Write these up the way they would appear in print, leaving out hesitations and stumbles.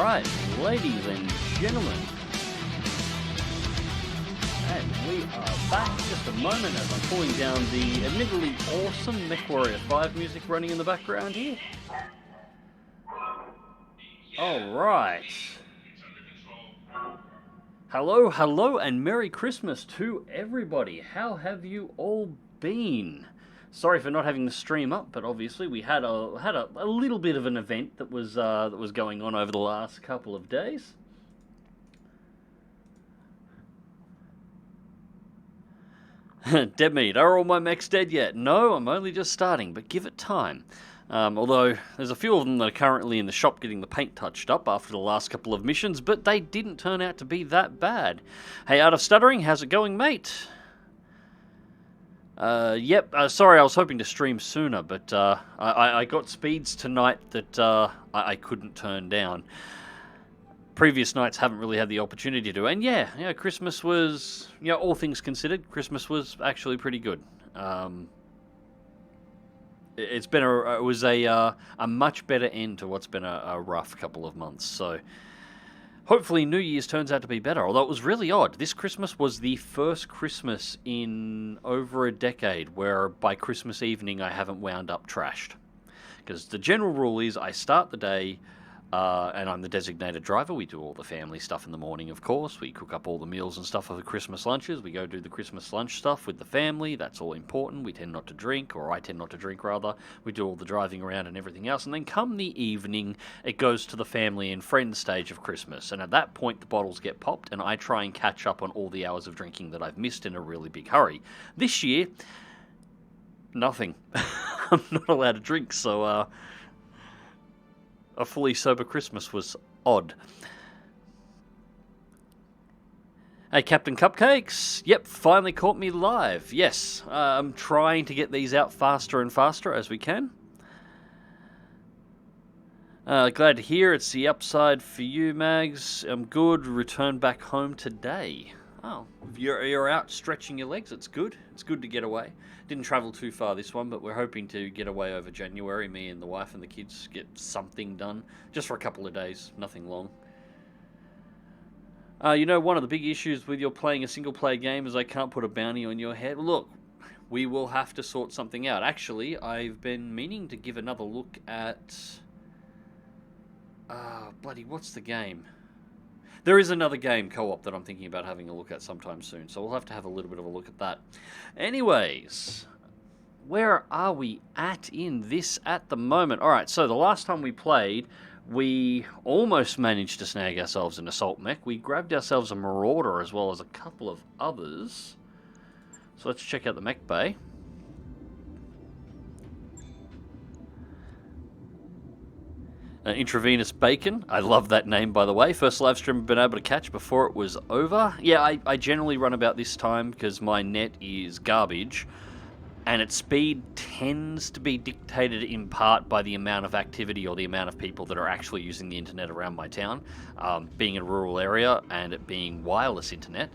Alright, ladies and gentlemen, and we are back. Just a moment as I'm pulling down the admittedly awesome MechWarrior 5 music running in the background here. Alright. Hello, and Merry Christmas to everybody. How have you all been? Sorry for not having the stream up, but obviously we had a little bit of an event that was going on over the last couple of days. Dead meat, are all my mechs dead yet? No, I'm only just starting, but give it time. Although there's a few of them that are currently in the shop getting the paint touched up after the last couple of missions, but they didn't turn out to be that bad. Hey, Art of Stuttering, how's it going, mate? Sorry, I was hoping to stream sooner, but I got speeds tonight that I couldn't turn down. Previous nights haven't really had the opportunity to, and yeah, Christmas was, all things considered, Christmas was actually pretty good. It was a much better end to what's been a rough couple of months, so hopefully New Year's turns out to be better, although it was really odd. This Christmas was the first Christmas in over a decade where by Christmas evening I haven't wound up trashed. Because the general rule is I start the day, and I'm the designated driver. We do all the family stuff in the morning, of course. We cook up all the meals and stuff for the Christmas lunches. We go do the Christmas lunch stuff with the family. That's all important. We tend not to drink, or I tend not to drink, rather. We do all the driving around and everything else. And then come the evening, it goes to the family and friends stage of Christmas. And at that point, the bottles get popped, and I try and catch up on all the hours of drinking that I've missed in a really big hurry. This year, nothing. I'm not allowed to drink, so a fully sober Christmas was odd. Hey, Captain Cupcakes. Yep, finally caught me live. Yes, I'm trying to get these out faster and faster as we can. Glad to hear it's the upside for you, Mags. I'm good. Return back home today. Oh, you're out stretching your legs. It's good. It's good to get away. Didn't travel too far this one, but we're hoping to get away over January. Me and the wife and the kids get something done. Just for a couple of days. Nothing long. One of the big issues with your playing a single-player game is I can't put a bounty on your head. Look, we will have to sort something out. Actually, I've been meaning to give another look at... what's the game? There is another game co-op that I'm thinking about having a look at sometime soon, so we'll have to have a little bit of a look at that. Anyways, where are we at in this at the moment? Alright, so the last time we played, we almost managed to snag ourselves an assault mech. We grabbed ourselves a marauder as well as a couple of others. So let's check out the mech bay. Intravenous Bacon. I love that name, by the way. First live stream I've been able to catch before it was over. Yeah, I generally run about this time because my net is garbage. And its speed tends to be dictated in part by the amount of activity or the amount of people that are actually using the internet around my town. Being in a rural area and it being wireless internet,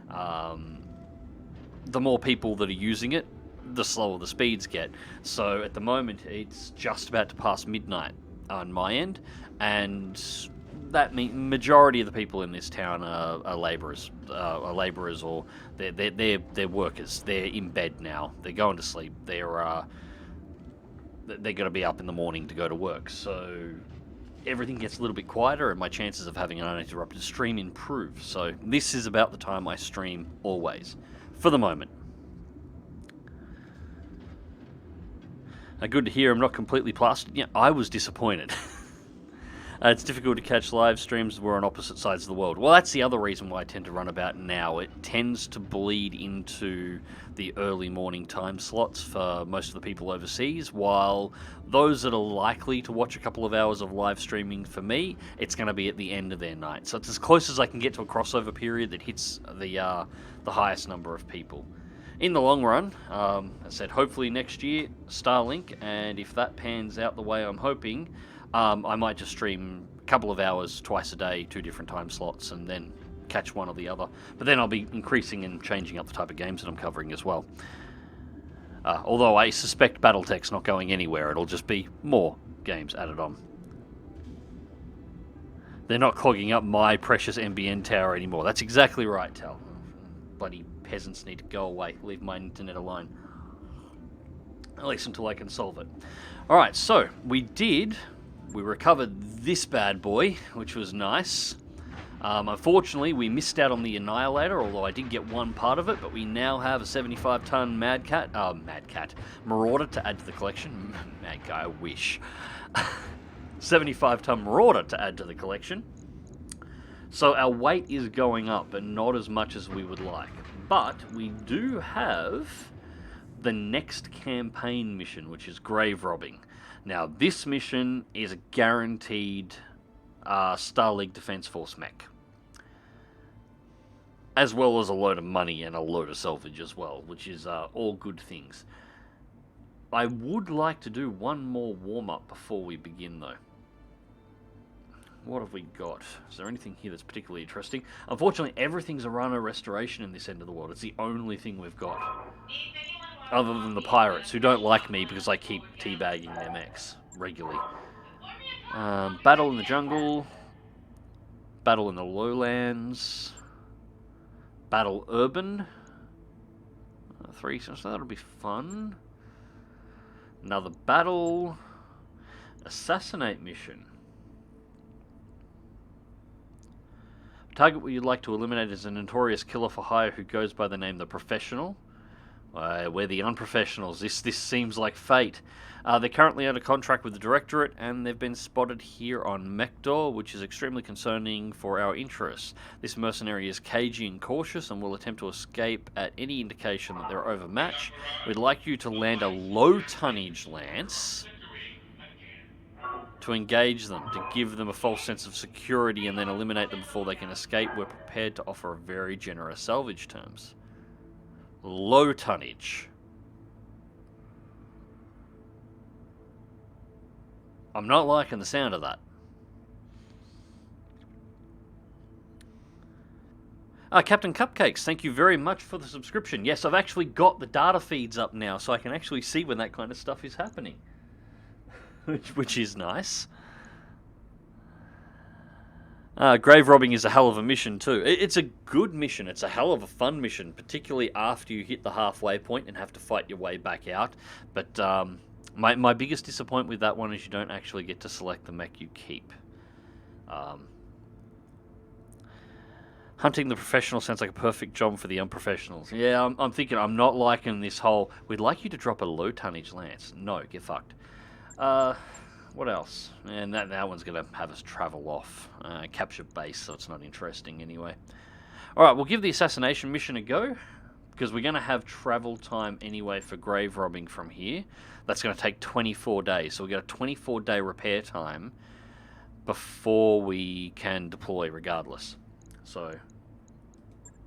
the more people that are using it, the slower the speeds get. So at the moment, it's just about to pass midnight on my end, and that means majority of the people in this town are labourers, or they're workers. They're in bed now. They're going to sleep. They're going to be up in the morning to go to work. So everything gets a little bit quieter, and my chances of having an uninterrupted stream improve. So this is about the time I stream always, for the moment. Good to hear I'm not completely plastered. Yeah, I was disappointed. It's difficult to catch live streams. We're on opposite sides of the world. Well, that's the other reason why I tend to run about now. It tends to bleed into the early morning time slots for most of the people overseas, while those that are likely to watch a couple of hours of live streaming, for me, it's going to be at the end of their night. So it's as close as I can get to a crossover period that hits the highest number of people. In the long run, I said hopefully next year, Starlink, and if that pans out the way I'm hoping, I might just stream a couple of hours twice a day, 2 different time slots, and then catch one or the other. But then I'll be increasing and changing up the type of games that I'm covering as well. Although I suspect Battletech's not going anywhere, it'll just be more games added on. They're not clogging up my precious NBN tower anymore. That's exactly right, Tal. Bloody peasants need to go away. Leave my internet alone. At least until I can solve it. Alright, so we recovered this bad boy, which was nice. Unfortunately, we missed out on the Annihilator, although I did get one part of it, but we now have a 75-ton Marauder to add to the collection. Mad guy, I wish. 75-ton Marauder to add to the collection. So our weight is going up, but not as much as we would like. But we do have the next campaign mission, which is grave robbing. Now, this mission is a guaranteed Star League Defense Force mech, as well as a load of money and a load of salvage as well, which is all good things. I would like to do one more warm-up before we begin, though. What have we got? Is there anything here that's particularly interesting? Unfortunately, everything's a Rhino restoration in this end of the world. It's the only thing we've got. Other than the pirates, who don't like me because I keep teabagging their mechs regularly. Battle in the jungle. Battle in the lowlands. Battle urban. 3, so that'll be fun. Another battle. Assassinate mission. Target what you'd like to eliminate is a notorious killer for hire who goes by the name The Professional. We're the unprofessionals. This seems like fate. They're currently under contract with the Directorate, and they've been spotted here on Mekdor, which is extremely concerning for our interests. This mercenary is cagey and cautious and will attempt to escape at any indication that they're overmatched. We'd like you to land a low-tonnage lance to engage them, to give them a false sense of security and then eliminate them before they can escape. We're prepared to offer very generous salvage terms. Low tonnage. I'm not liking the sound of that. Captain Cupcakes, thank you very much for the subscription. Yes, I've actually got the data feeds up now, so I can actually see when that kind of stuff is happening. Which is nice. Grave robbing is a hell of a mission too. It's a good mission. It's a hell of a fun mission, particularly after you hit the halfway point and have to fight your way back out. But my biggest disappointment with that one is you don't actually get to select the mech you keep. Hunting the professional sounds like a perfect job for the unprofessionals. Yeah, I'm thinking I'm not liking this whole, we'd like you to drop a low tonnage lance. No, get fucked. What else? And that one's going to have us travel off. Capture base, so it's not interesting anyway. Alright, we'll give the assassination mission a go, because we're going to have travel time anyway for grave robbing from here. That's going to take 24 days, so we've got a 24-day repair time before we can deploy regardless. So,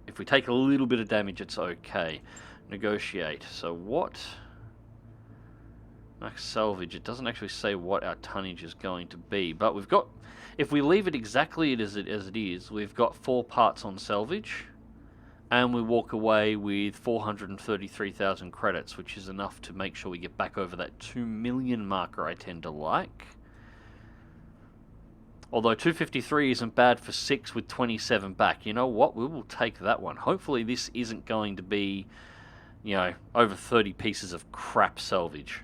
if we take a little bit of damage, it's okay. Negotiate. So what... Max salvage, it doesn't actually say what our tonnage is going to be, but we've got, if we leave it exactly as it is, we've got 4 parts on salvage, and we walk away with 433,000 credits, which is enough to make sure we get back over that 2 million marker I tend to like. Although 253 isn't bad for 6 with 27 back. You know what? We will take that one. Hopefully this isn't going to be, you know, over 30 pieces of crap salvage.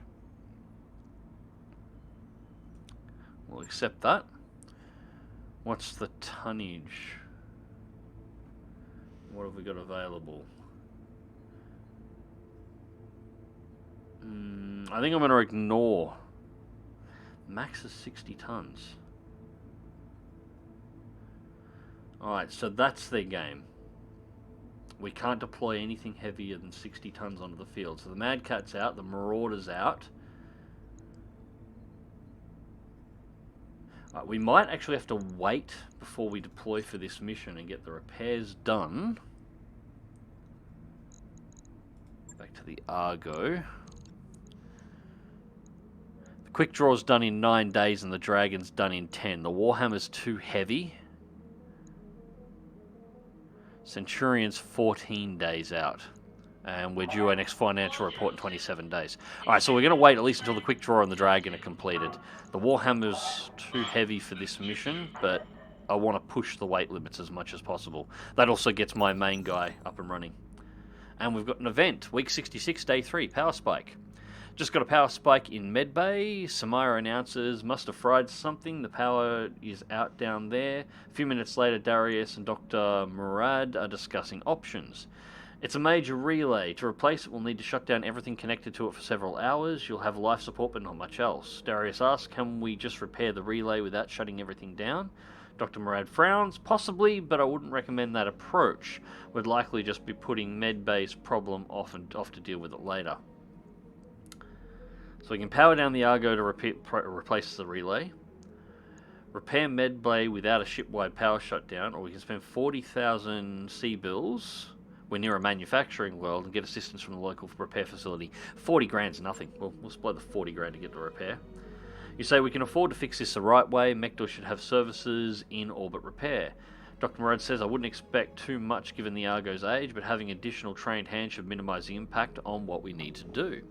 We'll accept that. What's the tonnage? What have we got available? I think I'm going to ignore. Max is 60 tons. Alright, so that's their game. We can't deploy anything heavier than 60 tons onto the field. So the Mad Cat's out, the Marauder's out. We might actually have to wait before we deploy for this mission and get the repairs done. Back to the Argo. The Quick Draw's done in 9 days and the Dragon's done in 10. The Warhammer's too heavy. Centurion's 14 days out. And we're due our next financial report in 27 days. Alright, so we're going to wait at least until the Quick Draw and the Dragon are completed. The Warhammer's too heavy for this mission, but I want to push the weight limits as much as possible. That also gets my main guy up and running. And we've got an event, week 66, day 3, power spike. Just got a power spike in Medbay. Samira announces, must have fried something. The power is out down there. A few minutes later, Darius and Dr. Murad are discussing options. It's a major relay. To replace it, we'll need to shut down everything connected to it for several hours. You'll have life support, but not much else. Darius asks, can we just repair the relay without shutting everything down? Dr. Murad frowns, possibly, but I wouldn't recommend that approach. We'd likely just be putting Medbay's problem off to deal with it later. So we can power down the Argo to replace the relay. Repair Medbay without a ship-wide power shutdown, or we can spend 40,000 C-bills. We're near a manufacturing world and get assistance from the local repair facility. 40 grand's nothing. We'll split the 40 grand to get the repair. You say we can afford to fix this the right way. Mektor should have services in orbit repair. Dr. Murad says I wouldn't expect too much given the Argo's age, but having additional trained hands should minimise the impact on what we need to do.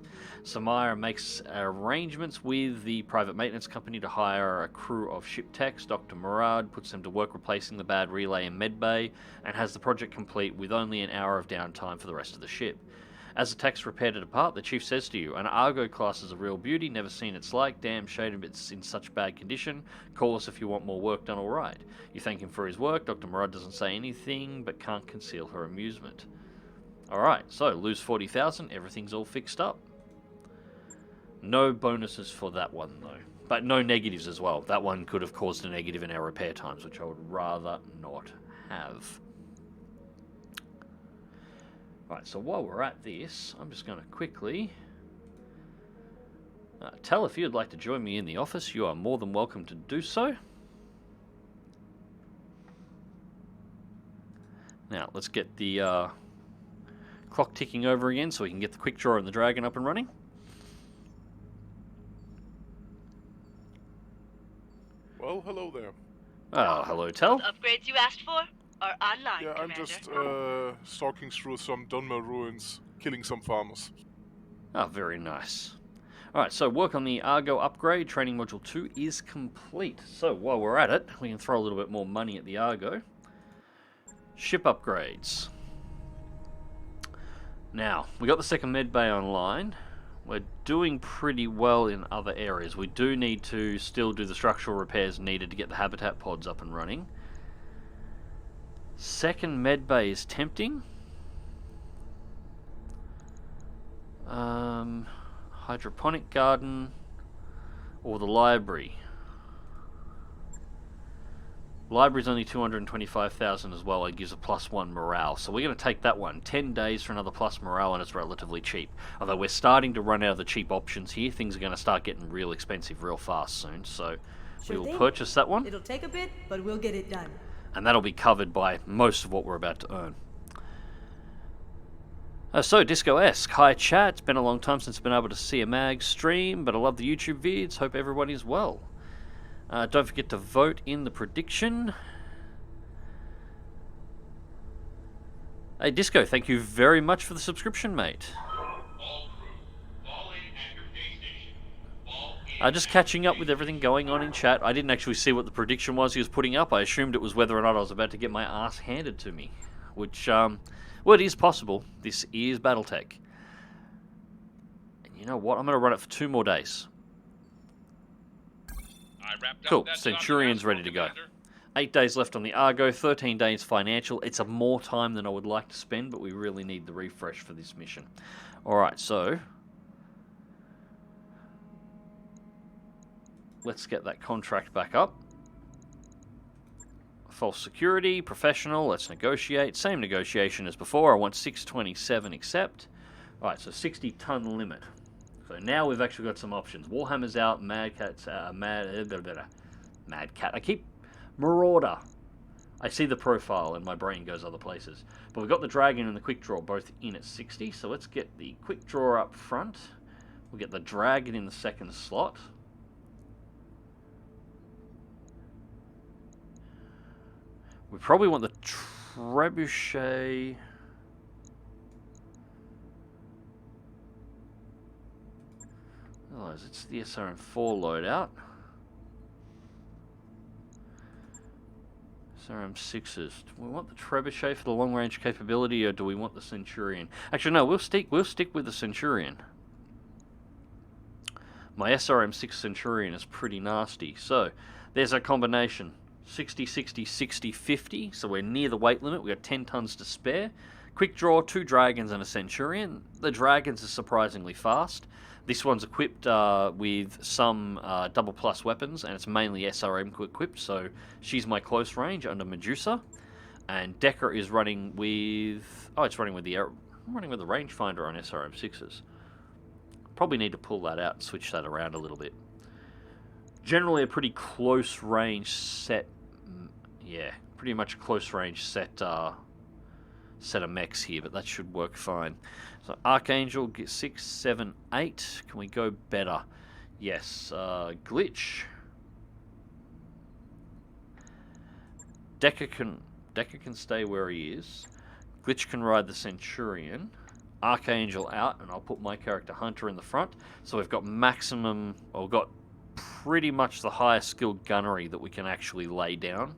Samira makes arrangements with the private maintenance company to hire a crew of ship techs. Dr. Murad puts them to work replacing the bad relay in Medbay and has the project complete with only an hour of downtime for the rest of the ship. As the techs repaired it apart, the chief says to you, an Argo class is a real beauty, never seen its like, damn shame it's in such bad condition, call us if you want more work done, alright. You thank him for his work. Dr. Murad doesn't say anything, but can't conceal her amusement. Alright, so lose 40,000, everything's all fixed up. No bonuses for that one though, but no negatives as well. That one could have caused a negative in our repair times, which I would rather not have. Right, so while we're at this, I'm just going to quickly tell if you'd like to join me in the office, you are more than welcome to do so. Now, let's get the clock ticking over again so we can get the quick draw and the dragon up and running. Well, hello there. Oh, hello, Tel. The upgrades you asked for are online, Yeah, I'm Commander. just stalking through some Dunmer ruins, killing some farmers. Oh, very nice. Alright, so work on the Argo upgrade. Training Module 2 is complete. So while we're at it, we can throw a little bit more money at the Argo. Ship upgrades. Now, we got the second medbay online. We're doing pretty well in other areas. We do need to still do the structural repairs needed to get the habitat pods up and running. Second medbay is tempting. Hydroponic garden or the library. Library's only 225,000 as well. It gives a +1 morale. So we're going to take that one. 10 days for another plus morale, and it's relatively cheap. Although we're starting to run out of the cheap options here. Things are going to start getting real expensive real fast soon. So we will purchase that one. It'll take a bit, but we'll get it done. And that'll be covered by most of what we're about to earn. So, Disco-esque. Hi, chat. It's been a long time since I've been able to see a mag stream, but I love the YouTube vids. Hope everyone is well. Don't forget to vote in the prediction. Hey, Disco, thank you very much for the subscription, mate. Just catching up with everything going on in chat. I didn't actually see what the prediction was he was putting up. I assumed it was whether or not I was about to get my ass handed to me. Which, well, it is possible. This is Battletech. And you know what? I'm going to run it for 2 more days. Cool. Centurion's ready to go. 8 days left on the Argo, 13 days financial. It's a more time than I would like to spend, but we really need the refresh for this mission. Alright, so let's get that contract back up. False security, professional, let's negotiate. Same negotiation as before. I want 627 accept. Alright, so 60 ton limit. So now we've actually got some options. Warhammer's out, Mad Cat's Mad Cat. I keep Marauder. I see the profile and my brain goes other places. But we've got the Dragon and the Quick Draw both in at 60. So let's get the Quick Draw up front. We'll get the Dragon in the second slot. We probably want the Trebuchet. Otherwise, it's the SRM4 loadout. SRM6s. Do we want the Trebuchet for the long-range capability, or do we want the Centurion? Actually, no. We'll stick with the Centurion. My SRM6 Centurion is pretty nasty. So, there's a combination. 60, 60, 60, 50. So we're near the weight limit. We've got 10 tons to spare. Quick draw, 2 Dragons and a Centurion. The Dragons are surprisingly fast. This one's equipped with some double plus weapons, and it's mainly SRM equipped, so she's my close range under Medusa. And Decker is running with... Oh, it's running with the rangefinder on SRM6s. Probably need to pull that out and switch that around a little bit. Generally a pretty close range set. Yeah, pretty much close range set set of mechs here, but that should work fine. So Archangel, get 6, 7, 8. Can we go better? Yes. Glitch. Decker can stay where he is. Glitch can ride the Centurion. Archangel out, and I'll put my character Hunter in the front. So we've got maximum, or we've got pretty much the highest skilled gunnery that we can actually lay down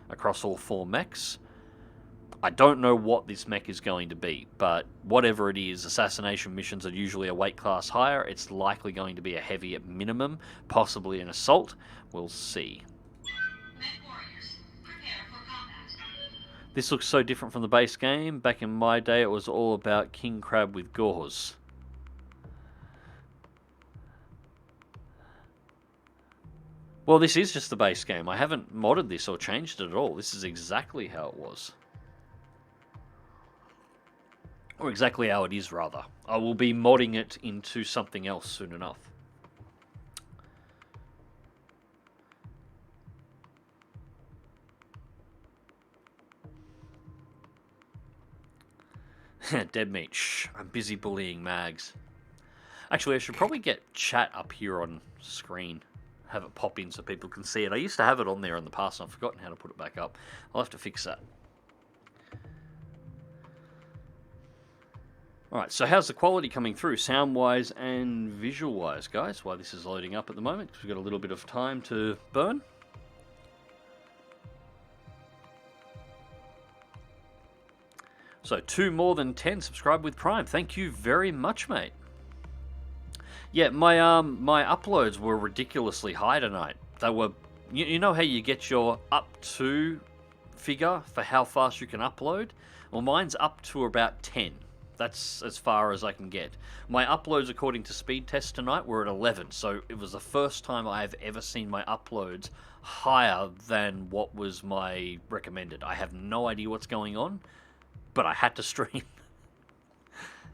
across all 4 mechs. I don't know what this mech is going to be, but whatever it is, assassination missions are usually a weight class higher. It's likely going to be a heavy at minimum, possibly an assault. We'll see. This looks so different from the base game. Back in my day, it was all about king crab with gauze. Well, this is just the base game. I haven't modded this or changed it at all. This is exactly how it was. Or exactly how it is, rather. I will be modding it into something else soon enough. Dead meat. Shh, I'm busy bullying Mags. Actually, I should probably get chat up here on screen. Have it pop in so people can see it. I used to have it on there in the past and I've forgotten how to put it back up. I'll have to fix that. Alright, so how's the quality coming through, sound-wise and visual-wise, guys? While this is loading up at the moment, because we've got a little bit of time to burn. So, 2 more than 10 subscribe with Prime. Thank you very much, mate. Yeah, my uploads were ridiculously high tonight. They were, you know how you get your up to figure for how fast you can upload? Well, mine's up to about 10. That's as far as I can get. My uploads, according to speed test tonight, were at 11. So it was the first time I have ever seen my uploads higher than what was my recommended. I have no idea what's going on, but I had to stream.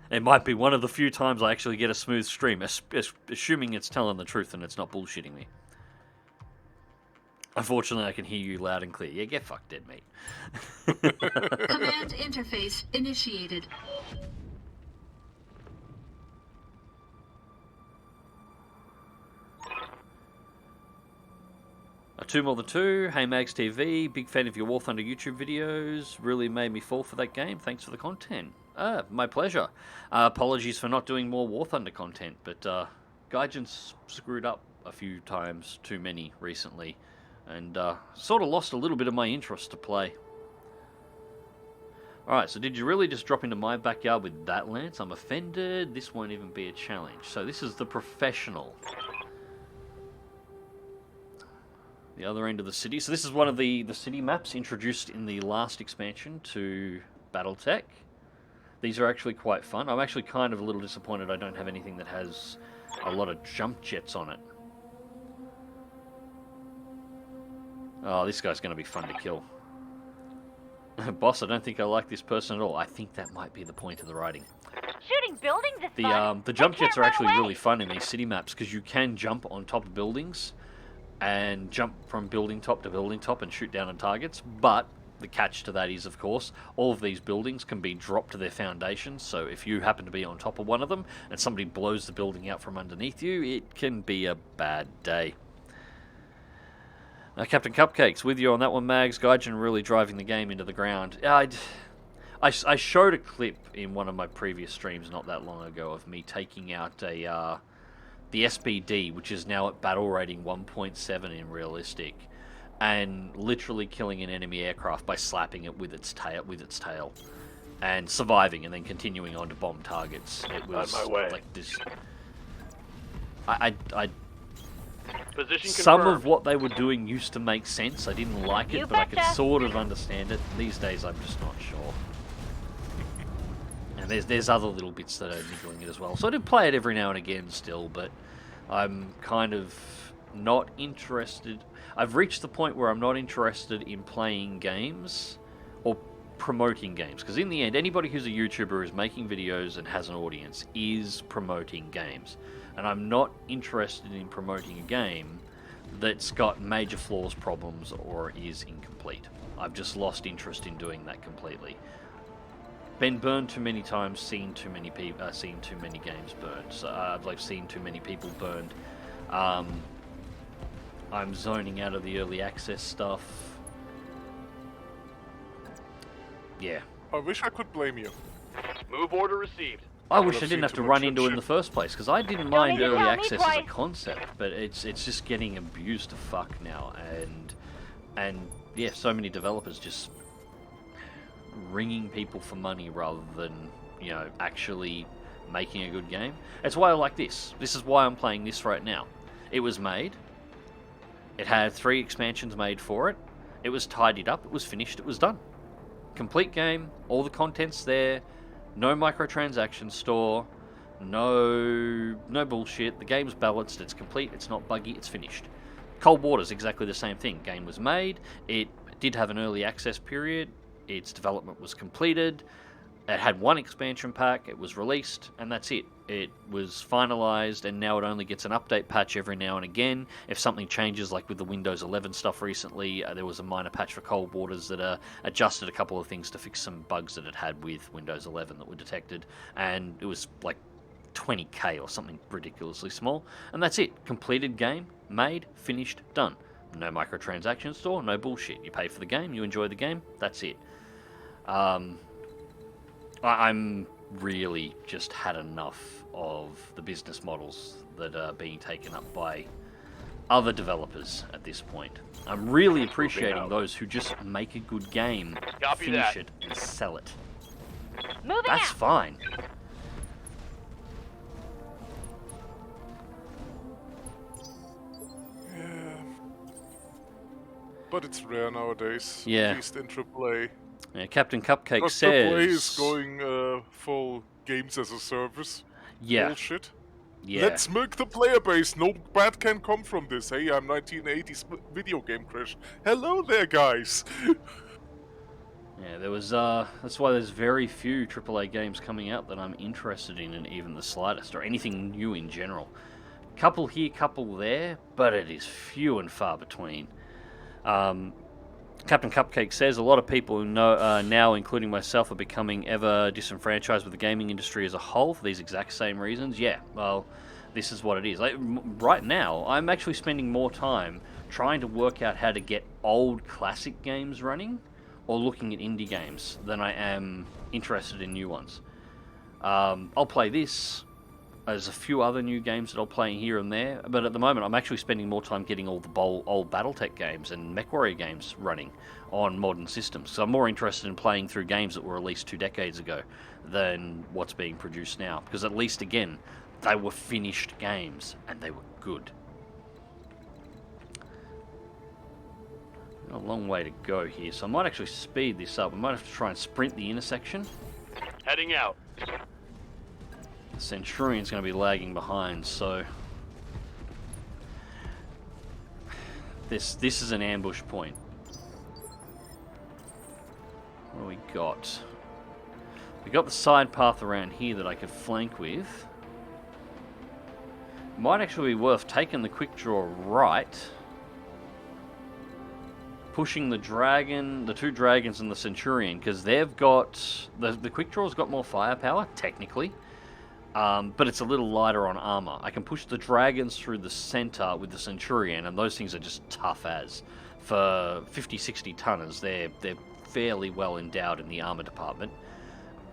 It might be one of the few times I actually get a smooth stream, assuming it's telling the truth and it's not bullshitting me. Unfortunately, I can hear you loud and clear. Yeah, get fucked, dead meat. Command interface initiated. A 2 more than 2. Hey MagzTV, big fan of your War Thunder YouTube videos. Really made me fall for that game. Thanks for the content. My pleasure. Apologies for not doing more War Thunder content, but Gaijin's screwed up a few times, too many recently, and sort of lost a little bit of my interest to play. Alright, so did you really just drop into my backyard with that lance? I'm offended. This won't even be a challenge. So this is the professional. The other end of the city. So this is one of the city maps introduced in the last expansion to Battletech. These are actually quite fun. I'm actually kind of a little disappointed I don't have anything that has a lot of jump jets on it. Oh, this guy's going to be fun to kill. Boss, I don't think I like this person at all. I think that might be the point of the writing. Shooting buildings is fun. The jump jets are run actually away. really fun in these city maps because you can jump on top of buildings and jump from building top to building top and shoot down on targets, but the catch to that is, of course, all of these buildings can be dropped to their foundations, so if you happen to be on top of one of them and somebody blows the building out from underneath you, it can be a bad day. Captain Cupcakes, with you on that one, Mags. Gaijin really driving the game into the ground. I showed a clip in one of my previous streams not that long ago of me taking out the SPD, which is now at battle rating 1.7 in realistic, and literally killing an enemy aircraft by slapping it with its tail, and surviving, and then continuing on to bomb targets. It was On my way. like this. I Position Some confirmed. of what they were doing used to make sense. I didn't like it, You but I could betcha. sort of understand it. These days, I'm just not sure. And there's other little bits that are niggling it as well. So I do play it every now and again still, but I'm kind of not interested. I've reached the point where I'm not interested in playing games or promoting games. Because in the end, anybody who's a YouTuber who's making videos and has an audience is promoting games. And I'm not interested in promoting a game that's got major flaws, problems, or is incomplete. I've just lost interest in doing that completely. Been burned too many times, seen too many games burned. So I've seen too many people burned. I'm zoning out of the early access stuff. Yeah. I wish I could blame you. Move order received. I wish I I've didn't seen have to too run much into it in shit. the first place, because I didn't Don't mind need to early tell me access as a twice. concept, but it's just getting abused to fuck now, and yeah, so many developers just ringing people for money rather than, you know, actually making a good game. That's why I like this. This is why I'm playing this right now. It was made. It had 3 expansions made for it. It was tidied up. It was finished. It was done. Complete game. All the content's there. No microtransaction store. No bullshit. The game's balanced. It's complete. It's not buggy. It's finished. Cold Water's exactly the same thing. Game was made. It did have an early access period. Its development was completed. It had 1 expansion pack. It was released, and that's it. It was finalized, and now it only gets an update patch every now and again. If something changes, like with the Windows 11 stuff recently, there was a minor patch for Cold Waters that adjusted a couple of things to fix some bugs that it had with Windows 11 that were detected, and it was like 20k or something ridiculously small, and that's it. Completed game, made, finished, done. No microtransaction store, no bullshit. You pay for the game, you enjoy the game, that's it. I'm really just had enough of the business models that are being taken up by other developers at this point. I'm really appreciating those who just make a good game, Copy finish that. it, and sell it. Moving That's out. fine. Yeah. But it's rare nowadays. Yeah. At least in AAA. Yeah, Captain Cupcake Because AAA is says... going full games as a service. Yeah, Bullshit. yeah. Let's milk the player base. No bad can come from this. Hey, I'm 1980s video game crash. Hello there, guys. Yeah, there was, that's why there's very few AAA games coming out that I'm interested in even the slightest, or anything new in general. Couple here, couple there, but it is few and far between. Captain Cupcake says, a lot of people who know, now, including myself, are becoming ever disenfranchised with the gaming industry as a whole for these exact same reasons. Yeah, well, this is what it is. Right now, I'm actually spending more time trying to work out how to get old classic games running, or looking at indie games, than I am interested in new ones. I'll play this. There's a few other new games that I'll play here and there, but at the moment I'm actually spending more time getting all the old Battletech games and MechWarrior games running on modern systems. So I'm more interested in playing through games that were released 2 decades ago than what's being produced now, because at least, again, they were finished games and they were good. A long way to go here, so I might actually speed this up. I might have to try and sprint the intersection. Heading out. The Centurion's going to be lagging behind, so this is an ambush point. What do we got? We got the side path around here that I could flank with. Might actually be worth taking the quick draw right, pushing the dragon, the 2 dragons and the Centurion, because they've got the quick draw's got more firepower technically, but it's a little lighter on armor. I can push the dragons through the center with the Centurion, and those things are just tough as. For 50-60 tonners, they're fairly well endowed in the armor department,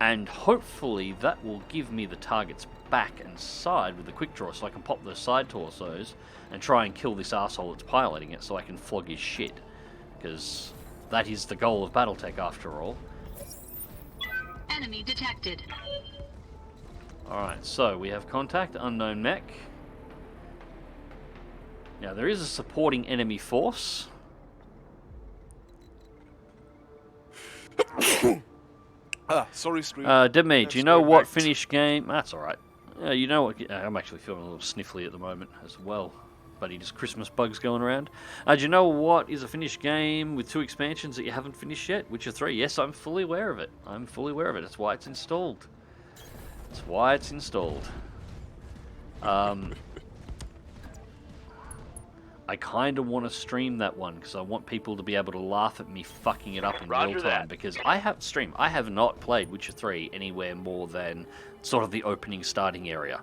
and hopefully that will give me the targets back and side with the quick draw, so I can pop those side torsos and try and kill this asshole that's piloting it, so I can flog his shit. because that is the goal of Battletech after all. Enemy detected. Alright, so we have contact, unknown mech. Now there is a supporting enemy force. Sorry, stream. Demi, do you know what finished game... That's alright. You know what... I'm actually feeling a little sniffly at the moment as well. But just Christmas bugs going around. Do you know what is a finished game with 2 expansions that you haven't finished yet? Witcher 3. Yes, I'm fully aware of it. I'm fully aware of it. That's why it's installed. That's why it's installed. I kind of want to stream that one because I want people to be able to laugh at me fucking it up in real time. that. Because I have not played Witcher 3 anywhere more than sort of the opening starting area.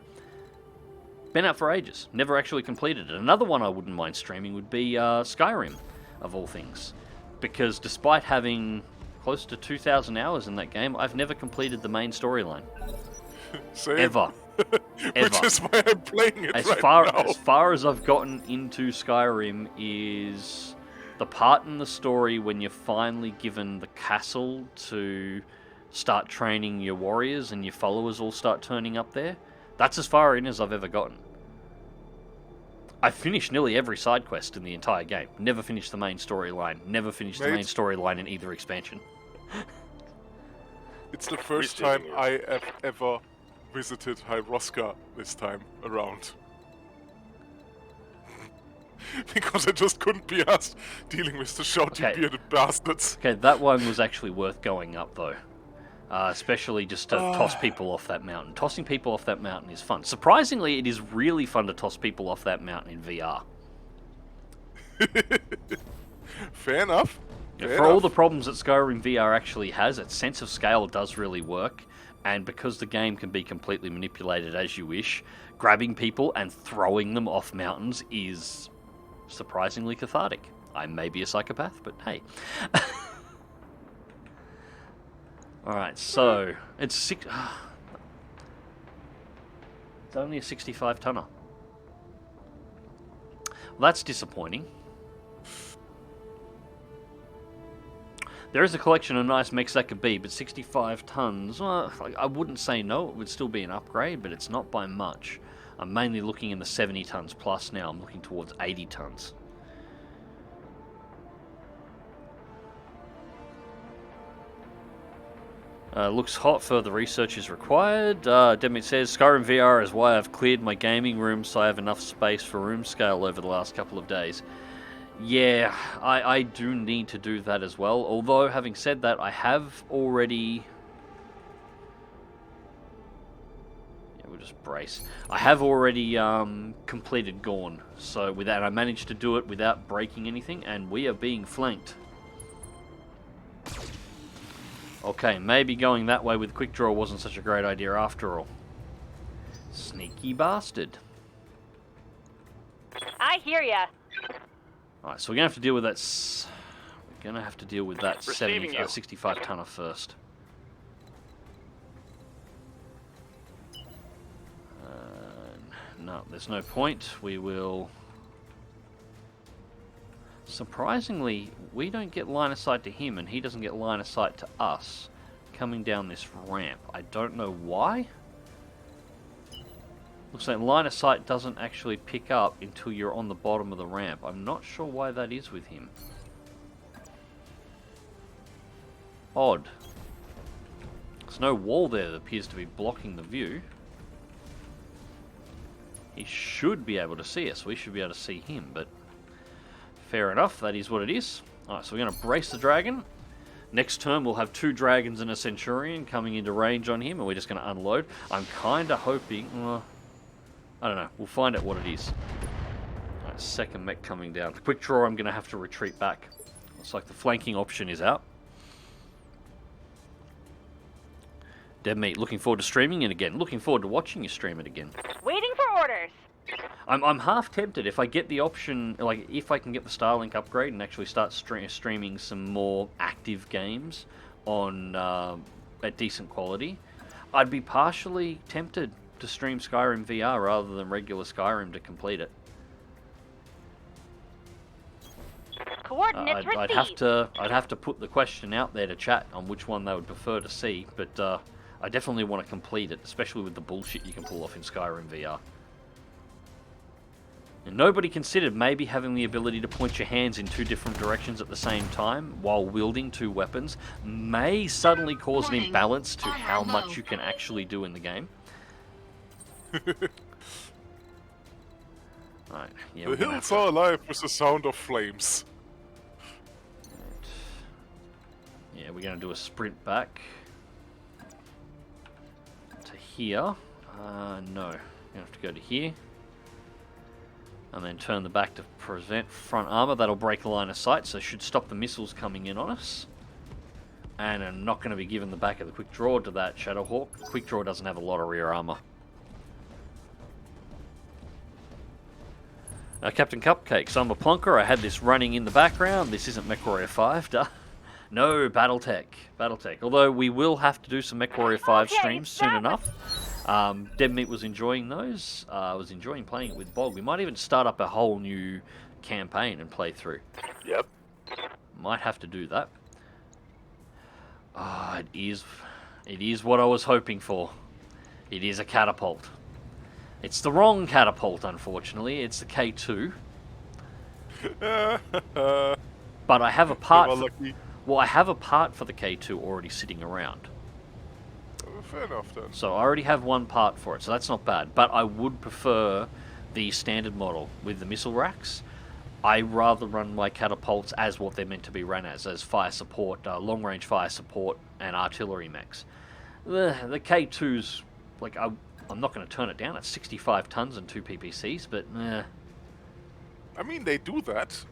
Been out for ages. Never actually completed it. Another one I wouldn't mind streaming would be Skyrim, of all things. Because despite having close to 2,000 hours in that game, I've never completed the main storyline. Same. Ever. Which is why I'm playing it As right far now. as I've gotten into Skyrim is the part in the story when you're finally given the castle to start training your warriors and your followers all start turning up there. That's as far in as I've ever gotten. I've finished nearly every side quest in the entire game. Never finished the main storyline. Never finished the main storyline in either expansion. It's the first time I have ever visited Hyroska this time around. Because I just couldn't be asked dealing with the shouty bearded bastards. Okay, that one was actually worth going up though. Especially just to toss people off that mountain. Tossing people off that mountain is fun. Surprisingly, it is really fun to toss people off that mountain in VR. Fair enough. For all the problems that Skyrim VR actually has, its sense of scale does really work. And because the game can be completely manipulated as you wish, grabbing people and throwing them off mountains is surprisingly cathartic. I may be a psychopath, but hey. Alright, so it's it's only a 65 tonner. Well, that's disappointing. There is a collection of nice mechs that could be, but 65 tons, well, I wouldn't say no, it would still be an upgrade, but it's not by much. I'm mainly looking in the 70 tons plus now, I'm looking towards 80 tons. Looks hot, further research is required. Demit says, Skyrim VR is why I've cleared my gaming room so I have enough space for room scale over the last couple of days. Yeah, I do need to do that as well. Although, having said that, I have already... Yeah, we'll just brace. I have already completed Gorn. So with that, I managed to do it without breaking anything, and we are being flanked. Okay, maybe going that way with quick draw wasn't such a great idea after all. Sneaky bastard. I hear ya. Alright, so we're gonna have to deal with that. We're gonna have to deal with that 65 tonner first. No, there's no point. We will. Surprisingly, we don't get line of sight to him, and he doesn't get line of sight to us coming down this ramp. I don't know why. Looks like line of sight doesn't actually pick up until you're on the bottom of the ramp. I'm not sure why that is with him. Odd. There's no wall there that appears to be blocking the view. He should be able to see us. We should be able to see him, but fair enough. That is what it is. Alright, so we're going to brace the dragon. Next turn, we'll have 2 dragons and a centurion coming into range on him, and we're just going to unload. I'm kind of hoping... I don't know. We'll find out what it is. Alright, second mech coming down. Quick draw, I'm going to have to retreat back. Looks like the flanking option is out. Dead meat. Looking forward to streaming it again. Looking forward to watching you stream it again. Waiting for orders. I'm half tempted if I get the option, like if I can get the Starlink upgrade and actually start streaming some more active games on at decent quality. I'd be partially tempted to stream Skyrim VR rather than regular Skyrim to complete it. Coordinates I'd have to put the question out there to chat on which one they would prefer to see, but I definitely want to complete it, especially with the bullshit you can pull off in Skyrim VR. And nobody considered maybe having the ability to point your hands in two different directions at the same time while wielding two weapons may suddenly cause an imbalance to how much you can actually do in the game. Right, yeah, The hills are alive with the sound of flames. Yeah, we're going to do a sprint back to here. No, you have to go to here. And then turn the back to present front armor. That'll break the line of sight, so should stop the missiles coming in on us. And I'm not going to be giving the back of the quick draw to that Shadowhawk. Quick draw doesn't have a lot of rear armor. Captain Cupcake, so I'm a plonker. I had this running in the background. This isn't MechWarrior 5, duh. No, Battletech. Battletech. Although we will have to do some MechWarrior 5 streams soon enough. Deadmeat was enjoying those. I was enjoying playing it with Bog. We might even start up a whole new campaign and play through. Yep. Might have to do that. It is what I was hoping for. It is a catapult. It's the wrong catapult, unfortunately. It's the K2. But I have a part. Well, I have a part for the K2 already sitting around. Fair enough then. So I already have one part for it, so that's not bad. But I would prefer the standard model with the missile racks. I rather run my catapults as what they're meant to be run as fire support, long-range fire support, and artillery mechs. The K2's, like, I'm not going to turn it down. It's 65 tons and 2 PPCs, but I mean, they do that.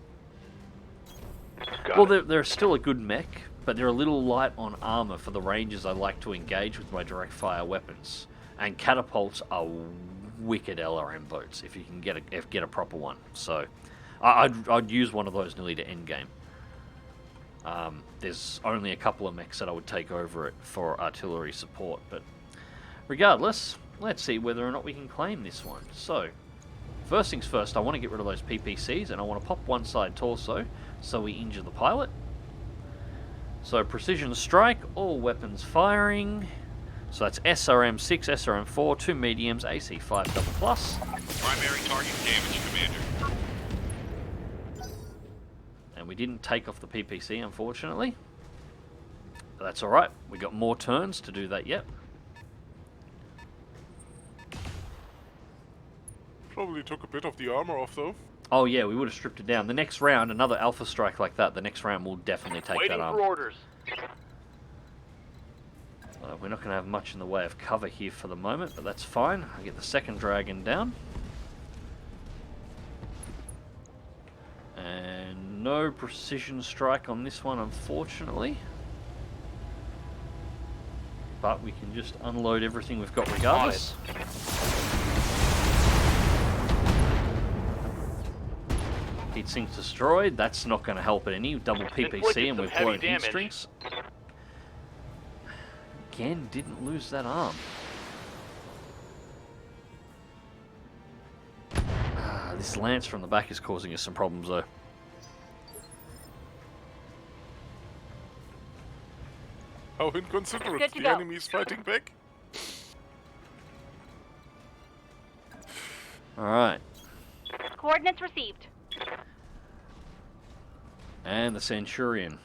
Well, they're still a good mech, but they're a little light on armor for the ranges I like to engage with my direct fire weapons. And catapults are wicked LRM boats if you can get a proper one. So I'd use one of those nearly to end game. There's only a couple of mechs that I would take over it for artillery support, but regardless, let's see whether or not we can claim this one. So, first things first, I want to get rid of those PPCs, and I want to pop one side torso so we injure the pilot. So, precision strike, all weapons firing. So that's SRM-6, SRM-4, 2 mediums, AC-5 double plus. Primary target damage, Commander. And we didn't take off the PPC, unfortunately. But that's alright, we got more turns to do that yet. Probably took a bit of the armor off though. Oh yeah, we would have stripped it down. The next round, another alpha strike like that, the next round will definitely take Waiting that armor. for orders. We're not going to have much in the way of cover here for the moment, but that's fine. I get the second dragon down. And no precision strike on this one, unfortunately. But we can just unload everything we've got regardless. Heat sinks destroyed. That's not going to help it any. Double PPC and we've blown heat strings. Again, didn't lose that arm. This lance from the back is causing us some problems though. How inconsiderate. Good to The go. enemy is fighting back. Alright. Coordinates received. And the Centurion.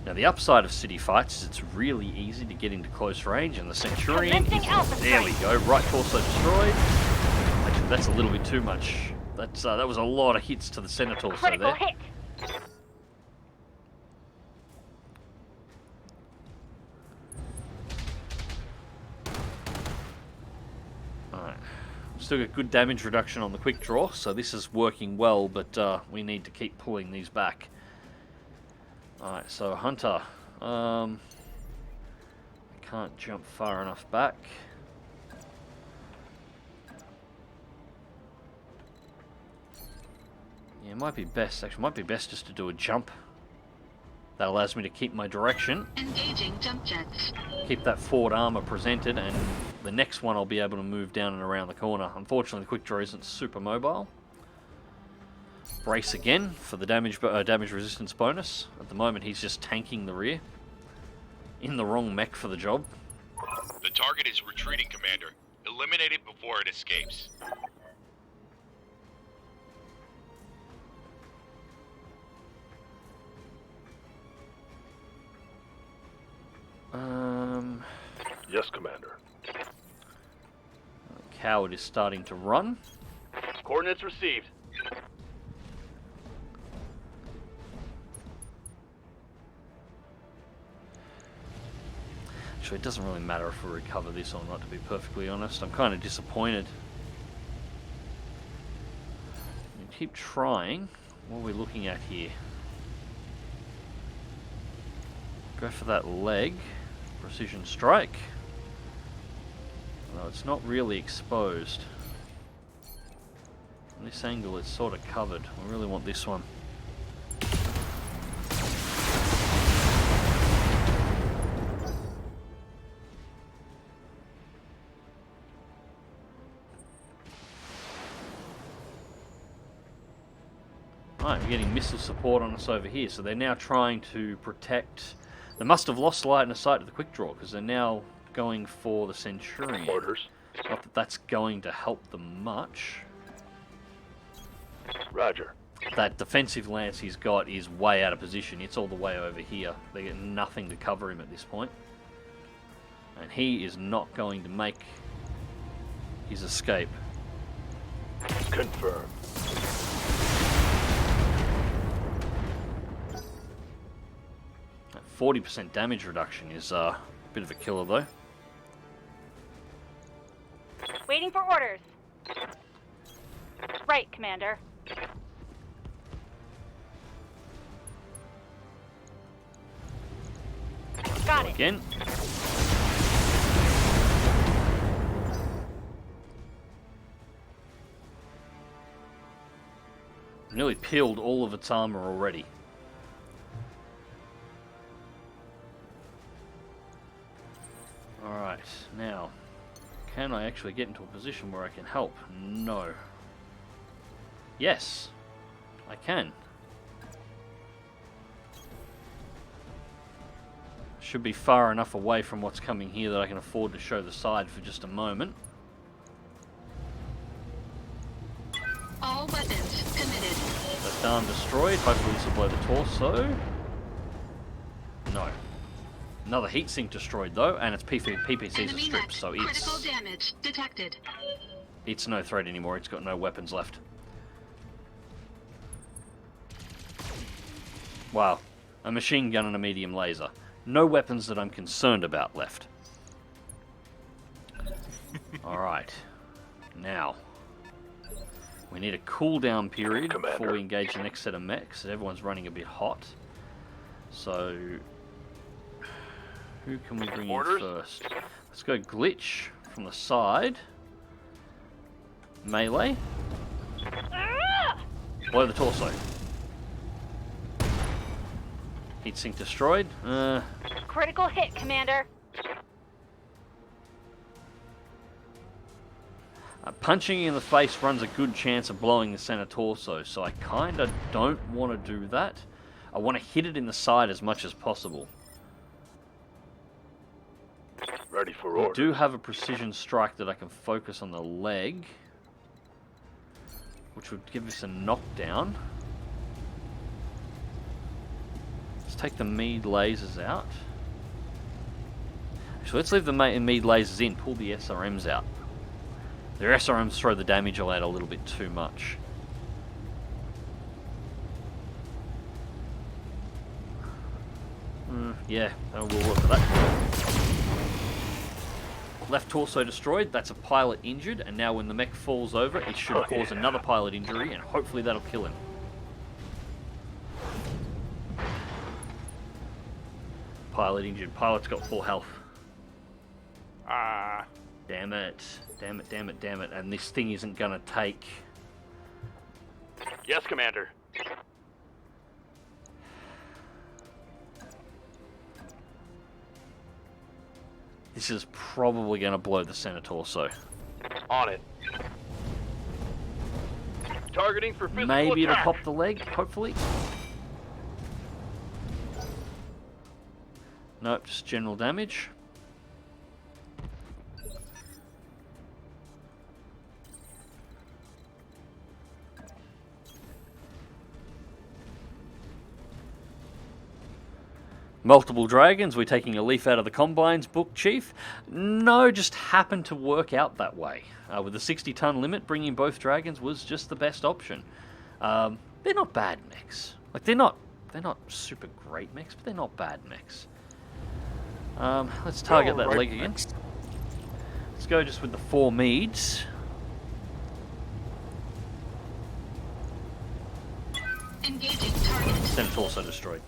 Now the upside of city fights is it's really easy to get into close range, and the Centurion Commencing alpha there we strike. go, right torso destroyed. Actually, that's a little bit too much. That's that was a lot of hits to the center torso Critical there. hit. Alright. Still got good damage reduction on the quick draw, so this is working well, but we need to keep pulling these back. Alright, so Hunter. I can't jump far enough back. Yeah, it might be best, actually, might be best just to do a jump. That allows me to keep my direction. Engaging jump jets. Keep that forward armor presented, and the next one I'll be able to move down and around the corner. Unfortunately, the quick draw isn't super mobile. Brace again for the damage resistance bonus. At the moment, he's just tanking the rear. In the wrong mech for the job. The target is retreating, Commander. Eliminate it before it escapes. Yes, Commander. The coward is starting to run. Coordinates received. Actually, it doesn't really matter if we recover this or not, to be perfectly honest. I'm kind of disappointed. We keep trying. What are we looking at here? Go for that leg. Precision strike. Although it's not really exposed. From this angle it's sort of covered. I really want this one. Right, we're getting missile support on us over here, so they're now trying to protect. They must have lost line of sight of the quick draw because they're now going for the Centurion. Orders. Not that that's going to help them much. Roger. That defensive lance he's got is way out of position. It's all the way over here. They get nothing to cover him at this point. And he is not going to make his escape. Confirmed. That 40% damage reduction is a bit of a killer though. Waiting for orders. Right, Commander. Got it. Again. Nearly peeled all of its armor already. Alright, now, can I actually get into a position where I can help? No. Yes, I can. Should be far enough away from what's coming here that I can afford to show the side for just a moment. All weapons committed. That's done, destroyed. Hopefully this will blow the torso. No. Another heatsink destroyed though, and its PPCs are Enemy stripped, mech. so Critical damage detected. it's no threat anymore. It's got no weapons left. Wow. A machine gun and a medium laser. No weapons that I'm concerned about left. Alright. Now. We need a cooldown period before we engage the next set of mechs. Everyone's running a bit hot. So, who can we bring in first? Let's go glitch from the side. Melee. Blow the torso. Heatsink destroyed. Critical hit, Commander. Punching in the face runs a good chance of blowing the center torso, so I kind of don't want to do that. I want to hit it in the side as much as possible. Ready for I orders. do have a precision strike that I can focus on the leg, which would give us a knockdown. Let's take the Mead lasers out. Actually, let's leave the Mead lasers in, pull the SRMs out. Their SRMs throw the damage out a little bit too much. Yeah, we'll work with that. Left torso destroyed, that's a pilot injured, and now when the mech falls over, it should cause another pilot injury, and hopefully that'll kill him. Pilot injured, pilot's got full health. Ah. Damn it. Damn it, damn it, damn it. And this thing isn't gonna take... Yes, Commander. This is probably gonna blow the center torso. On it. Targeting for physical Maybe it'll attack. pop the leg, hopefully. Nope, just general damage. Multiple dragons, we're taking a leaf out of the Combine's book, Chief. No, just happened to work out that way. With the 60-ton limit, bringing both dragons was just the best option. They're not bad mechs. Like, they're not super great mechs, but they're not bad mechs. Let's target that leg again. Let's go just with the 4 Meads. Engaging target. Senator also destroyed.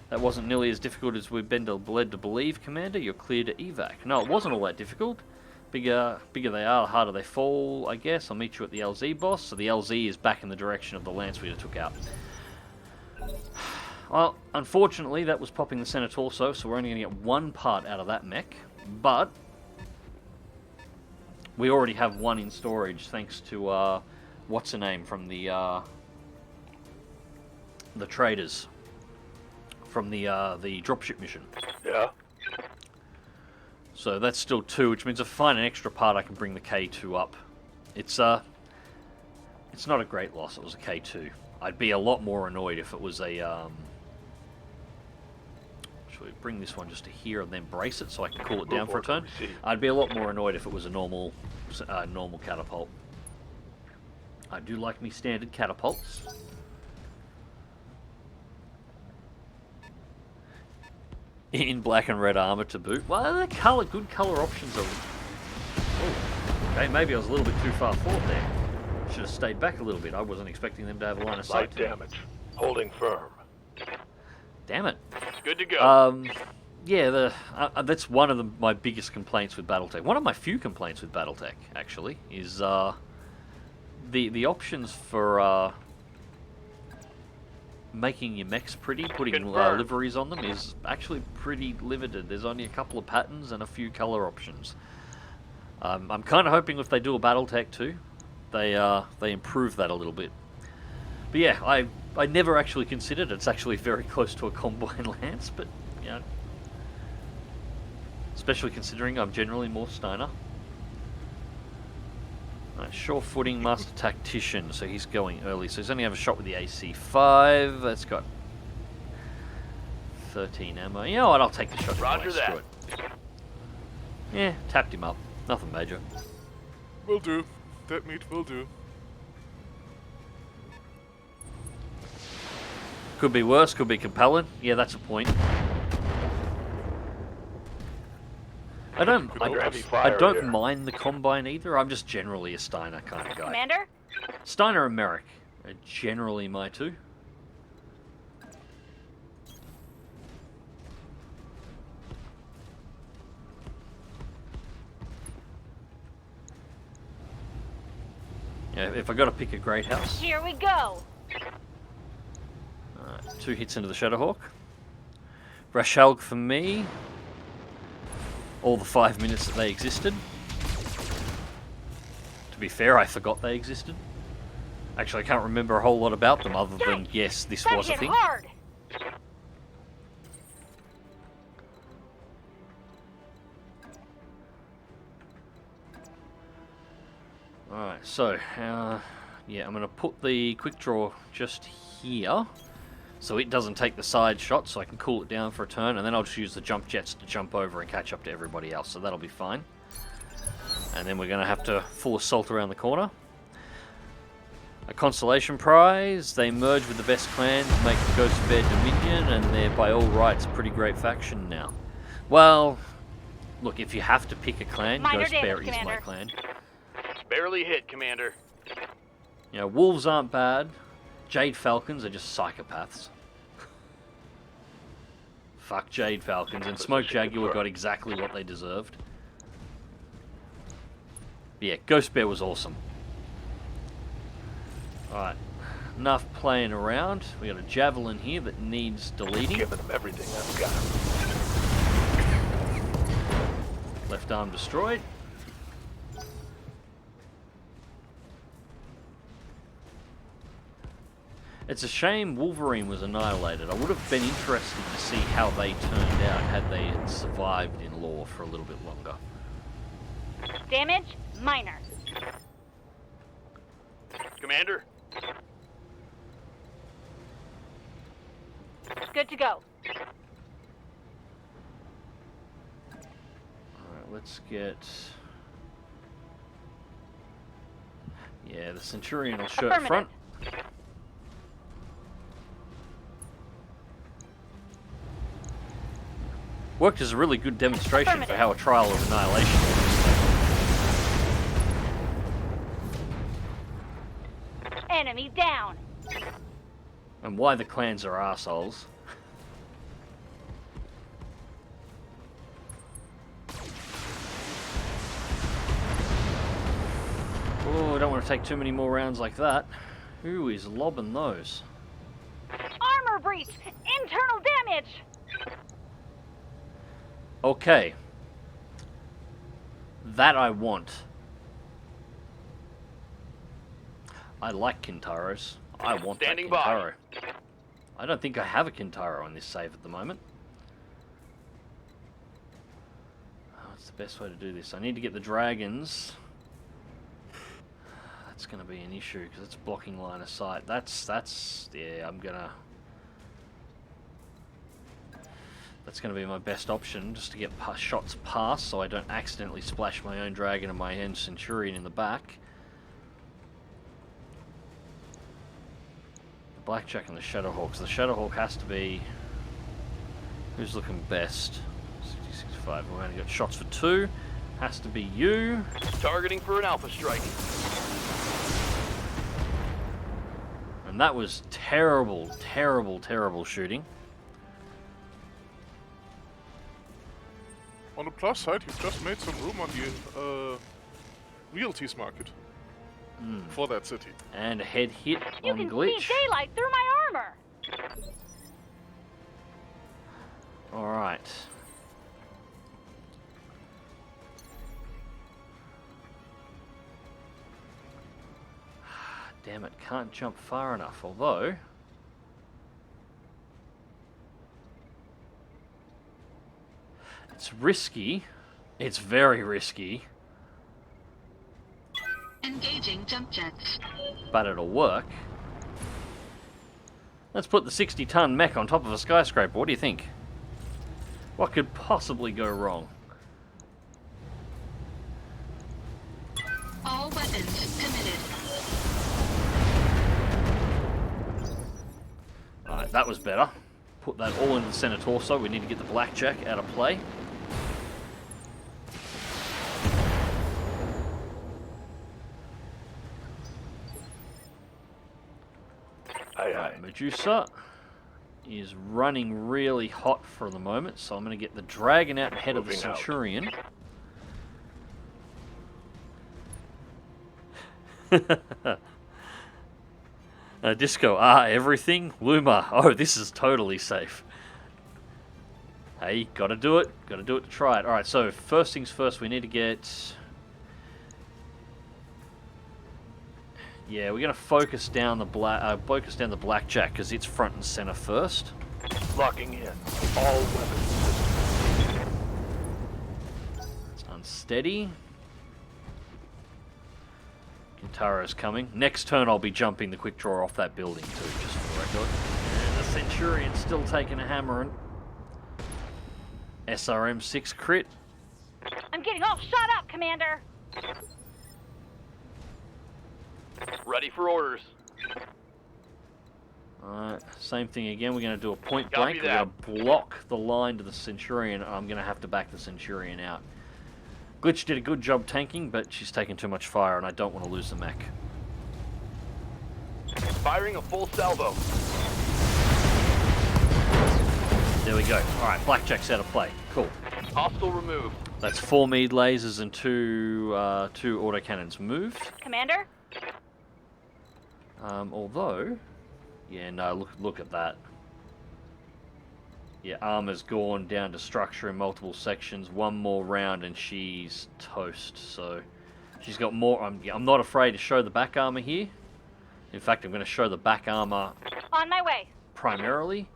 That wasn't nearly as difficult as we've been led to believe, Commander. You're clear to evac. No, it wasn't all that difficult. Bigger they are, the harder they fall, I guess. I'll meet you at the LZ, boss. So the LZ is back in the direction of the lance we took out. Well, unfortunately, that was popping the center torso, so we're only going to get one part out of that mech. But we already have one in storage, thanks to what's her name from the traders from the dropship mission. Yeah. So that's still 2, which means if I find an extra part, I can bring the K2 up. It's not a great loss. It was a K2. I'd be a lot more annoyed if it was a. Should we bring this one just to here and then brace it so I can cool it down for a turn? I'd be a lot more annoyed if it was a normal catapult. I do like me standard catapults. In black and red armor to boot. Well, the good color options are. Oh, okay, maybe I was a little bit too far forward there. Should have stayed back a little bit. I wasn't expecting them to have a line of sight. Light damage. Holding firm. Damn it. Good to go. Yeah, that's one of my biggest complaints with Battletech. One of my few complaints with Battletech, actually, is the options for making your mechs pretty, putting liveries on them, is actually pretty limited. There's only a couple of patterns and a few color options. I'm kind of hoping if they do a Battletech too, they improve that a little bit. But yeah, I never actually considered it's actually very close to a Combine Lance, but you know, especially considering I'm generally more Steiner. Sure-footing Master Tactician, so he's going early. So he's only have a shot with the AC5. That's got 13 ammo. You know what? I'll take the shot. Roger that. Screw it. Yeah, tapped him up. Nothing major. Will do. That meat will do. Could be worse. Could be compelling. Yeah, that's a point. I don't mind the Combine either. I'm just generally a Steiner kind of guy. Commander? Steiner and Merrick are generally my two. Yeah, if I got to pick a great house. Here we go. 2 hits into the Shadowhawk. Rashalg for me. All the 5 minutes that they existed. To be fair, I forgot they existed. Actually, I can't remember a whole lot about them other than, yes, this was a thing. Hard. Alright, so, yeah, I'm going to put the quick draw just here. So it doesn't take the side shot, so I can cool it down for a turn, and then I'll just use the jump jets to jump over and catch up to everybody else, so that'll be fine. And then we're going to have to full assault around the corner. A consolation prize, they merge with the best clan to make Ghost Bear Dominion, and they're by all rights a pretty great faction now. Well, look, if you have to pick a clan, Ghost Bear is my clan. Barely hit, Commander. You know, Wolves aren't bad. Jade Falcons are just psychopaths. Fuck Jade Falcons, and Smoke Jaguar got exactly what they deserved. But yeah, Ghost Bear was awesome. Alright, enough playing around. We got a Javelin here that needs deleting. Giving them everything I've got. Left arm destroyed. It's a shame Wolverine was annihilated. I would have been interested to see how they turned out had they survived in lore for a little bit longer. Damage minor. Commander, Good to go. Alright, let's get... Yeah, the Centurion will shirt front. Worked as a really good demonstration for how a trial of annihilation works. Enemy down. And why the clans are arseholes. Oh, I don't want to take too many more rounds like that. Who is lobbing those? Armor breach. Internal damage. Okay. That I want. I like Kintaros. I want Standing that by. Kintaro. I don't think I have a Kintaro on this save at the moment. What's the best way to do this? I need to get the dragons. That's going to be an issue because it's blocking line of sight. That's yeah, That's going to be my best option, just to get shots past so I don't accidentally splash my own dragon and my own Centurion in the back. The Blackjack and the Shadowhawk. So the Shadowhawk has to be... Who's looking best? 60-65. We've only got shots for 2. Has to be you. targeting for an alpha strike. And that was terrible, terrible, terrible shooting. On the plus side, you've just made some room on the realties market for that city. And a head hit You on can glitch. see daylight through my armor. Alright. Damn it, can't jump far enough, although... It's risky. It's very risky. Engaging jump jets. But it'll work. Let's put the 60-ton mech on top of a skyscraper. What do you think? What could possibly go wrong? All weapons committed. Alright, that was better. Put that all into the center torso. We need to get the Blackjack out of play. Alright, Medusa is running really hot for the moment, so I'm going to get the Dragon out ahead of the Moving out. Centurion. Disco, everything? Luma, oh, this is totally safe. Hey, gotta do it to try it. Alright, so first things first, we need to get... Yeah, we're gonna focus down the Blackjack because it's front and center first. Locking in. All weapons systems. It's unsteady. Kintaro's coming. Next turn I'll be jumping the quick draw off that building too, just for the record. And the Centurion's still taking a hammering. SRM 6 crit. I'm getting all shot up, Commander. Ready for orders. Alright, same thing again. We're going to do a point Copy blank. We're going to block the line to the Centurion. I'm going to have to back the Centurion out. Glitch did a good job tanking, but she's taken too much fire, and I don't want to lose the mech. Firing a full salvo. There we go. Alright, Blackjack's out of play. Cool. Hostile removed. That's 4 mead lasers and 2 autocannons moved. Commander? Although... Yeah, no, look at that. Yeah, armor's gone down to structure in multiple sections. One more round and she's toast. So she's got more. I'm not afraid to show the back armor here. In fact, I'm going to show the back armor On my way. primarily,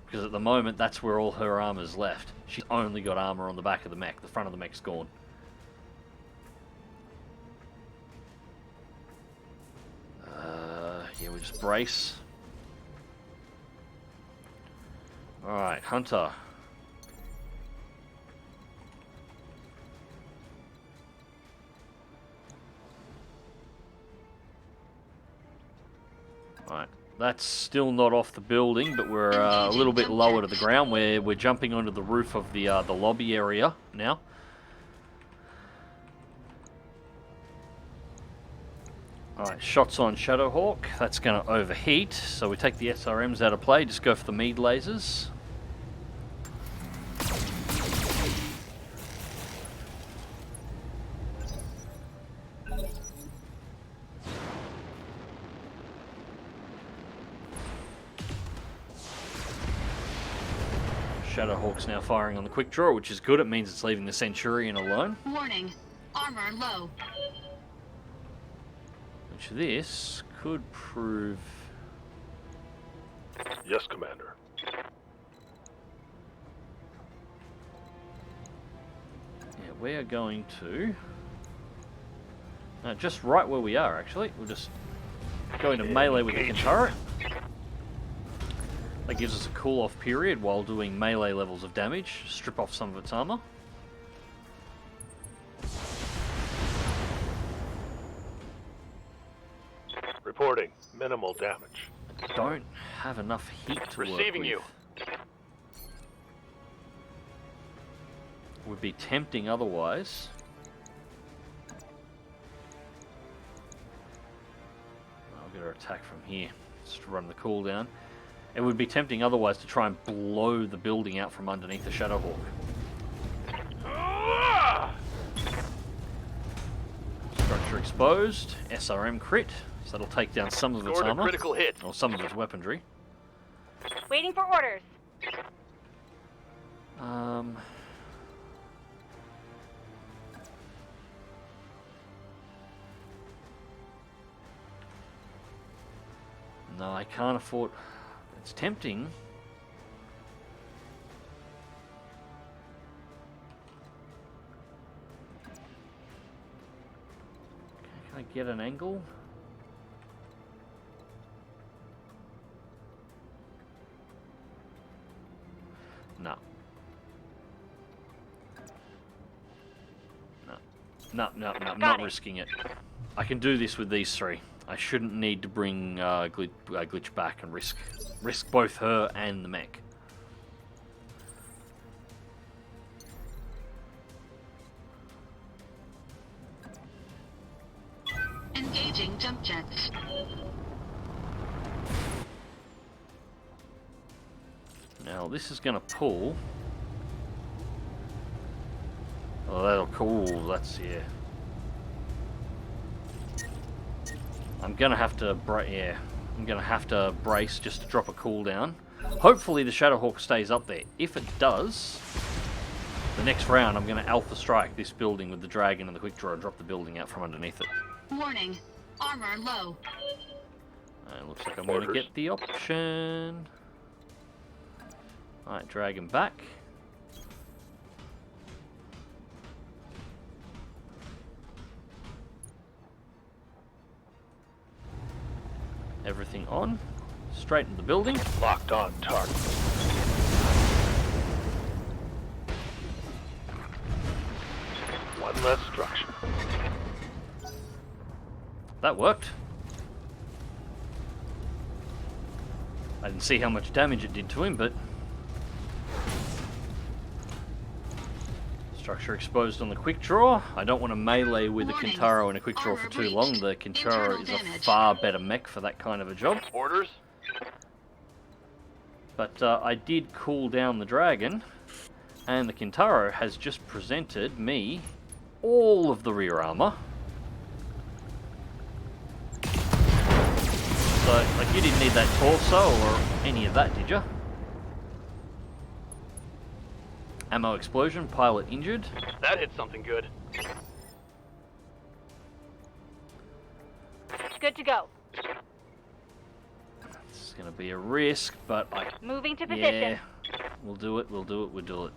because at the moment that's where all her armor's left. She's only got armor on the back of the mech. The front of the mech's gone. Yeah, we just brace. Alright, Hunter. Alright, that's still not off the building, but we're a little bit lower to the ground. We're jumping onto the roof of the lobby area now. Alright, shots on Shadowhawk. That's going to overheat, so we take the SRMs out of play, just go for the mead lasers. Shadowhawk's now firing on the quick draw, which is good. It means it's leaving the Centurion alone. Warning. Armor low. Which this could prove... Yes, Commander. Yeah, we are going to... just right where we are, actually. We'll just go into melee with the Kintaro. That gives us a cool-off period while doing melee levels of damage. Strip off some of its armor. Reporting minimal damage. Don't have enough heat to Receiving work you. with. Would be tempting otherwise. I'll get her attack from here. Just to run the cooldown. It would be tempting otherwise to try and blow the building out from underneath the Shadowhawk. Structure exposed. SRM crit. So that'll take down some of its Scored a armor. critical hit. Or some of its weaponry. Waiting for orders. No, I can't afford... It's tempting. Can I get an angle? No. No, I'm not risking it. I can do this with these three. I shouldn't need to bring Glitch back and risk both her and the mech. Engaging jump jets. Now this is going to pull. Oh, that'll cool. That's yeah. I'm gonna have to brace just to drop a cooldown. Hopefully the Shadowhawk stays up there. If it does, the next round I'm gonna alpha strike this building with the dragon and the quick draw and drop the building out from underneath it. Warning. Armor low. It looks like I'm gonna get the option. Alright, dragon back. Everything on. Straight into the building. Locked on target. One less structure. That worked. I didn't see how much damage it did to him, but... Structure exposed on the quick draw. I don't want to melee with the Warning. Kintaro and a quick draw Armor for too long. The breached. Kintaro Internal is a damage. far better mech for that kind of a job. Orders? But I did cool down the dragon, and the Kintaro has just presented me all of the rear armor. So, like, you didn't need that torso or any of that, did you? Ammo explosion, pilot injured. That hit something good. Good to go. It's going to be a risk, but Moving to yeah, position. we'll do it. We'll do it.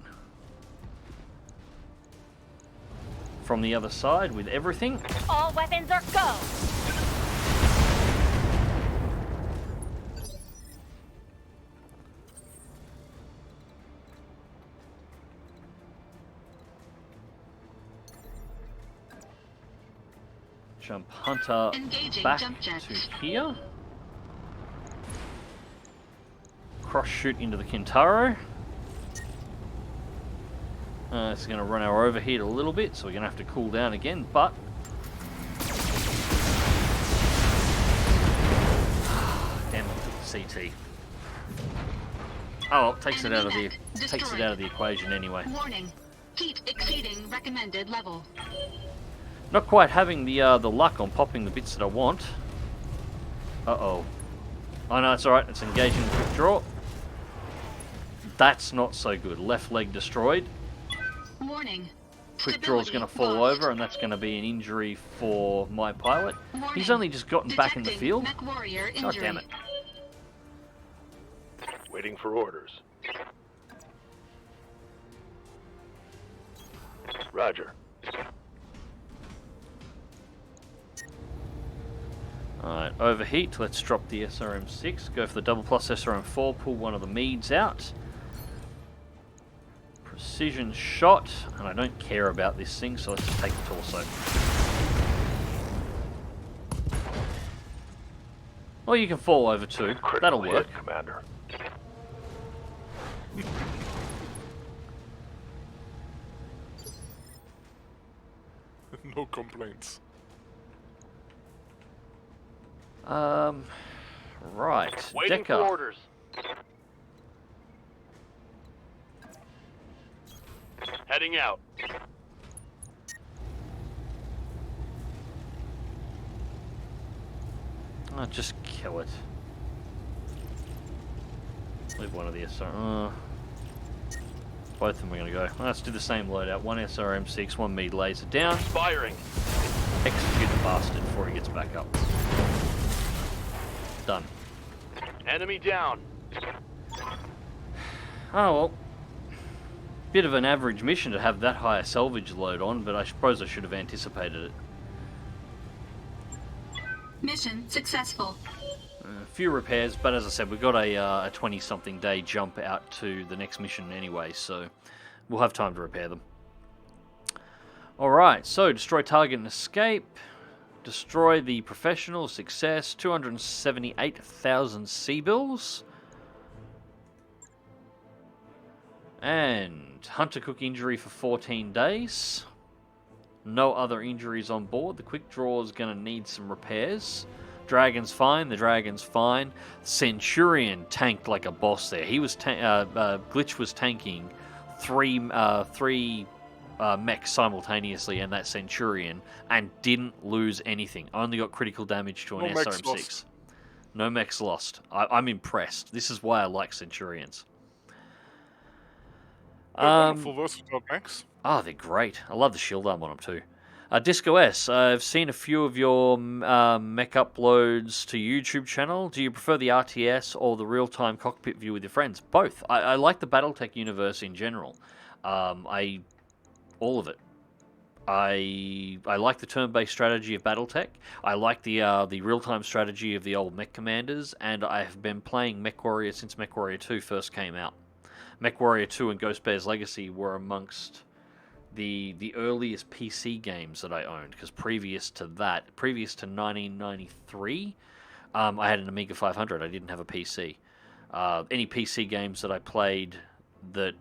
From the other side with everything. All weapons are go. Jump Hunter Engaging back jump jets. to here. Cross shoot into the Kintaro. It's going to run our overheat a little bit, so we're going to have to cool down again, but... Damn it, CT. Oh, well, takes it out of the equation anyway. Warning. Heat exceeding recommended level. Not quite having the luck on popping the bits that I want. Uh-oh. Oh no, it's alright, it's engaging the quick draw. That's not so good. Left leg destroyed. Warning. Quick draw's going to fall over, and that's going to be an injury for my pilot. He's only just gotten back in the field. God damn it. Waiting for orders. Roger. Alright, overheat. Let's drop the SRM-6. Go for the double plus SRM-4. Pull one of the Meads out. Precision shot. And I don't care about this thing, so let's just take the torso. Or you can fall over too. That'll Critically work. hit, Commander. No complaints. Right. Waiting for Decker. orders. Heading out. Oh, just kill it. Leave one of the SR. Both of them are going to go. Let's do the same loadout. One SRM-6, one Mead laser down. Firing. Execute the bastard before he gets back up. Done. Enemy down. Oh well. Bit of an average mission to have that high a salvage load on, but I suppose I should have anticipated it. Mission successful. A few repairs, but as I said, we've got a 20-something day jump out to the next mission anyway, so we'll have time to repair them. Alright, so destroy target and escape. Destroy the professional, success, 278,000 C-bills. And Hunter Cook injury for 14 days. No other injuries on board. The quick draw is going to need some repairs. Dragon's fine. The Dragon's fine. Centurion tanked like a boss there. He was Glitch was tanking three mechs simultaneously, and that Centurion, and didn't lose anything. Only got critical damage to an SRM-6. No mechs lost. I'm impressed. This is why I like Centurions. Wonderful versatile mechs. Oh, they're great. I love the shield arm on them too. Disco S, I've seen a few of your mech uploads to YouTube channel. Do you prefer the RTS or the real-time cockpit view with your friends? Both. I like the Battletech universe in general. All of it. I like the turn-based strategy of Battletech. I like the real-time strategy of the old Mech Commanders, and I have been playing MechWarrior since MechWarrior 2 first came out. MechWarrior 2 and Ghost Bear's Legacy were amongst the earliest PC games that I owned, because previous to 1993, I had an Amiga 500. I didn't have a PC. Any PC games that I played that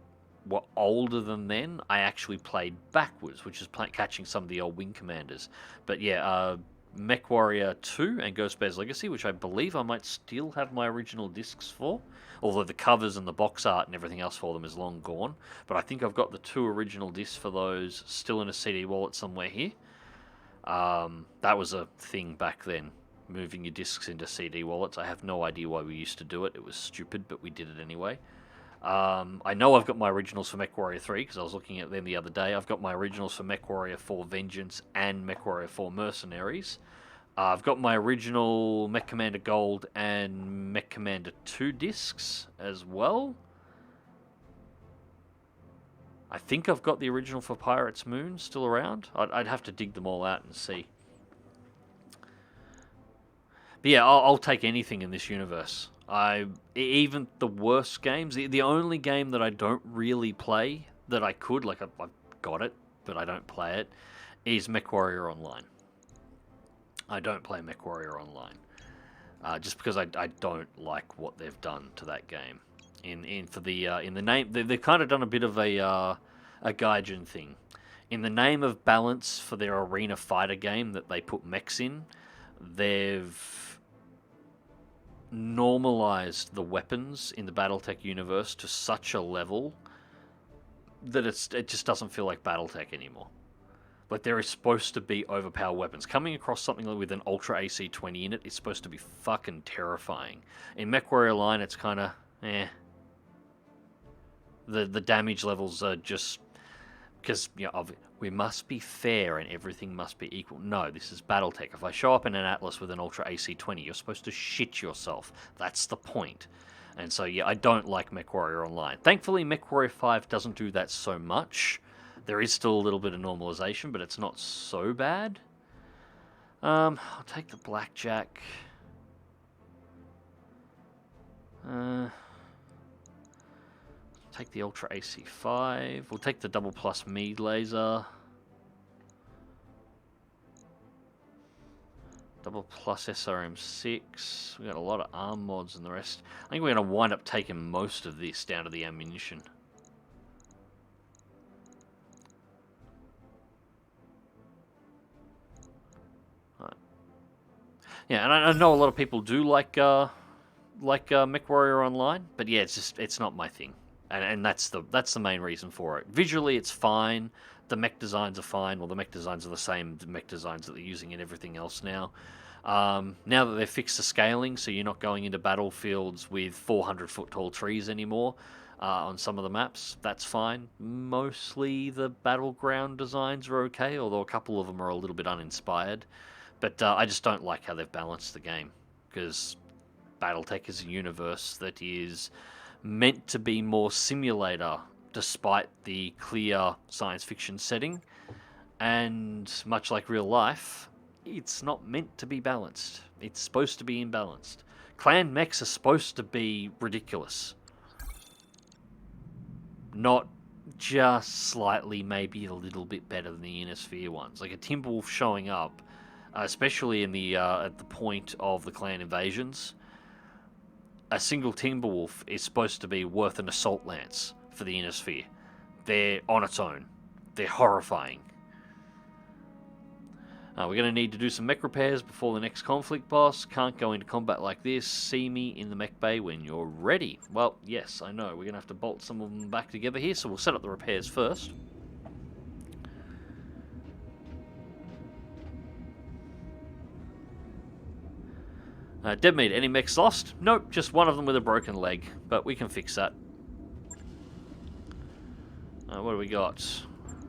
were older than then, I actually played backwards, which is catching some of the old Wing Commanders. But yeah, MechWarrior 2 and Ghost Bear's Legacy, which I believe I might still have my original discs for, although the covers and the box art and everything else for them is long gone. But I think I've got the 2 original discs for those still in a CD wallet somewhere here. That was a thing back then, moving your discs into CD wallets. I have no idea why we used to do it. It was stupid, but we did it anyway. I know I've got my originals for MechWarrior 3, because I was looking at them the other day. I've got my originals for MechWarrior 4 Vengeance and MechWarrior 4 Mercenaries. I've got my original Mech Commander Gold and Mech Commander 2 discs as well. I think I've got the original for Pirates Moon still around. I'd have to dig them all out and see. But yeah, I'll take anything in this universe. Even the worst games, the only game that I don't really play, that I could, like I've got it, but I don't play it, is MechWarrior Online. I don't play MechWarrior Online. Just because I don't like what they've done to that game. In the name, they've kind of done a bit of a Gaijin thing. In the name of balance for their arena fighter game that they put mechs in, they've normalized the weapons in the Battletech universe to such a level that it just doesn't feel like Battletech anymore. Like, there is supposed to be overpowered weapons. Coming across something with an Ultra AC-20 in it is supposed to be fucking terrifying. In MechWarrior Line, it's kind of, eh. The damage levels are just... Because, you know, we must be fair and everything must be equal. No, this is Battletech. If I show up in an Atlas with an Ultra AC-20, you're supposed to shit yourself. That's the point. And so, yeah, I don't like MechWarrior Online. Thankfully, MechWarrior 5 doesn't do that so much. There is still a little bit of normalization, but it's not so bad. I'll take the Blackjack. Take the Ultra AC-5. We'll take the Double Plus Mead Laser. Double Plus SRM-6. We got a lot of arm mods and the rest. I think we're going to wind up taking most of this down to the ammunition. Right. Yeah, and I know a lot of people do like MechWarrior Online, but yeah, it's not my thing. And that's the main reason for it. Visually, it's fine. The mech designs are fine. Well, the mech designs are the same mech designs that they're using in everything else now. Now that they've fixed the scaling, so you're not going into battlefields with 400-foot tall trees anymore on some of the maps, that's fine. Mostly the battleground designs are okay, although a couple of them are a little bit uninspired. But I just don't like how they've balanced the game, because Battletech is a universe that is meant to be more simulator, despite the clear science fiction setting, and much like real life, it's not meant to be balanced. It's supposed to be imbalanced. Clan mechs are supposed to be ridiculous, not just slightly, maybe a little bit better than the Inner Sphere ones. Like a Timberwolf showing up, especially in the at the point of the clan invasions. A single Timberwolf is supposed to be worth an assault lance for the Inner Sphere. They're on its own. They're horrifying. We're going to need to do some mech repairs before the next conflict boss. Can't go into combat like this. See me in the mech bay when you're ready. Well, yes, I know. We're going to have to bolt some of them back together here, so we'll set up the repairs first. Dead meat, any mechs lost? Nope, just one of them with a broken leg, but we can fix that. What do we got?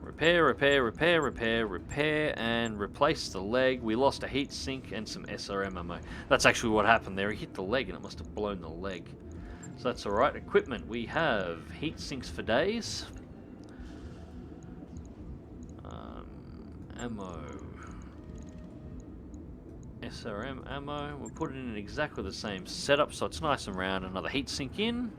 Repair, repair, repair, repair, repair, and replace the leg. We lost a heat sink and some SRM ammo. That's actually what happened there. He hit the leg and it must have blown the leg. So that's alright. Equipment, we have heat sinks for days. Ammo. SRM ammo. We'll put it in exactly the same setup so it's nice and round. Another heat sink in.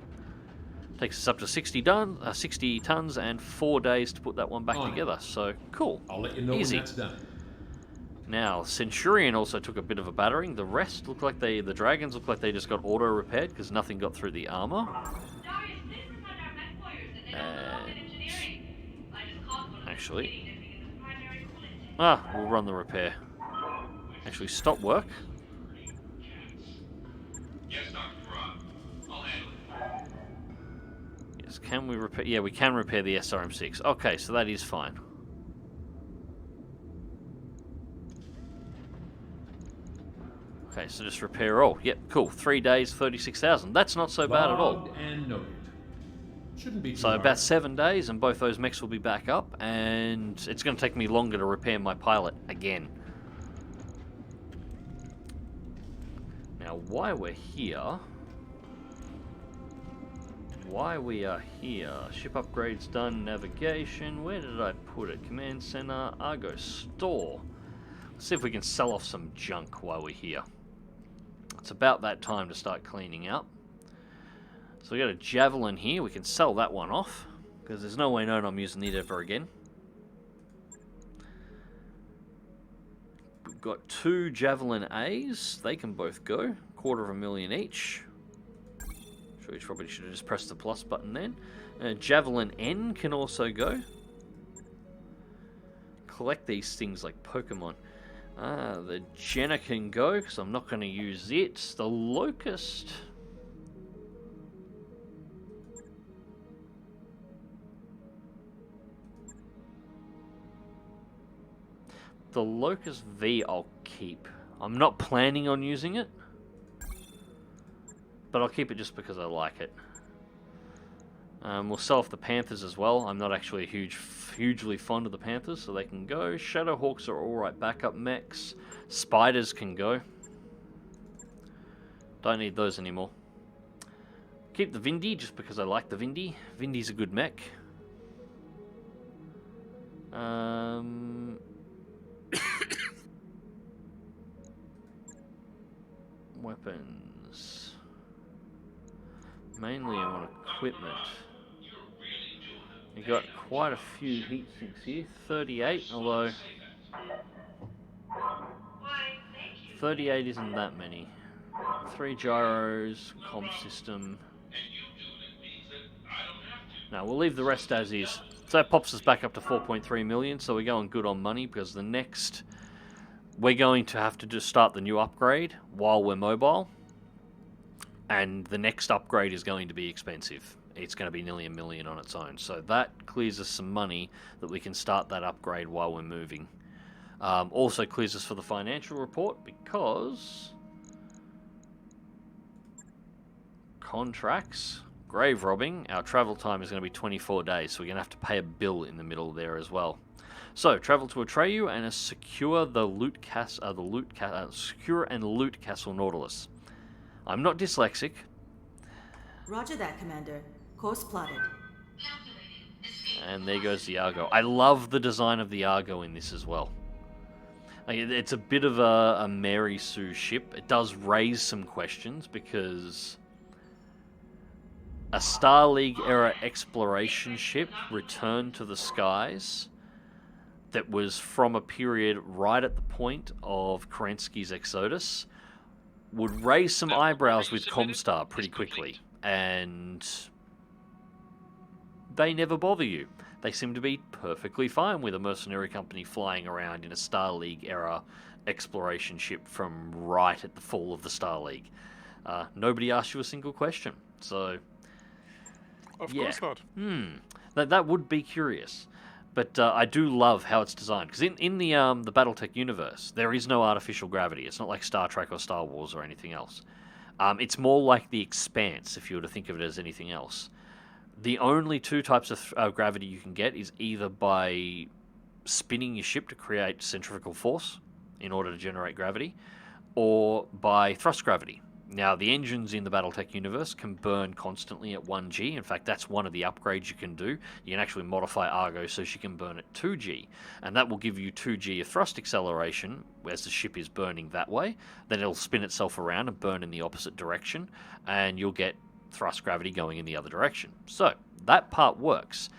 Takes us up to 60 tons and 4 days to put that one back together. So, cool. I'll let you know easy. when that's done. Now, Centurion also took a bit of a battering. The rest look like the dragons look like they just got auto-repaired because nothing got through the armor. Actually... we'll run the repair. Actually, stop work. Yes, Dr. Rob. I'll handle it. Yes, can we repair? Yeah, we can repair the SRM-6. Okay, so that is fine. Okay, so just repair all. Yep, cool. 3 days, 36,000. That's not so bad at all. Logged and noted. Shouldn't be too So hard. about 7 days, and both those mechs will be back up, and it's going to take me longer to repair my pilot again. Now, why we are here, ship upgrades done, navigation, where did I put it? Command center, Argo store. Let's see if we can sell off some junk while we're here. It's about that time to start cleaning out. So we got a Javelin here, we can sell that one off, because there's no way known I'm using it ever again. We've got 2 Javelin A's, they can both go, $250,000 each. Sure, you probably should have just pressed the plus button then. Javelin N can also go. Collect these things like Pokemon. The Jenna can go, because I'm not going to use it. The Locust... The Locust V I'll keep. I'm not planning on using it, but I'll keep it just because I like it. We'll sell off the Panthers as well. I'm not actually hugely fond of the Panthers, so they can go. Shadowhawks are alright backup mechs. Spiders can go. Don't need those anymore. Keep the Vindy just because I like the Vindy. Vindy's a good mech. Weapons. Mainly I want equipment. You got quite a few heat sinks here. 38, although 38 isn't that many. 3 gyros, comm system. No, we'll leave the rest as is. So that pops us back up to 4.3 million, so we're going good on money, because the next... We're going to have to just start the new upgrade while we're mobile. And the next upgrade is going to be expensive. It's going to be nearly $1 million on its own. So that clears us some money that we can start that upgrade while we're moving. Also clears us for the financial report, because... Contracts... Grave robbing, our travel time is going to be 24 days, so we're going to have to pay a bill in the middle there as well. So, travel to Atreyu and secure the secure and loot Castle Nautilus. I'm not dyslexic. Roger that, Commander. Course plotted. And there goes the Argo. I love the design of the Argo in this as well. Like, it's a bit of a Mary Sue ship. It does raise some questions, because a Star League era exploration ship returned to the skies that was from a period right at the point of Kerensky's Exodus would raise some eyebrows with Comstar pretty quickly, and they never bother you. They seem to be perfectly fine with a mercenary company flying around in a Star League era exploration ship from right at the fall of the Star League. Nobody asked you a single question, so... Of course not. That would be curious. But I do love how it's designed, because in the Battletech universe, there is no artificial gravity. It's not like Star Trek or Star Wars or anything else. It's more like the Expanse, if you were to think of it as anything else. The only 2 types of gravity you can get is either by spinning your ship to create centrifugal force in order to generate gravity, or by thrust gravity. Now, the engines in the Battletech universe can burn constantly at 1G. In fact, that's one of the upgrades you can do. You can actually modify Argo so she can burn at 2G. And that will give you 2G of thrust acceleration as the ship is burning that way. Then it'll spin itself around and burn in the opposite direction. And you'll get thrust gravity going in the other direction. So, that part works.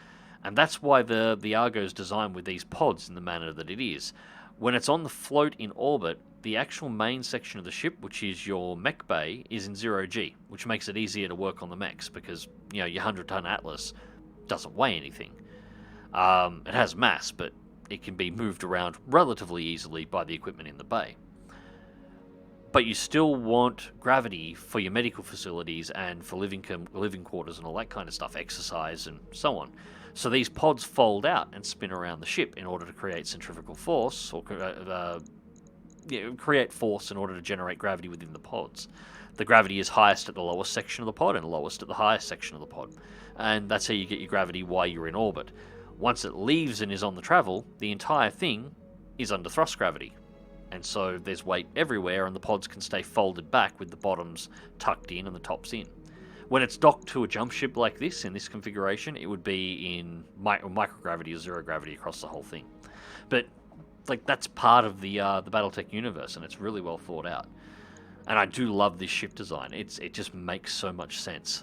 And that's why the Argo is designed with these pods in the manner that it is. When it's on the float in orbit, the actual main section of the ship, which is your mech bay, is in 0G, which makes it easier to work on the mechs, because, you know, your 100-ton Atlas doesn't weigh anything. It has mass, but it can be moved around relatively easily by the equipment in the bay. But you still want gravity for your medical facilities and for living quarters and all that kind of stuff, exercise and so on. So these pods fold out and spin around the ship in order to create centrifugal force, or create force in order to generate gravity within the pods. The gravity is highest at the lowest section of the pod and lowest at the highest section of the pod. And that's how you get your gravity while you're in orbit. Once it leaves and is on the travel, the entire thing is under thrust gravity. And so there's weight everywhere, and the pods can stay folded back with the bottoms tucked in and the tops in. When it's docked to a jump ship like this, in this configuration, it would be in microgravity or zero gravity across the whole thing. But like that's part of the Battletech universe, and it's really well thought out. And I do love this ship design. It just makes so much sense.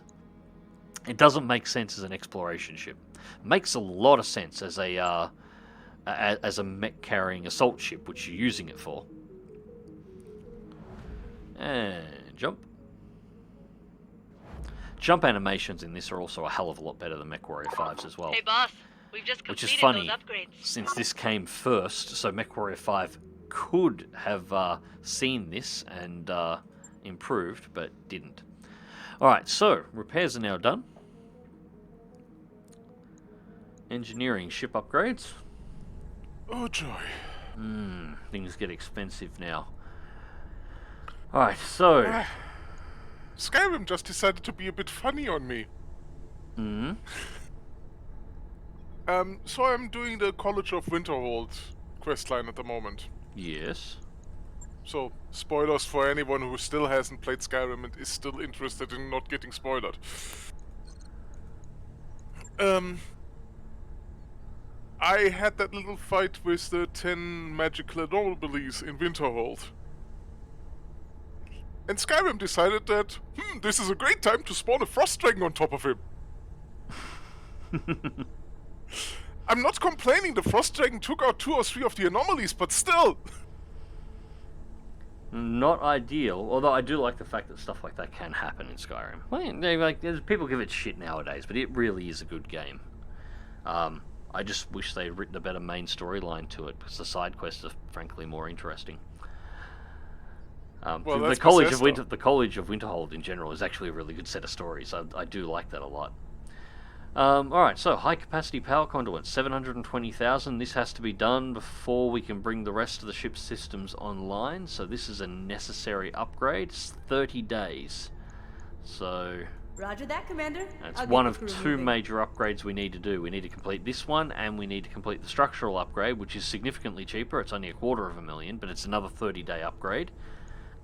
It doesn't make sense as an exploration ship. It makes a lot of sense as a mech-carrying assault ship, which you're using it for. And jump. Jump animations in this are also a hell of a lot better than MechWarrior 5's as well. Hey boss, we've just Which completed is funny, those upgrades. since this came first, so MechWarrior 5 could have seen this and improved, but didn't. Alright, so repairs are now done. Engineering ship upgrades. Oh joy. Things get expensive now. Alright, so... Skyrim just decided to be a bit funny on me. So I'm doing the College of Winterhold questline at the moment. Yes. So, spoilers for anyone who still hasn't played Skyrim and is still interested in not getting spoiled. I had that little fight with the 10 magical anomalies in Winterhold. And Skyrim decided that, this is a great time to spawn a frost dragon on top of him. I'm not complaining the frost dragon took out 2 or 3 of the anomalies, but still! Not ideal, although I do like the fact that stuff like that can happen in Skyrim. People give it shit nowadays, but it really is a good game. I just wish they'd written a better main storyline to it, because the side quests are frankly more interesting. The College of Winterhold in general is actually a really good set of stories. I do like that a lot. Alright, so high capacity power conduit, 720,000. This has to be done before we can bring the rest of the ship's systems online. So this is a necessary upgrade. It's 30 days. So Roger that, Commander. that's one of 2 major upgrades we need to do. We need to complete this one, and we need to complete the structural upgrade, which is significantly cheaper. It's only $250,000, but it's another 30-day upgrade.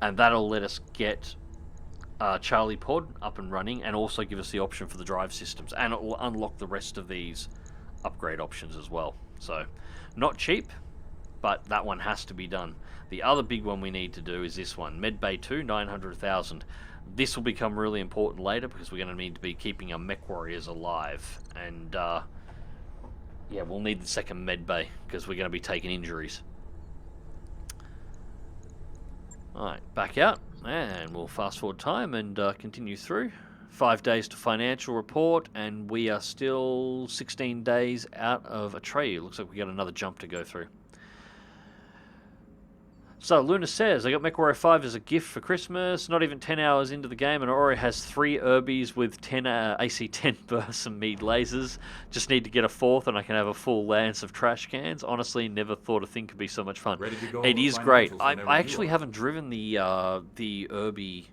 And that'll let us get Charlie Pod up and running, and also give us the option for the drive systems, and it will unlock the rest of these upgrade options as well. So, not cheap, but that one has to be done. The other big one we need to do is this one, Medbay 2, 900,000. This will become really important later, because we're going to need to be keeping our mech warriors alive, and yeah, we'll need the second medbay, because we're going to be taking injuries. Alright, back out, and we'll fast forward time and continue through. 5 days to financial report, and we are still 16 days out of Atreyu. Looks like we got another jump to go through. So, Luna says, I got MechWarrior 5 as a gift for Christmas, not even 10 hours into the game, and it already has 3 Urbies with 10 AC-10 bursts and mead lasers. Just need to get a 4th and I can have a full lance of trash cans. Honestly, never thought a thing could be so much fun. Ready to go It over is great. financials whenever I you actually are. haven't driven the Urbie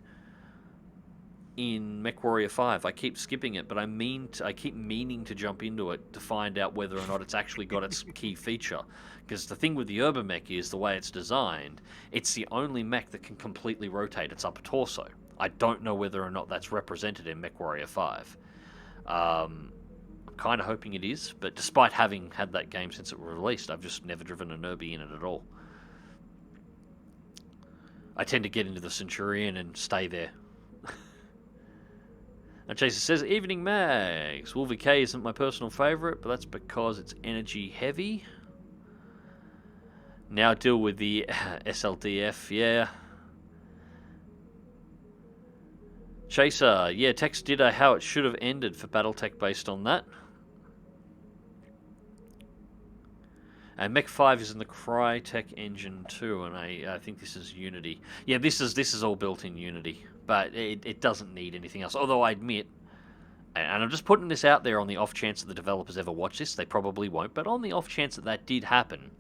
in MechWarrior 5. I keep skipping it, but I keep meaning to jump into it to find out whether or not it's actually got its key feature. Because the thing with the Urban mech is, the way it's designed, it's the only mech that can completely rotate its upper torso. I don't know whether or not that's represented in MechWarrior 5. I'm kind of hoping it is, but despite having had that game since it was released, I've just never driven an Urbie in it at all. I tend to get into the Centurion and stay there. And Chaser says, Evening Mags. Wolvie K isn't my personal favourite, but that's because it's energy heavy. Now deal with the SLDF, yeah. Chaser, yeah, Tex did how it should have ended for Battletech based on that. And Mech 5 is in the Crytek engine too, and I think this is Unity. Yeah, this is all built in Unity, but it doesn't need anything else. Although I admit, and I'm just putting this out there on the off chance that the developers ever watch this, they probably won't, but on the off chance that that did happen,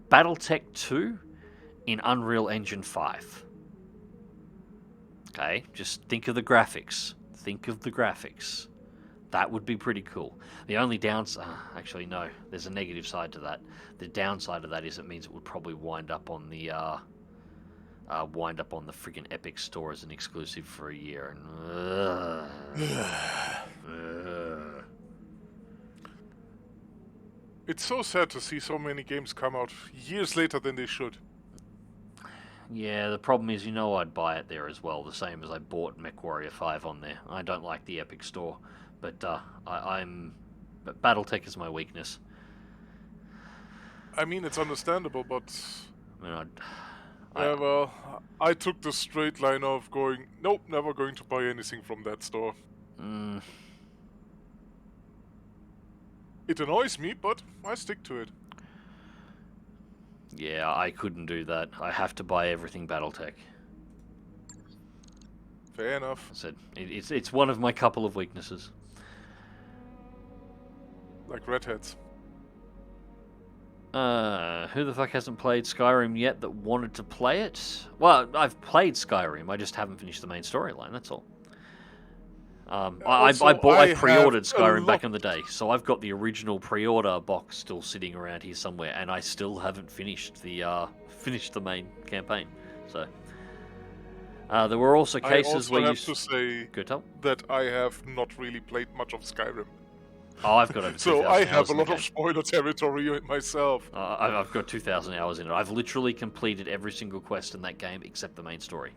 Battletech 2 in Unreal Engine 5. Okay, just think of the graphics. Think of the graphics. That would be pretty cool. The only downside... actually, no. There's a negative side to that. The downside of that is it means it would probably wind up on the friggin' Epic Store as an exclusive for a year. And, It's so sad to see so many games come out years later than they should. yeah, the problem is, I'd buy it there as well, the same as I bought MechWarrior 5 on there. I don't like the Epic Store, but but Battletech is my weakness. I mean, it's understandable, but... I mean, yeah, well, I took the straight line of going, nope, never going to buy anything from that store. It annoys me, but I stick to it. Yeah, I couldn't do that. I have to buy everything Battletech. Fair enough. I said, it's one of my couple of weaknesses. Like redheads. Who the fuck hasn't played Skyrim yet that wanted to play it? Well, I've played Skyrim, I just haven't finished the main storyline, that's all. I pre-ordered Skyrim back in the day, so I've got the original pre-order box still sitting around here somewhere, and I still haven't finished the main campaign. So there were also cases where I have to say that I have not really played much of Skyrim. Oh, I've got over 2,000 so I have hours a in lot the of game. spoiler territory myself. I've got 2,000 hours in it. I've literally completed every single quest in that game except the main story.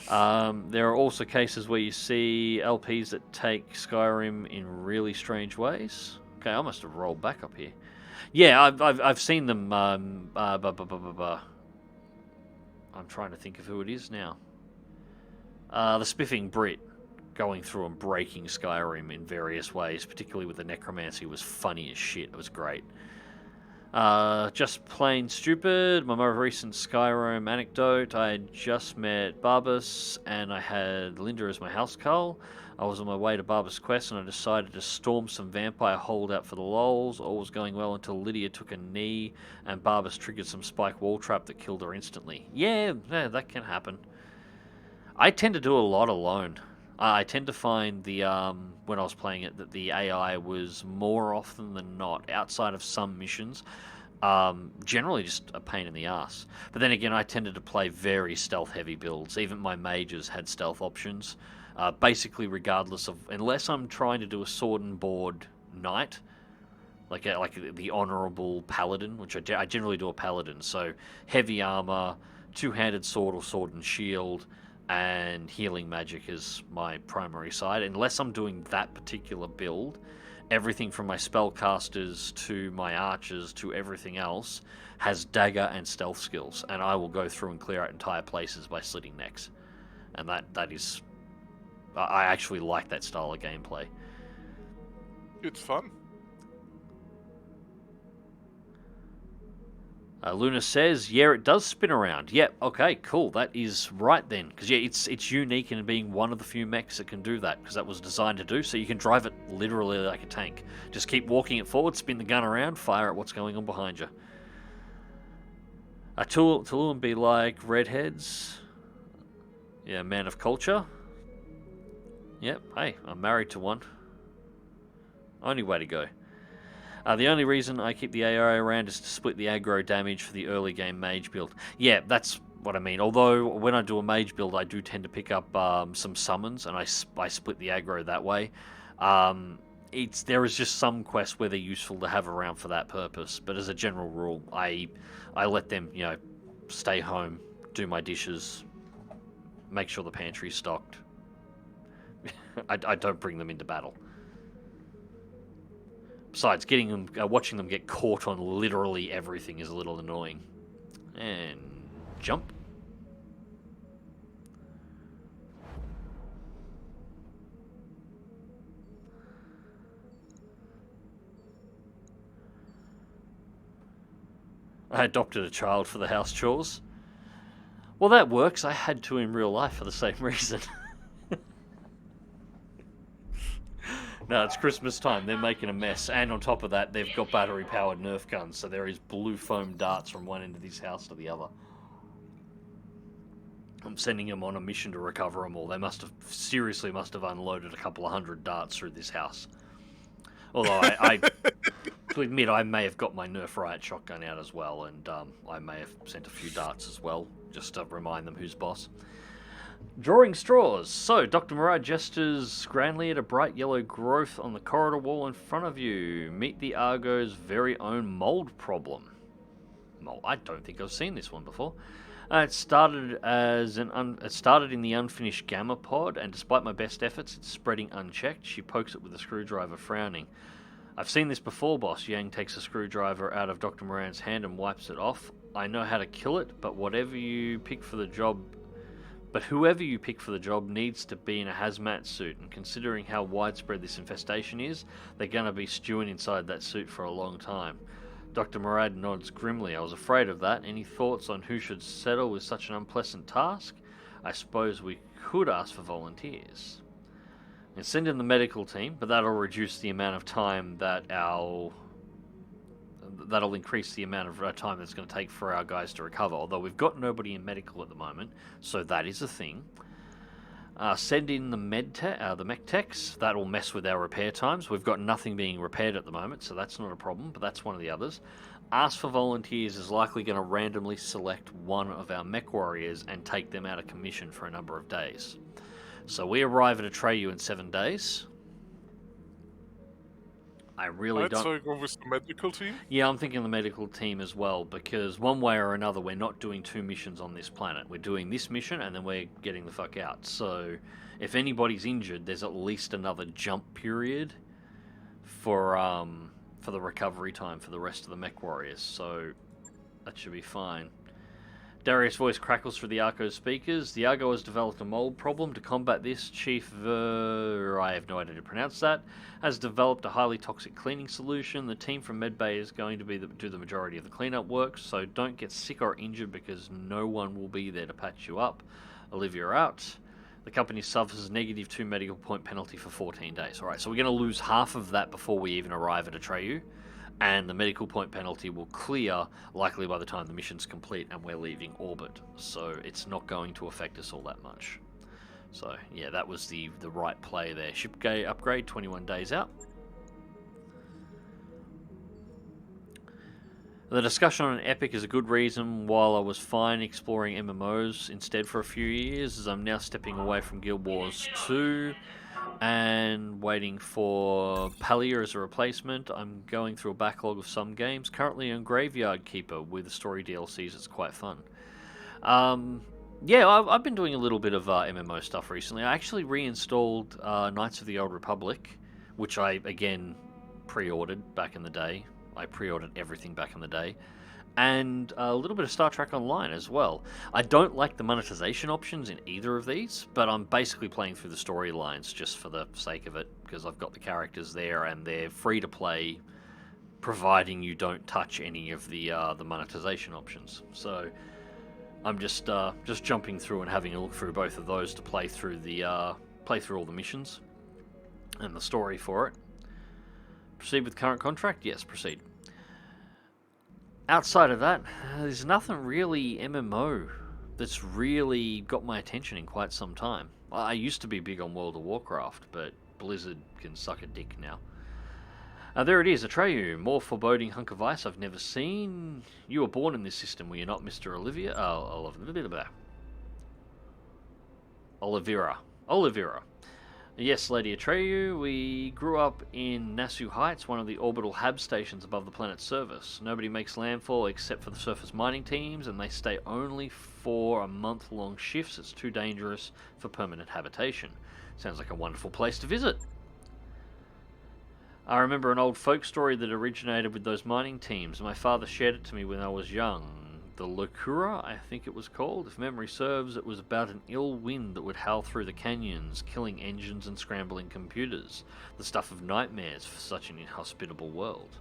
There are also cases where you see LPs that take Skyrim in really strange ways. Okay, I must have rolled back up here. Yeah, I've seen them. I'm trying to think of who it is now. The Spiffing Brit going through and breaking Skyrim in various ways, particularly with the necromancy, was funny as shit. It was great. Just plain stupid. My most recent Skyrim anecdote. I had just met Barbas and I had Linda as my housecarl. I was on my way to Barbas' quest and I decided to storm some vampire holdout for the lols. All was going well until Lydia took a knee and Barbas triggered some spike wall trap that killed her instantly. Yeah, that can happen. I tend to do a lot alone. I tend to find when I was playing it that the AI was more often than not, outside of some missions, generally just a pain in the ass. But then again, I tended to play very stealth-heavy builds. Even my mages had stealth options. Basically, regardless of, unless I'm trying to do a sword and board knight, like the honorable paladin, which I generally do a paladin. So heavy armor, two-handed sword or sword and shield, and healing magic is my primary side. Unless I'm doing that particular build, everything from my spellcasters to my archers to everything else has dagger and stealth skills, and I will go through and clear out entire places by slitting necks. And that is... I actually like that style of gameplay. It's fun. Luna says, yeah, it does spin around. Yep, okay, cool. That is right then. Because, yeah, it's unique in being one of the few mechs that can do that. Because that was designed to do. So you can drive it literally like a tank. Just keep walking it forward, spin the gun around, fire at what's going on behind you. Tulum be like redheads. Yeah, man of culture. Yep, hey, I'm married to one. Only way to go. The only reason I keep the AI around is to split the aggro damage for the early game mage build. Yeah, that's what I mean. Although, when I do a mage build, I do tend to pick up some summons, and I split the aggro that way. There is just some quests where they're useful to have around for that purpose, but as a general rule, I let them, stay home, do my dishes, make sure the pantry's stocked. I don't bring them into battle. Besides, watching them get caught on literally everything is a little annoying. And jump. I adopted a child for the house chores. Well, that works. I had to in real life for the same reason. No, it's Christmas time. They're making a mess. And on top of that, they've got battery-powered Nerf guns. So there is blue foam darts from one end of this house to the other. I'm sending them on a mission to recover them all. They must have unloaded a couple of hundred darts through this house. Although I to admit, I may have got my Nerf Riot shotgun out as well, and I may have sent a few darts as well, just to remind them who's boss. Drawing straws. So, Dr. Murad gestures grandly at a bright yellow growth on the corridor wall in front of you. Meet the Argo's very own mold problem. Well, I don't think I've seen this one before. It started in the unfinished gamma pod, and despite my best efforts, it's spreading unchecked. She pokes it with a screwdriver, frowning. I've seen this before, boss. Yang takes a screwdriver out of Dr. Moran's hand and wipes it off. I know how to kill it, but whoever you pick for the job needs to be in a hazmat suit, and considering how widespread this infestation is, they're going to be stewing inside that suit for a long time. Dr. Murad nods grimly. I was afraid of that. Any thoughts on who should settle with such an unpleasant task? I suppose we could ask for volunteers. And send in the medical team, but that'll reduce the amount of time that'll increase the amount of time that's going to take for our guys to recover, although we've got nobody in medical at the moment, so that is a thing. Send in the mech techs. That'll mess with our repair times. We've got nothing being repaired at the moment, so that's not a problem, but that's one of the others. Ask for volunteers is likely going to randomly select one of our mech warriors and take them out of commission for a number of days. So we arrive at Atreyu in 7 days. I really don't... So go with the medical team? Yeah, I'm thinking the medical team as well, because one way or another, we're not doing 2 missions on this planet. We're doing this mission, and then we're getting the fuck out. So, if anybody's injured, there's at least another jump period for the recovery time for the rest of the mech warriors. So, that should be fine. Darius' voice crackles through the Arco's speakers. The Argo has developed a mold problem. To combat this, Chief I have no idea how to pronounce that, has developed a highly toxic cleaning solution. The team from Medbay is going to do the majority of the cleanup work, so don't get sick or injured because no one will be there to patch you up. Olivia out. The company suffers a -2 medical point penalty for 14 days. Alright, so we're going to lose half of that before we even arrive at Atreyu. And the medical point penalty will clear likely by the time the mission's complete and we're leaving orbit. So it's not going to affect us all that much. So yeah, that was the right play there. Ship upgrade, 21 days out. The discussion on Epic is a good reason while I was fine exploring MMOs instead for a few years, as I'm now stepping away from Guild Wars 2 and waiting for Palia as a replacement. I'm going through a backlog of some games, currently on Graveyard Keeper with the story DLCs. It's quite fun. Yeah, I've been doing a little bit of MMO stuff recently. I actually reinstalled Knights of the Old Republic, which I, again, pre-ordered back in the day. I pre-ordered everything back in the day. And a little bit of Star Trek Online as well. I don't like the monetization options in either of these, but I'm basically playing through the storylines just for the sake of it, because I've got the characters there and they're free to play, providing you don't touch any of the monetization options. So I'm just jumping through and having a look through both of those to play through all the missions and the story for it. Proceed with current contract? Yes, proceed. Outside of that, there's nothing really MMO that's really got my attention in quite some time. I used to be big on World of Warcraft, but Blizzard can suck a dick now. There it is, Atreyu, more foreboding hunk of ice I've never seen. You were born in this system, were you not, Mr. Olivia? Olivera. Yes, Lady Atreyu, we grew up in Nasu Heights, one of the orbital hab stations above the planet's surface. Nobody makes landfall except for the surface mining teams, and they stay only for a month-long shifts. It's too dangerous for permanent habitation. Sounds like a wonderful place to visit. I remember an old folk story that originated with those mining teams. My father shared it to me when I was young. The Locura, I think it was called. If memory serves, it was about an ill wind that would howl through the canyons, killing engines and scrambling computers. The stuff of nightmares for such an inhospitable world.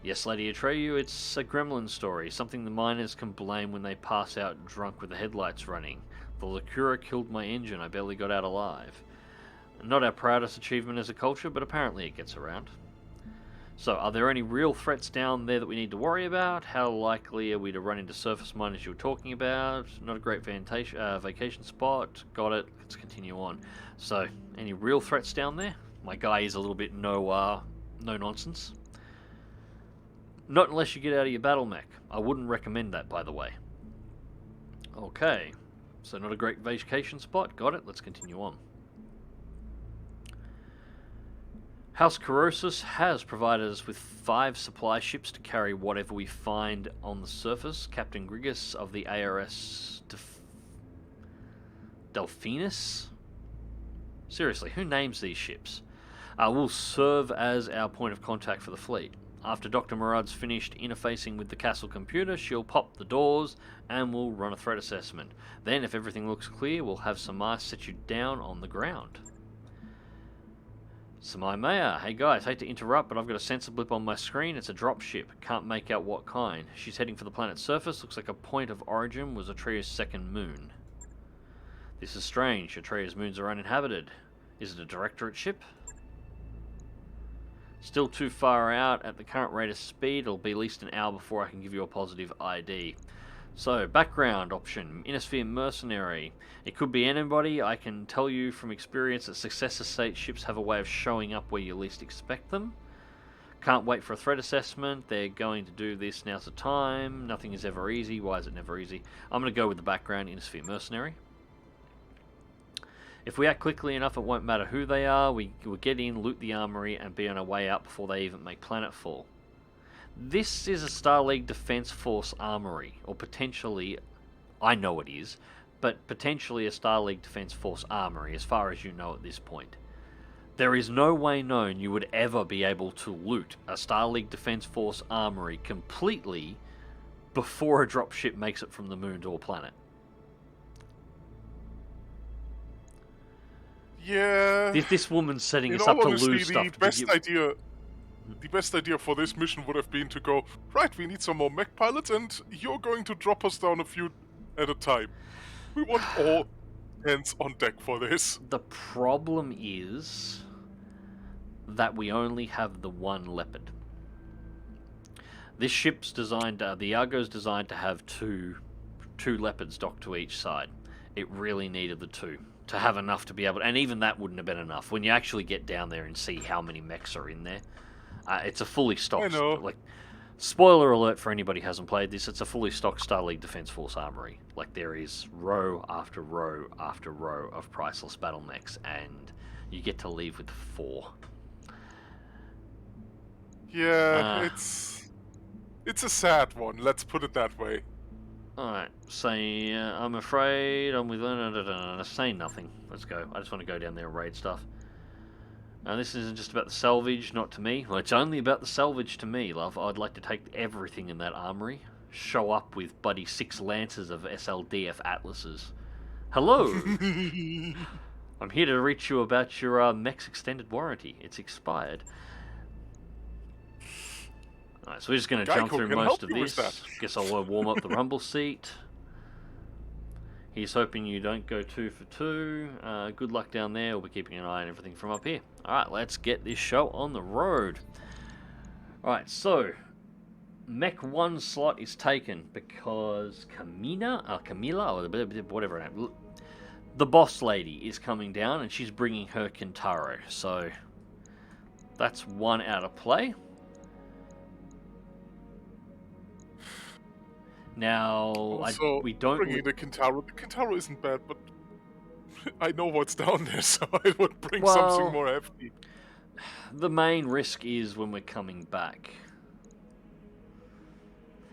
Yes, Lady Atreyu, it's a gremlin story, something the miners can blame when they pass out drunk with the headlights running. The Locura killed my engine, I barely got out alive. Not our proudest achievement as a culture, but apparently it gets around. So, are there any real threats down there that we need to worry about? How likely are we to run into surface miners you were talking about? Not a great vacation spot. Got it. Let's continue on. So, any real threats down there? My guy is a little bit no nonsense. Not unless you get out of your battle mech. I wouldn't recommend that, by the way. Okay. So, not a great vacation spot. Got it. Let's continue on. House Corrosus has provided us with 5 supply ships to carry whatever we find on the surface. Captain Grigus of the ARS Delphinus? Seriously, who names these ships? Will serve as our point of contact for the fleet. After Dr. Murad's finished interfacing with the castle computer, she'll pop the doors and we'll run a threat assessment. Then, if everything looks clear, we'll have Samai set you down on the ground. Samai Maya, hey guys, hate to interrupt, but I've got a sensor blip on my screen. It's a drop ship. Can't make out what kind. She's heading for the planet's surface. Looks like a point of origin was Atrea's second moon. This is strange. Atrea's moons are uninhabited. Is it a directorate ship? Still too far out. At the current rate of speed, it'll be at least an hour before I can give you a positive ID. So, background option, Innisphere Mercenary. It could be anybody. I can tell you from experience that Successor State ships have a way of showing up where you least expect them. Can't wait for a threat assessment. They're going to do this. Now's the time. Nothing is ever easy. Why is it never easy? I'm going to go with the background, Innisphere Mercenary. If we act quickly enough, it won't matter who they are. We will get in, loot the armory, and be on our way out before they even make planetfall. This is a Star League Defense Force armory, or potentially, I know it is, but potentially a Star League Defense Force armory, as far as you know at this point. There is no way known you would ever be able to loot a Star League Defense Force armory completely before a dropship makes it from the moon to a planet. Yeah. This woman's setting In us all up to honesty, lose stuff. The best idea for this mission would have been to go, right, we need some more mech pilots, and you're going to drop us down a few at a time. We want all hands on deck for this. The problem is that we only have the one Leopard. This ship's designed, the Argo's designed to have two Leopards docked to each side. It really needed the 2 to have enough to be able, and even that wouldn't have been enough. When you actually get down there and see how many mechs are in there, it's a fully stocked, like, spoiler alert for anybody who hasn't played this, it's a fully stocked Star League Defense Force armory. Like, there is row after row after row of priceless battle mechs, and you get to leave with 4. Yeah, it's a sad one, let's put it that way. Alright, say, I'm afraid I'm with... say nothing. Let's go. I just want to go down there and raid stuff. This isn't just about the salvage, not to me. Well, it's only about the salvage to me, love. I'd like to take everything in that armory. Show up with bloody 6 lances of SLDF Atlases. Hello! I'm here to reach you about your mech's extended warranty. It's expired. Alright, so we're just going to jump through most of this. Guess I'll warm up the rumble seat. He's hoping you don't go 2 for 2. Good luck down there. We'll be keeping an eye on everything from up here. Alright, let's get this show on the road. Alright, so Mech 1 slot is taken because Camila, or whatever her name, the boss lady is coming down and she's bringing her Kintaro. So that's 1 out of play. Now, Also, we don't... bringing the Kintaro. The Kintaro isn't bad, but I know what's down there, so I would bring something more hefty. The main risk is when we're coming back.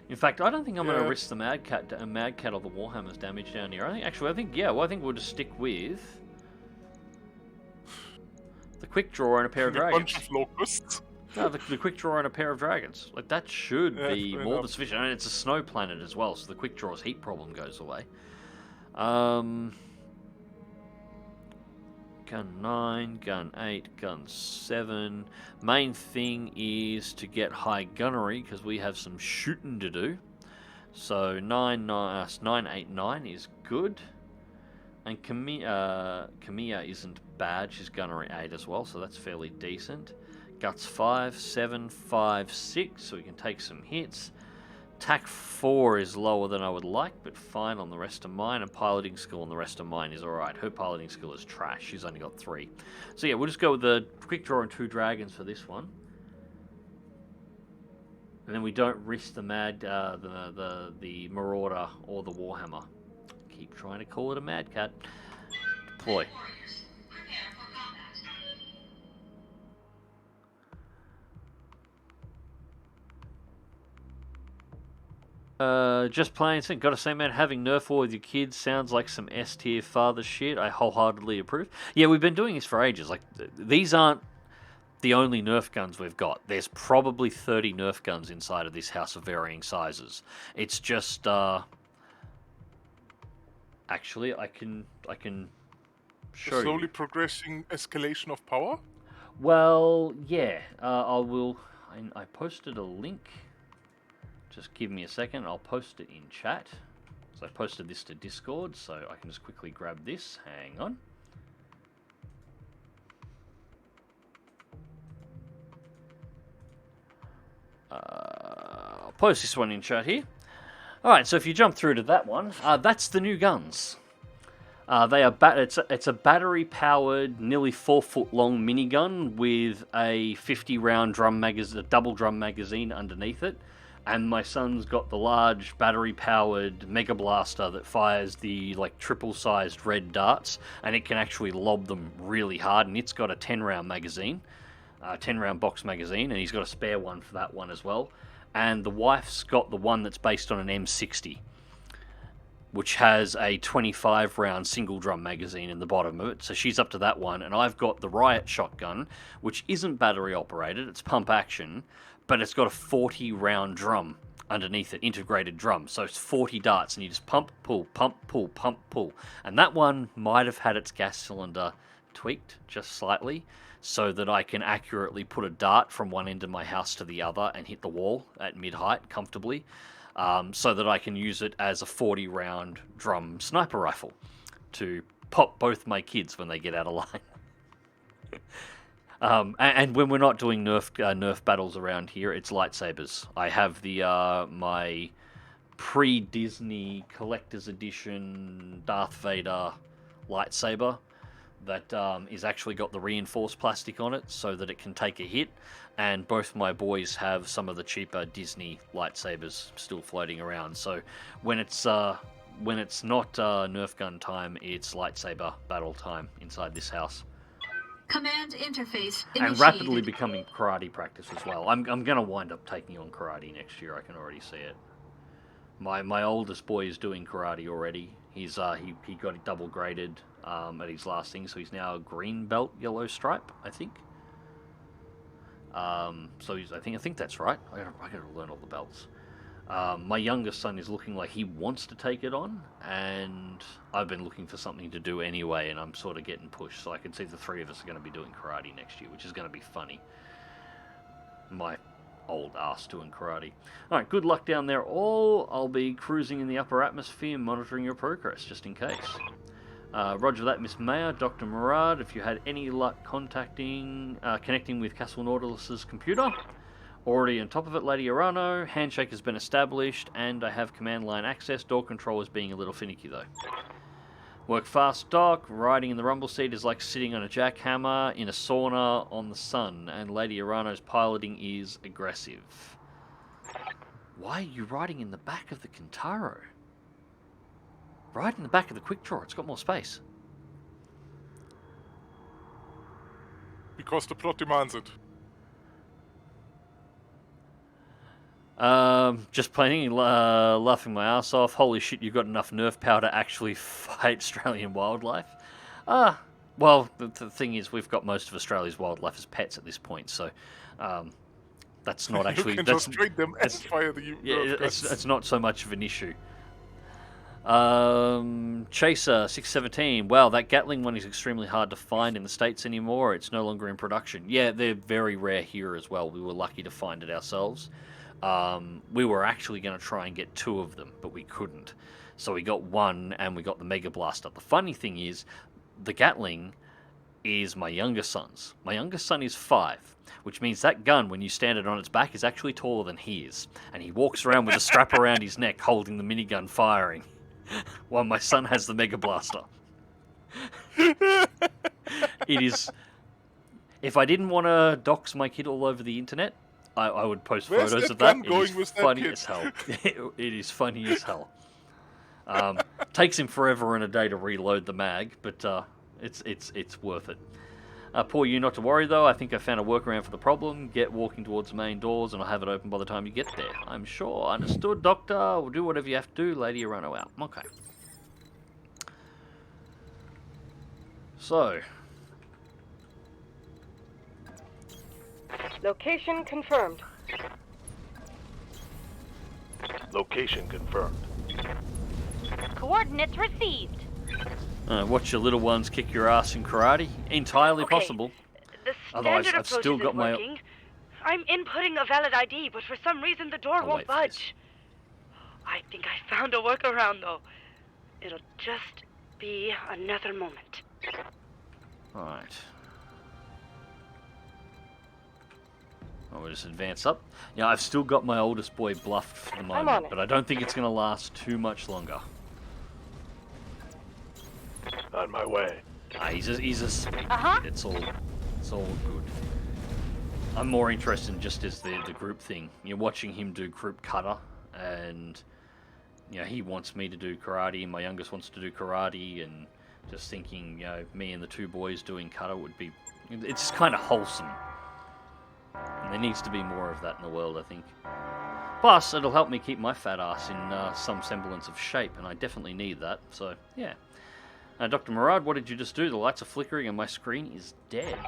In fact, I don't think I'm going to risk the Mad Cat or the Warhammer's damage down here. I think we'll just stick with the Quick Draw and a pair of dragons. A bunch of locusts. No, the Quick Draw and a pair of dragons. Like, that should be more than sufficient. I mean, it's a snow planet as well, so the Quick Draw's heat problem goes away. Gun 9, Gun 8, Gun 7. Main thing is to get high gunnery, because we have some shooting to do. So 989 is good. And Kamiya isn't bad. She's gunnery 8 as well, so that's fairly decent. Guts 5, 7, 5, 6, so we can take some hits. TAC 4 is lower than I would like, but fine on the rest of mine, and piloting skill on the rest of mine is alright. Her piloting skill is trash, she's only got 3. So yeah, we'll just go with the quick draw and 2 dragons for this one. And then we don't risk the the Marauder or the Warhammer. Keep trying to call it a Mad Cat. Deploy. Just playing. Gotta say, man, having Nerf war with your kids sounds like some S tier father shit. I wholeheartedly approve. Yeah, we've been doing this for ages. Like, these aren't the only Nerf guns we've got. There's probably 30 Nerf guns inside of this house of varying sizes. It's just, actually, I can show you. Slowly progressing escalation of power? Well, yeah. I posted a link. Just give me a second, I'll post it in chat. So I posted this to Discord, so I can just quickly grab this. Hang on. I'll post this one in chat here. Alright, so if you jump through to that one, that's the new guns. They are it's a battery-powered, nearly 4-foot long minigun with a 50-round double drum magazine underneath it. And my son's got the large battery-powered Mega Blaster that fires the triple-sized red darts, and it can actually lob them really hard. And it's got a 10-round magazine, 10-round box magazine, and he's got a spare one for that one as well. And the wife's got the one that's based on an M60, which has a 25-round single drum magazine in the bottom of it. So she's up to that one, and I've got the Riot shotgun, which isn't battery-operated; it's pump action. But it's got a 40-round drum underneath it, integrated drum. So it's 40 darts, and you just pump, pull, pump, pull, pump, pull. And that one might have had its gas cylinder tweaked just slightly, so that I can accurately put a dart from one end of my house to the other and hit the wall at mid-height comfortably, so that I can use it as a 40-round drum sniper rifle to pop both my kids when they get out of line. And when we're not doing Nerf battles around here, it's lightsabers. I have the my pre-Disney collector's edition Darth Vader lightsaber that is actually got the reinforced plastic on it so that it can take a hit. And both my boys have some of the cheaper Disney lightsabers still floating around. So when it's not Nerf gun time, it's lightsaber battle time inside this house. Command interface initiated. And rapidly becoming karate practice as well. I'm going to wind up taking on karate next year. I can already see it. My oldest boy is doing karate already. He's he got it double graded at his last thing, so he's now a green belt, yellow stripe, I think. So I think that's right. I gotta learn all the belts. My youngest son is looking like he wants to take it on, and I've been looking for something to do anyway, and I'm sort of getting pushed, so I can see the three of us are going to be doing karate next year, which is going to be funny. My old ass doing karate. Alright, good luck down there all. I'll be cruising in the upper atmosphere, monitoring your progress, just in case. Roger that, Miss Mayer. Dr. Murad, if you had any luck connecting with Castle Nautilus's computer. Already on top of it, Lady Arano. Handshake has been established, and I have command line access. Door control is being a little finicky, though. Work fast, Doc. Riding in the rumble seat is like sitting on a jackhammer in a sauna on the sun, and Lady Arano's piloting is aggressive. Why are you riding in the back of the Kintaro? Ride in the back of the Quick Draw. It's got more space. Because the plot demands it. Just playing, laughing my ass off. Holy shit, you've got enough Nerf power to actually fight Australian wildlife. Well, the thing is, we've got most of Australia's wildlife as pets at this point, so that's not actually... You can that's, just trade them and fire the Nerf guns. it's not so much of an issue. Chaser 617. Wow, that Gatling one is extremely hard to find in the States anymore. It's no longer in production. Yeah, they're very rare here as well. We were lucky to find it ourselves. We were actually going to try and get 2 of them, but we couldn't. So we got 1, and we got the Mega Blaster. The funny thing is, the Gatling is my youngest son's. My youngest son is 5, which means that gun, when you stand it on its back, is actually taller than he is. And he walks around with a strap around his neck holding the minigun firing, while my son has the Mega Blaster. It is... If I didn't want to dox my kid all over the internet, I would post Where's photos that of that. gun It going is with that funny kid? as hell. It is funny as hell. Takes him forever and a day to reload the mag, but it's worth it. Poor you, not to worry though. I think I found a workaround for the problem. Get walking towards the main doors, and I'll have it open by the time you get there. I'm sure. Understood, Doctor. We'll do whatever you have to do. Lady, run out. Okay. So. Location confirmed. Location confirmed. Coordinates received. Watch your little ones kick your ass in karate. Entirely Okay. possible. The Otherwise, standard I've approach still isn't got my... working. I'm inputting a valid ID, but for some reason the door I'll won't wait for this. budge. I think I found a workaround, though. It'll just be another moment. Alright. We'll just advance up. Yeah, I've still got my oldest boy bluffed for the on moment, it. but I don't think it's going to last too much longer. On my way. He's a sweet Uh-huh. kid. It's all good. I'm more interested in just as the group thing. You're watching him do group cutter, and he wants me to do karate, and my youngest wants to do karate, and just thinking, me and the 2 boys doing cutter would be... It's kind of wholesome. And there needs to be more of that in the world, I think. Plus, it'll help me keep my fat ass in some semblance of shape, and I definitely need that, so, yeah. Dr. Murad, what did you just do? The lights are flickering and my screen is dead.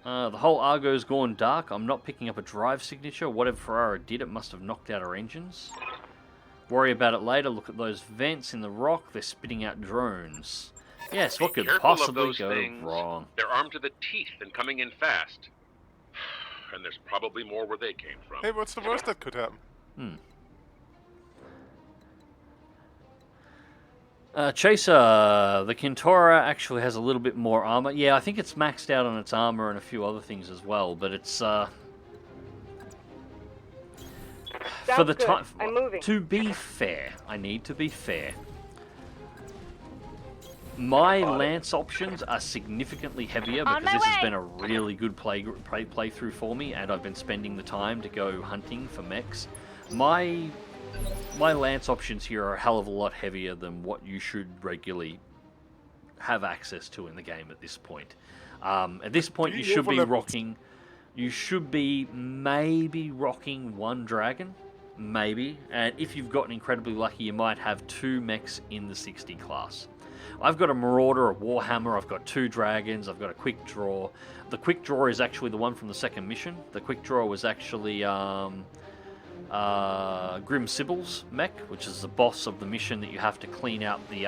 The whole Argo's gone dark. I'm not picking up a drive signature. Whatever Ferrara did, it must have knocked out our engines. Worry about it later. Look at those vents in the rock. They're spitting out drones. Yes, what could Careful of possibly those go things. wrong? They're armed to the teeth and coming in fast. And there's probably more where they came from. Hey, what's the worst that could happen? Chaser, the Kintora actually has a little bit more armor. Yeah, I think it's maxed out on its armor and a few other things as well, but it's for the good. time. I'm moving. To be fair, I need to be fair. My lance options are significantly heavier On because my this has way. been a really good playthrough for me, and I've been spending the time to go hunting for mechs. My lance options here are a hell of a lot heavier than what you should regularly have access to in the game at this point. At this point, you should be rocking... You should be maybe rocking 1 dragon, maybe. And if you've gotten incredibly lucky, you might have 2 mechs in the 60 class. I've got a Marauder, a Warhammer, I've got 2 dragons, I've got a Quick Draw. The Quick Draw is actually the one from the second mission. The Quick Draw was actually Grim Sibyl's mech, which is the boss of the mission that you have to clean out the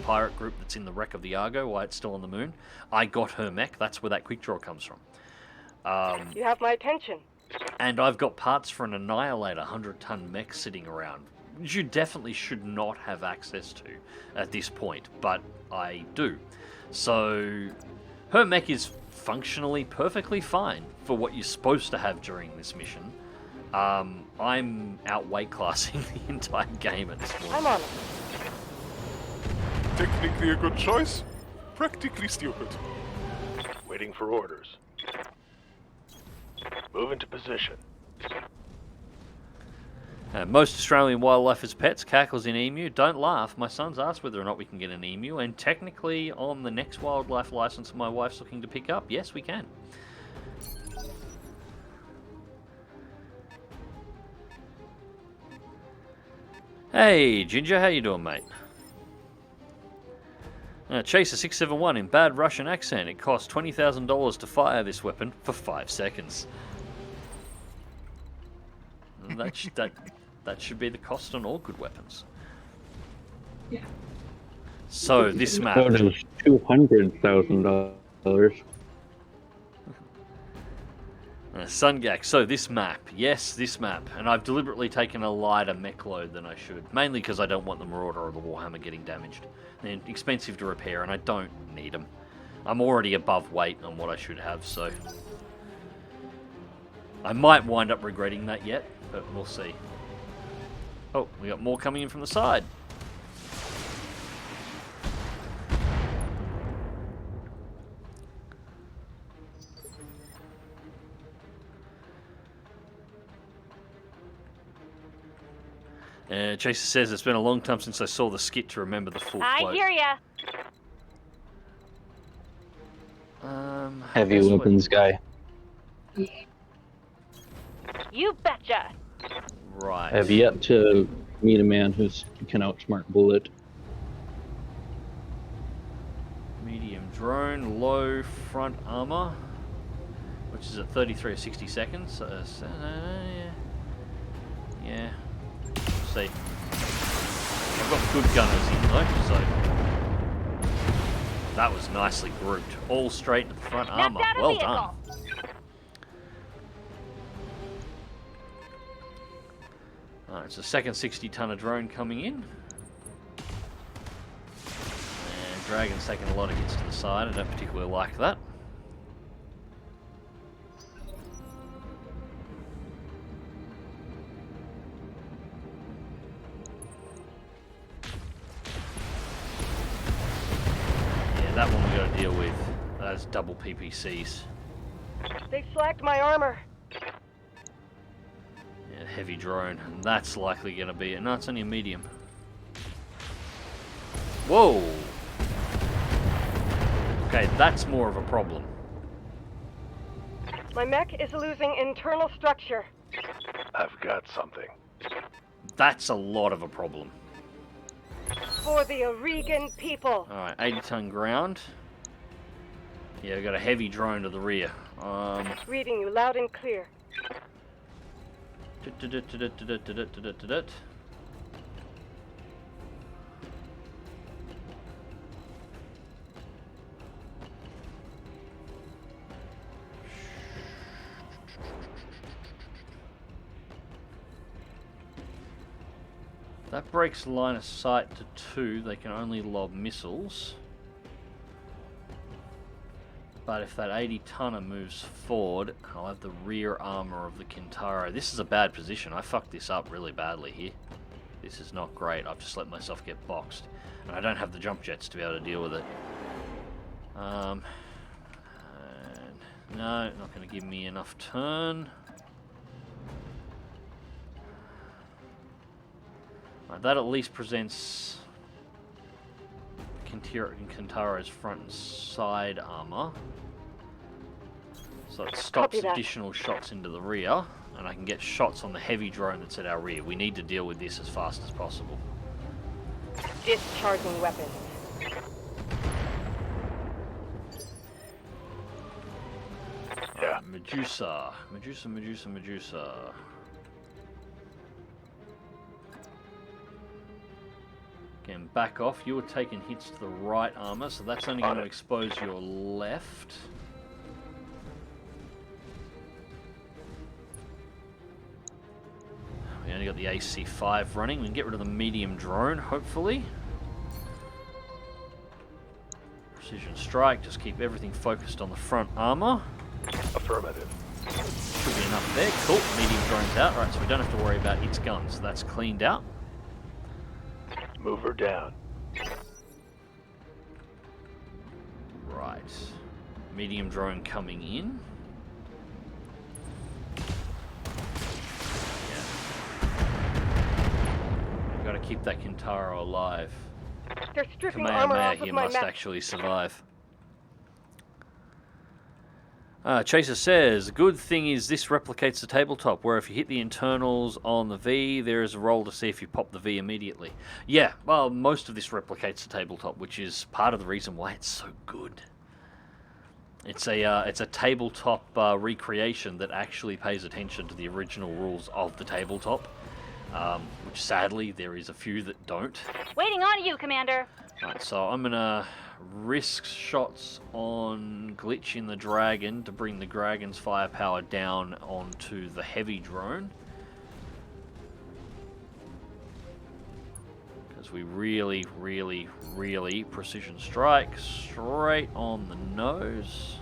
pirate group that's in the wreck of the Argo while it's still on the moon. I got her mech. That's where that Quick Draw comes from. You have my attention. And I've got parts for an Annihilator 100-ton mech sitting around, which you definitely should not have access to at this point, but I do. So her mech is functionally perfectly fine for what you're supposed to have during this mission. I'm out weight classing the entire game at this point. I'm on it. Technically a good choice, practically stupid. Waiting for orders. Move into position. Most Australian wildlife is pets, cackles in emu. Don't laugh, my son's asked whether or not we can get an emu, and technically on the next wildlife license my wife's looking to pick up, yes we can. Hey Ginger, how you doing mate? Chaser 671 in bad Russian accent. It costs $20,000 to fire this weapon for 5 seconds. That should be the cost on all good weapons. Yeah. So this map. That was $200,000. Sungak. So this map. Yes, this map. And I've deliberately taken a lighter mech load than I should. Mainly because I don't want the Marauder or the Warhammer getting damaged. They're expensive to repair and I don't need them. I'm already above weight on what I should have, so... I might wind up regretting that yet, but we'll see. Oh, we got more coming in from the side. Chaser says it's been a long time since I saw the skit to remember the full I quote. hear ya. Heavy that's weapons guy. You betcha. Right. I've yet to meet a man who can outsmart Bullet. Medium drone, low front armor, which is at 33 or 60 seconds. Yeah. See. I've got good gunners in though, so that was nicely grouped. All straight to the front armor. Knocked out a Well vehicle. done. Alright, it's a second 60-tonner drone coming in. And Dragon's taking a lot of hits to the side. I don't particularly like that. That one we got to deal with. That's double PPCs. They flagged my armor. Yeah, heavy drone. And that's likely going to be it. No, it's only a medium. Whoa! Okay, that's more of a problem. My mech is losing internal structure. I've got something. That's a lot of a problem. For the Oregon people. Alright, 80-ton ground. Yeah, we got a heavy drone to the rear. Reading you loud and clear. That breaks line of sight to 2. They can only lob missiles. But if that 80-tonner moves forward, I'll have the rear armor of the Kintaro. This is a bad position. I fucked this up really badly here. This is not great. I've just let myself get boxed. And I don't have the jump jets to be able to deal with it. No, not going to give me enough turn. That at least presents Kintaro's front and side armor. So it stops additional shots into the rear, and I can get shots on the heavy drone that's at our rear. We need to deal with this as fast as possible. Discharging weapons. Yeah. Medusa. Again, back off. You were taking hits to the right armor, so that's only going to expose your left. We only got the AC-5 running. We can get rid of the medium drone, hopefully. Precision strike. Just keep everything focused on the front armor. Affirmative. Should be enough there. Cool. Medium drone's out. Right, so we don't have to worry about its guns. That's cleaned out. Move her down. Right. Medium drone coming in. Yeah. We've got to keep that Kintaro alive. They're stripping armor Kamehameha off of here my must mech. actually survive. Chaser says, good thing is this replicates the tabletop, where if you hit the internals on the V, there is a roll to see if you pop the V immediately. Yeah, well, most of this replicates the tabletop, which is part of the reason why it's so good. It's a tabletop recreation that actually pays attention to the original rules of the tabletop, which sadly there is a few that don't. Waiting on you, Commander. Right, so I'm gonna risk shots on glitching the dragon to bring the dragon's firepower down onto the heavy drone. Because we really, really, really precision strike straight on the nose.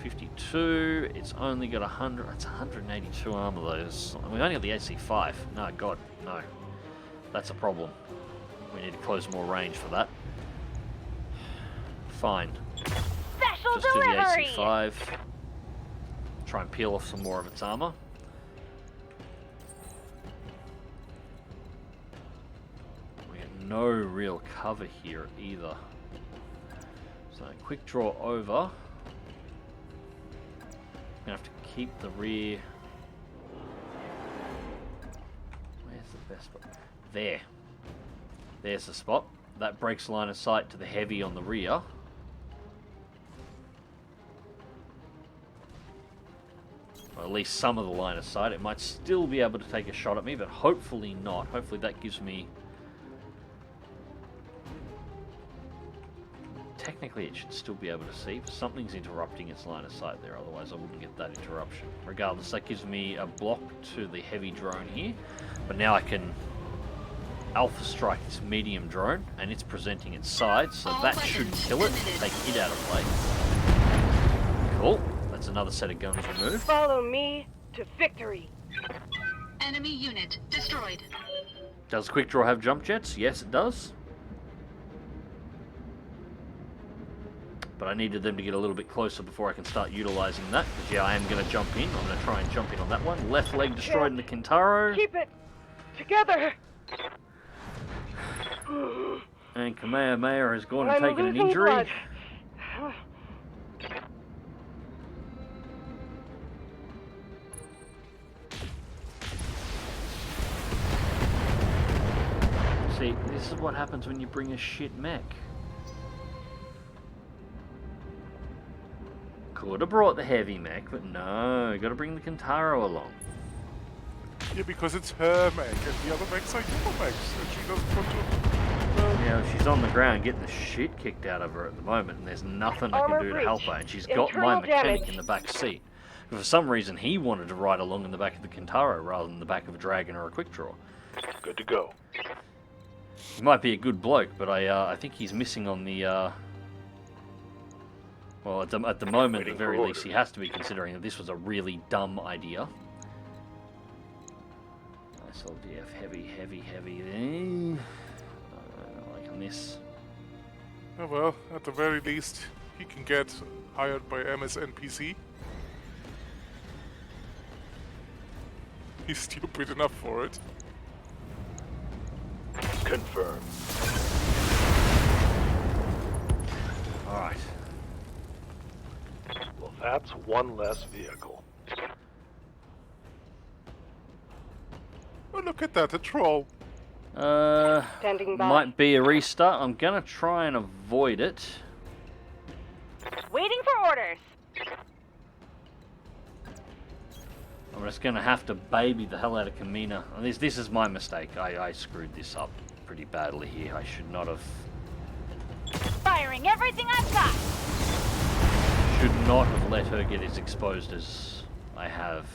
52, it's only got 100, it's 182 armor though. We only got the AC5. No, God, no. That's a problem. We need to close more range for that. Fine. Special Just do the delivery! AC5. Try and peel off some more of its armor. We have no real cover here either. So quick draw over. Gonna have to keep the rear. Where's the best spot? There. There's the spot. That breaks line of sight to the heavy on the rear. Or at least some of the line of sight. It might still be able to take a shot at me, but hopefully not. Hopefully that gives me... Technically it should still be able to see, but something's interrupting its line of sight there, otherwise I wouldn't get that interruption. Regardless, that gives me a block to the heavy drone here, but now I can alpha strike its medium drone, and it's presenting its side, so that should kill it, take it out of play. Cool, that's another set of guns removed. Follow me to victory. Enemy unit destroyed. Does Quick Draw have jump jets? Yes, it does. But I needed them to get a little bit closer before I can start utilizing that. Because yeah, I am going to jump in. I'm going to try and jump in on that one. Left leg destroyed in the Kintaro. Keep it together. And Kamehameha has gone and I'm taken an losing injury. blood. See, this is what happens when you bring a shit mech. Could have brought the heavy mech, but no, got to bring the Kintaro along. Yeah, because it's her mech, and the other mechs are your mechs, and she doesn't want to... Yeah, she's on the ground getting the shit kicked out of her at the moment, and there's nothing I can Armor do to breach. help her, and she's got my Internal mechanic damage. in the back seat. But for some reason, he wanted to ride along in the back of the Kintaro rather than the back of a Dragon or a Quick Draw. Good to go. He might be a good bloke, but I think he's missing on the... Well, at the moment, at the Waiting very for least, he has to be considering that this was a really dumb idea. SLDF, heavy, heavy, heavy. Like this. Oh well, at the very least, he can get hired by MSNPC. He's stupid enough for it. Confirmed. Alright. Well, that's one less vehicle. Oh, look at that, a troll. Standing by. Might be a restart. I'm gonna try and avoid it. Waiting for orders. I'm just gonna have to baby the hell out of Kamina. This is my mistake. I screwed this up pretty badly here. I should not have... Firing everything I've got. Should not have let her get as exposed as I have.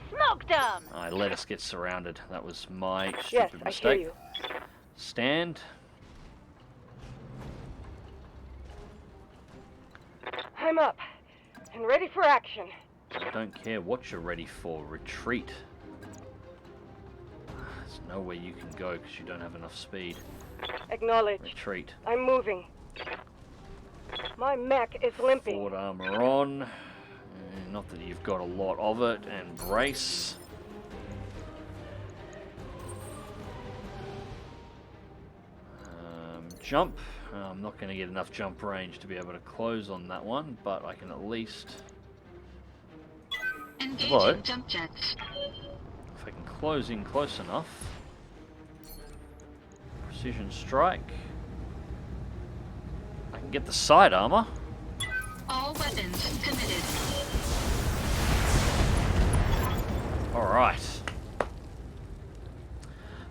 Smoked 'em. I let us get surrounded. That was my Yes, stupid I mistake. hear you. Stand. I'm up and ready for action. I don't care what you're ready for. Retreat. There's nowhere you can go because you don't have enough speed. Acknowledge. Retreat. I'm moving. My mech is limping. Forward armor on. Not that you've got a lot of it. And brace. Jump. I'm not going to get enough jump range to be able to close on that one, but I can at least... Engaging jump jets. If I can close in close enough. Precision strike. I can get the side armor. All weapons committed. Alright.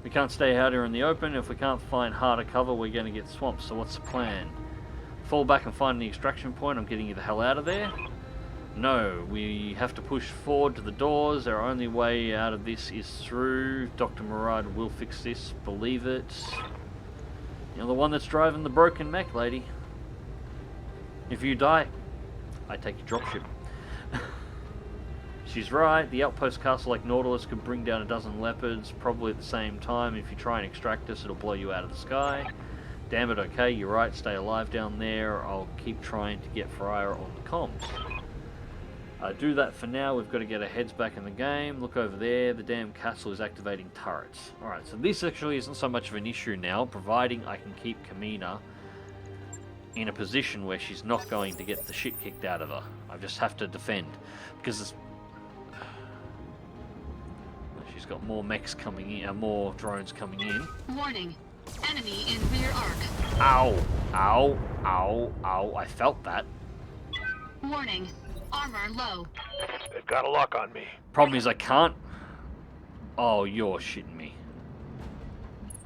We can't stay out here in the open. If we can't find harder cover, we're going to get swamped. So what's the plan? Fall back and find the extraction point. I'm getting you the hell out of there. No, we have to push forward to the doors. Our only way out of this is through. Dr. Murad will fix this. Believe it. You're the one that's driving the broken mech, lady. If you die, I take your dropship. She's right. The outpost castle like Nautilus could bring down a dozen leopards, probably at the same time. If you try and extract us, it'll blow you out of the sky. Damn it, okay, you're right. Stay alive down there. I'll keep trying to get Fryer on the comms. Do that for now. We've got to get our heads back in the game. Look over there. The damn castle is activating turrets. Alright, so this actually isn't so much of an issue now, providing I can keep Kamina in a position where she's not going to get the shit kicked out of her. I just have to defend. Because she's got more mechs coming in, more drones coming in. Warning. Enemy in rear arc. Ow! Ow! Ow! Ow! I felt that. Warning. Armor low. They've got a lock on me. Problem is I can't... Oh, you're shitting me.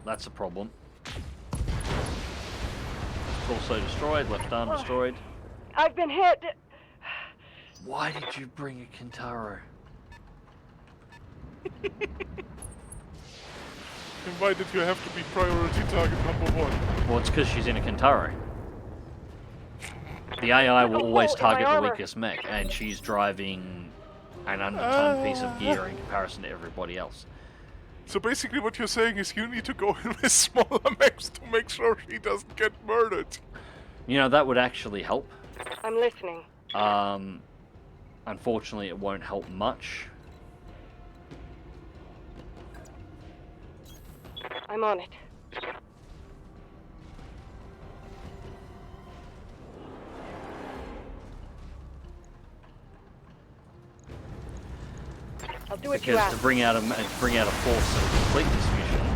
That's a problem. Also destroyed, left arm destroyed. I've been hit. Why did you bring a Kintaro? And why did you have to be priority target number 1? Well, it's because she's in a Kintaro. The AI will always target the weakest mech, and she's driving an under-ton piece of gear in comparison to everybody else. So basically what you're saying is you need to go in with smaller mechs to make sure she doesn't get murdered. You know, that would actually help. I'm listening. Unfortunately, it won't help much. I'm on it. I'll do what you Because ask. to bring out a force and complete this mission,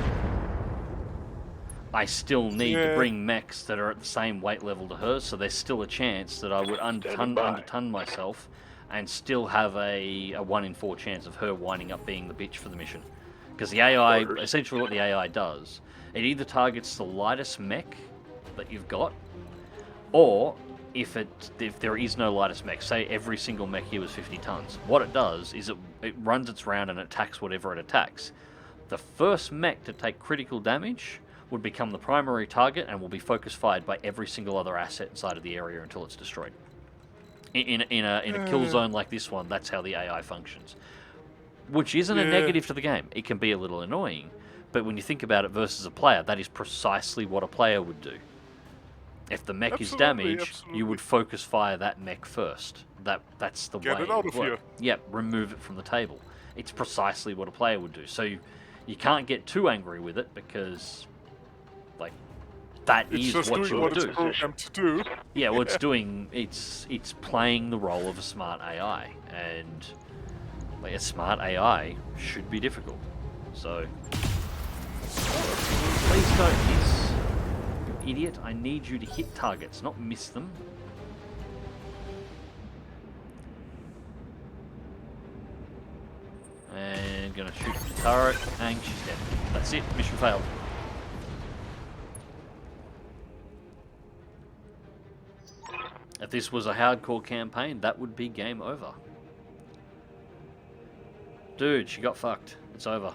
I still need to bring mechs that are at the same weight level to hers, so there's still a chance that I would underton myself and still have a 1 in 4 chance of her winding up being the bitch for the mission. Because the AI, essentially what the AI does, it either targets the lightest mech that you've got, or if there is no lightest mech, say every single mech here was 50 tons, what it does is it runs its round and attacks whatever it attacks. The first mech to take critical damage would become the primary target and will be focus fired by every single other asset inside of the area until it's destroyed. In a kill zone like this one, that's how the AI functions. Which isn't a negative to the game. It can be a little annoying, but when you think about it versus a player, that is precisely what a player would do. If the mech is damaged, you would focus fire that mech first. That's the way Get it out of here. Yep, remove it from the table. It's precisely what a player would do. So you can't get too angry with it because, like, that is what you would do. It's programmed to do. Yeah, well, it's doing. It's playing the role of a smart AI, and like a smart AI should be difficult. So please don't miss. Idiot, I need you to hit targets, not miss them. And gonna shoot the turret, and she's dead. That's it, mission failed. If this was a hardcore campaign, that would be game over. Dude, she got fucked. It's over.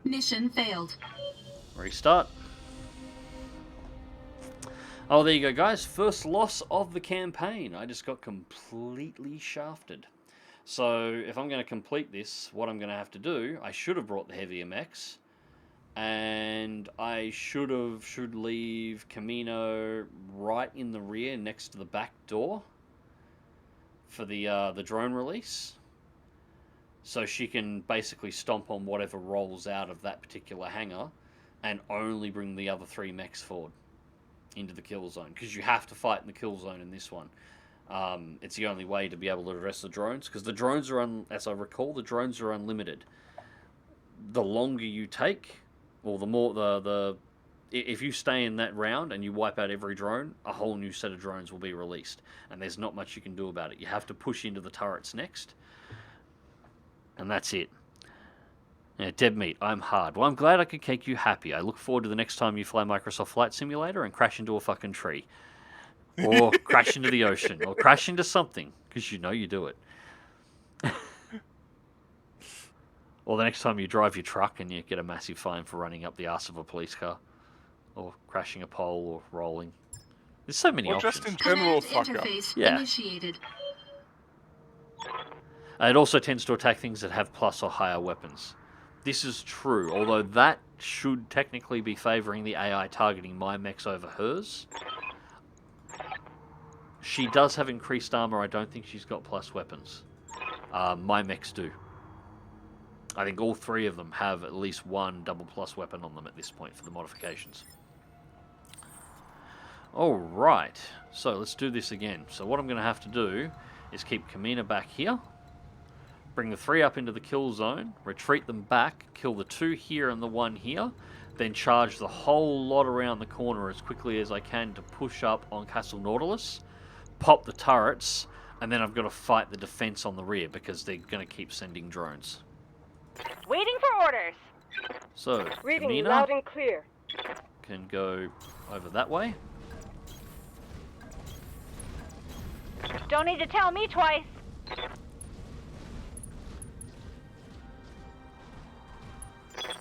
Mission failed. Restart. Oh, there you go, guys. First loss of the campaign. I just got completely shafted. So, if I'm going to complete this, what I'm going to have to do, I should have brought the heavier mechs. And I should leave Camino right in the rear next to the back door for the drone release. So she can basically stomp on whatever rolls out of that particular hangar and only bring the other 3 mechs forward into the kill zone, because you have to fight in the kill zone in this one. It's the only way to be able to address the drones, because the drones are, as I recall, the drones are unlimited. The longer you take, or the more if you stay in that round and you wipe out every drone, a whole new set of drones will be released, and there's not much you can do about it. You have to push into the turrets next, and that's it. Yeah, dead meat, I'm hard. Well, I'm glad I could make you happy. I look forward to the next time you fly Microsoft Flight Simulator and crash into a fucking tree. Or crash into the ocean. Or crash into something. Because you know you do it. Or the next time you drive your truck and you get a massive fine for running up the arse of a police car. Or crashing a pole or rolling. There's so many options. Or just in general fuck up. Yeah. Initiated. It also tends to attack things that have plus or higher weapons. This is true, although that should technically be favouring the AI targeting my mechs over hers. She does have increased armour. I don't think she's got plus weapons. My mechs do. I think all three of them have at least one double plus weapon on them at this point for the modifications. Alright, so let's do this again. So what I'm going to have to do is keep Kamina back here. Bring the 3 up into the kill zone, retreat them back, kill the 2 here and the 1 here, then charge the whole lot around the corner as quickly as I can to push up on Castle Nautilus, pop the turrets, and then I've got to fight the defense on the rear because they're going to keep sending drones. Waiting for orders. So, Reading Kamina loud and clear. can go over that way. Don't need to tell me twice.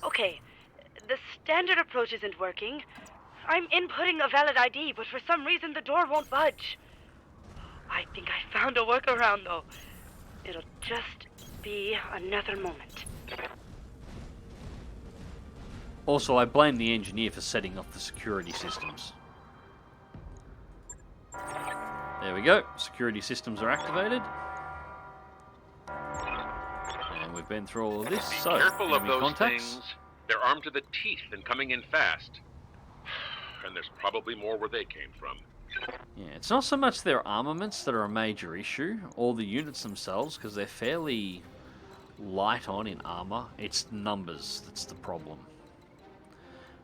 Okay, the standard approach isn't working. I'm inputting a valid ID, but for some reason the door won't budge. I think I found a workaround, though. It'll just be another moment. Also, I blame the engineer for setting off the security systems. There we go. Security systems are activated. And we've been through all of this. Be So, careful of enemy those contacts. things. They're armed to the teeth and coming in fast. And there's probably more where they came from. Yeah, it's not so much their armaments that are a major issue, or the units themselves, because they're fairly light on in armor. It's numbers that's the problem.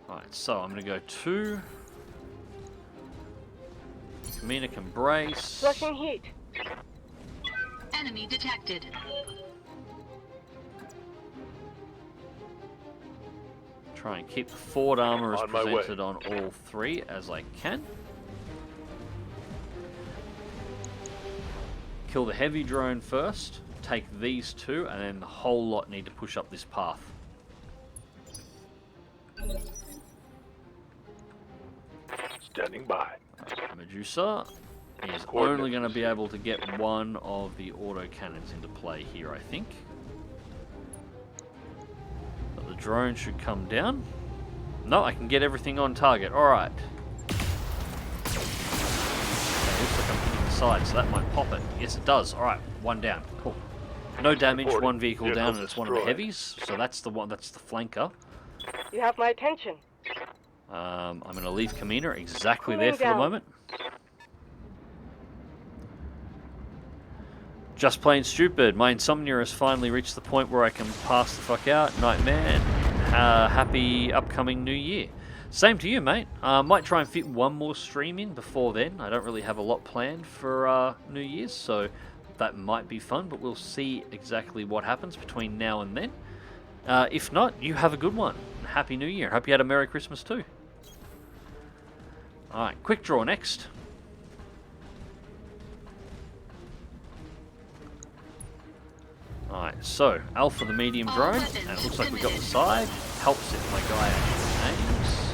Alright, so I'm going to go 2. Kamina can brace. Flushing heat. Enemy detected. Try and keep the forward armor as On my way. presented on all 3 as I can. Kill the heavy drone first, take these 2, and then the whole lot need to push up this path. Standing by. Medusa is only going to be able to get one of the autocannons into play here, I think. But the drone should come down. No, I can get everything on target. Alright. Okay, looks like I'm hitting the side, so that might pop it. Yes, it does. Alright, 1 down. Cool. No damage, Reporting. 1 vehicle Vehicle down, and it's one of the destroyed. heavies. So that's the one, that's the flanker. You have my attention. I'm going to leave Kamina exactly Cooling there for the down. moment. Just plain stupid. My insomnia has finally reached the point where I can pass the fuck out. Nightmare. Happy upcoming new year. Same to you, mate. Might try and fit one more stream in before then. I don't really have a lot planned for New Year's, so that might be fun, but we'll see exactly what happens between now and then. If not, you have a good one. Happy New Year. Hope you had a Merry Christmas too. Alright, quick draw next. Alright, so Alpha the medium All drone, weapons and it looks like we got the committed. side. Helps if my guy actually aims.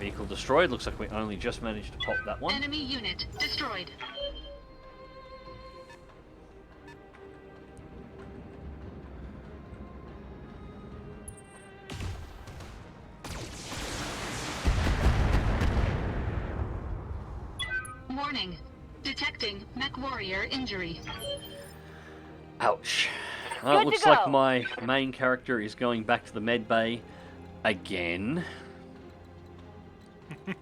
Vehicle destroyed. Looks like we only just managed to pop that one. Enemy unit destroyed. Warning. Detecting mech warrior injury. Ouch. Well, it Good to looks like go. my main character is going back to the med bay again. I'm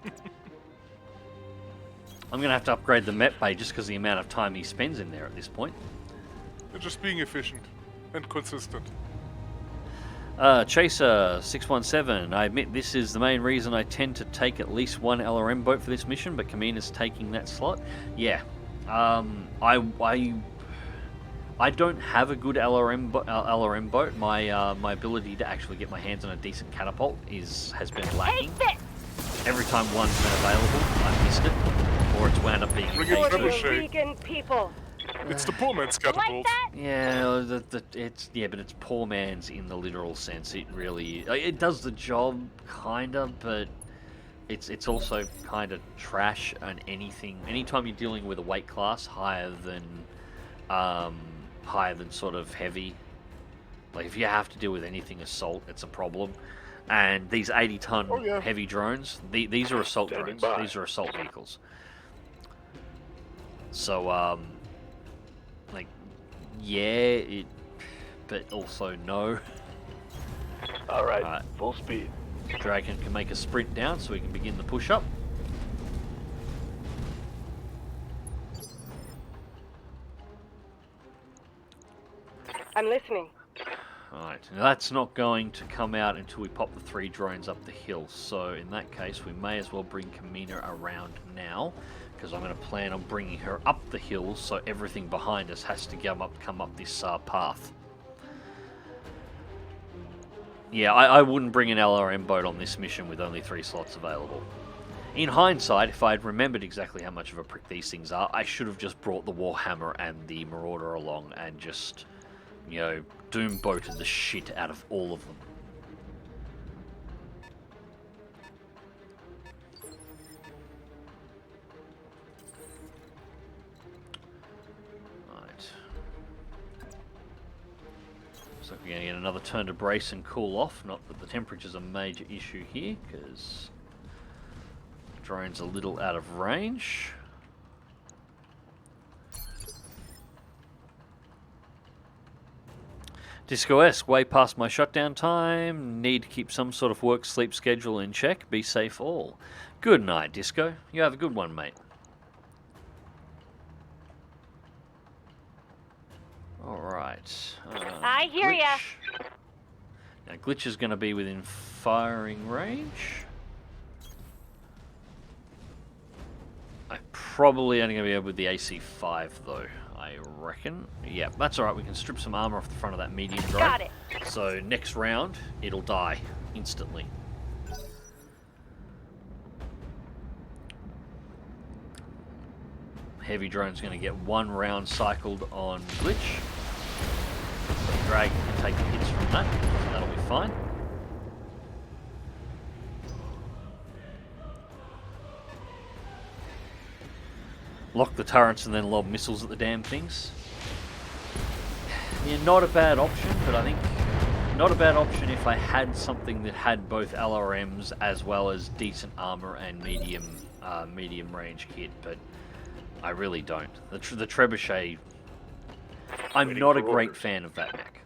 going to have to upgrade the med bay just because of the amount of time he spends in there at this point. They're just being efficient and consistent. Chaser617, I admit this is the main reason I tend to take at least one LRM boat for this mission, but Kamina's taking that slot. Yeah, I I don't have a good LRM boat. My ability to actually get my hands on a decent catapult has been lacking. Every time one's been available, I've missed it, or it's wound up being Bring it For the Trebuchet. vegan people. It's the poor man's catapult. Yeah, but it's poor man's in the literal sense. It really it does the job, kinda, but it's also kind of trash. And anytime you're dealing with a weight class higher than sort of heavy, like if you have to deal with anything assault, it's a problem. And these 80-ton heavy drones, these are assault Standing drones. by. These are assault vehicles. So like, yeah, but also no. All right, Alright. full speed. Dragon can make a sprint down so we can begin the push-up. I'm listening. Alright, now that's not going to come out until we pop the 3 drones up the hill. So in that case, we may as well bring Kamina around now, because I'm going to plan on bringing her up the hill, so everything behind us has to come up this path. Yeah, I wouldn't bring an LRM boat on this mission with only 3 slots available. In hindsight, if I had remembered exactly how much of a prick these things are, I should have just brought the Warhammer and the Marauder along and just, you know, doom boated the shit out of all of them. So we're going to get another turn to brace and cool off. Not that the temperature's a major issue here, because the drone's a little out of range. Disco-esque, way past my shutdown time. Need to keep some sort of work-sleep schedule in check. Be safe all. Good night, Disco. You have a good one, mate. Alright. I hear ya. Now, Glitch is going to be within firing range. I'm probably only going to be able with the AC-5, though, I reckon. Yeah, that's alright. We can strip some armor off the front of that medium drone. Got it. So next round, it'll die instantly. Heavy drone's going to get 1 round cycled on Glitch. So the Dragon can take the hits from that. So that'll be fine. Lock the turrets and then lob missiles at the damn things. Yeah, not a bad option, but I think not a bad option if I had something that had both LRMs as well as decent armor and medium range kit, but I really don't. The Trebuchet, I'm Waiting not a for great orders. fan of that mech.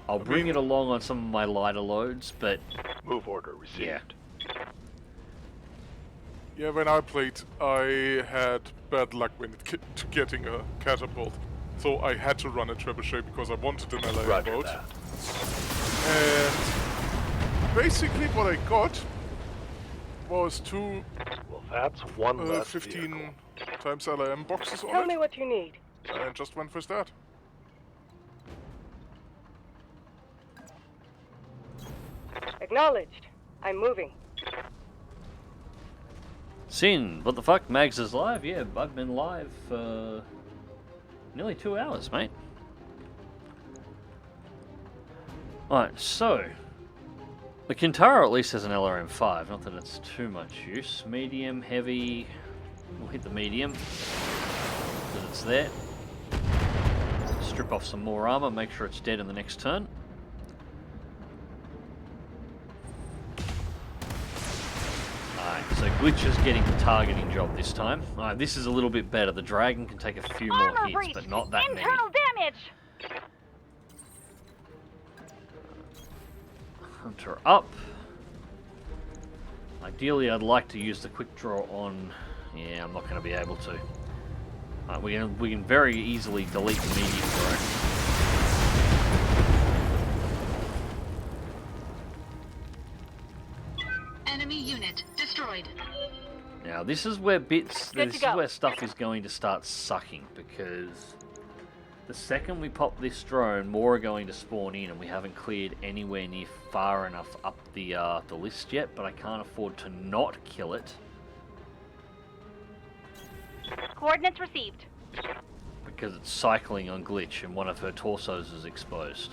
I'll bring it along on some of my lighter loads, but Move order received. yeah. Yeah, when I played, I had bad luck when it to getting a catapult. So I had to run a trebuchet because I wanted an LA Roger boat. that. And basically what I got was 2 Well, that's one less 15 vehicle. times LM boxes Tell on me it, what you need. and just went for that. Acknowledged. I'm moving. Sin, what the fuck? Mags is live? Yeah, I've been live for nearly 2 hours, mate. Alright, so the Kintaro at least has an LRM5, not that it's too much use. Medium, heavy, we'll hit the medium, because it's there. Strip off some more armor, make sure it's dead in the next turn. Alright, so Glitch is getting the targeting job this time. Alright, this is a little bit better. The Dragon can take a few more Armor hits, breach. but not that many. Internal damage. Hunter up. Ideally, I'd like to use the quick draw on. Yeah, I'm not going to be able to. Alright, we can very easily delete the medium drone. Enemy unit destroyed. Now, this is where Good to go. stuff is going to start sucking, because The second we pop this drone, more are going to spawn in, and we haven't cleared anywhere near far enough up the list yet, but I can't afford to not kill it. Coordinates received. Because it's cycling on glitch and one of her torsos is exposed.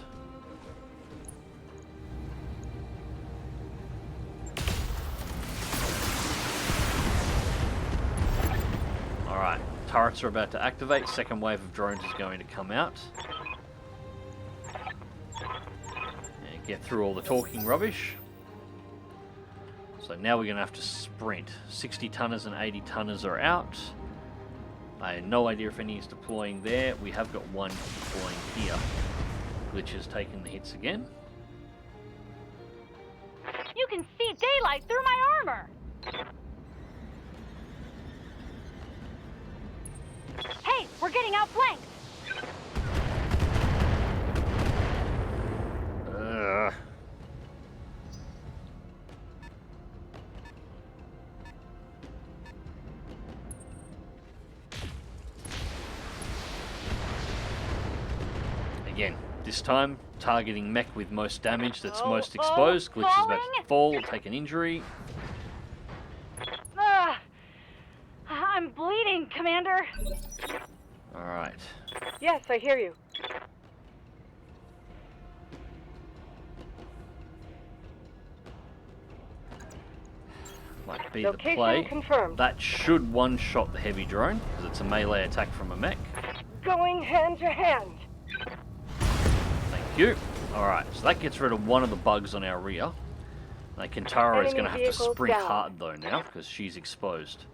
Alright, turrets are about to activate. Second wave of drones is going to come out. And get through all the talking rubbish. So now we're going to have to sprint. 60 tonners and 80 tonners are out. I have no idea if any is deploying there. We have got one deploying here. Glitch has taken the hits again. You can see daylight through my armor. Hey, we're getting outflanked. Again, this time targeting mech with most damage that's most exposed. Glitch is about to fall, take an injury. I'm bleeding, Commander. Alright. Yes, I hear you. Might be Location the play. confirmed. That should one-shot the heavy drone, because it's a melee attack from a mech. Going hand to hand. Thank you. Alright, so that gets rid of one of the bugs on our rear. That Kintaro is going to have to sprint hard though now, because she's exposed.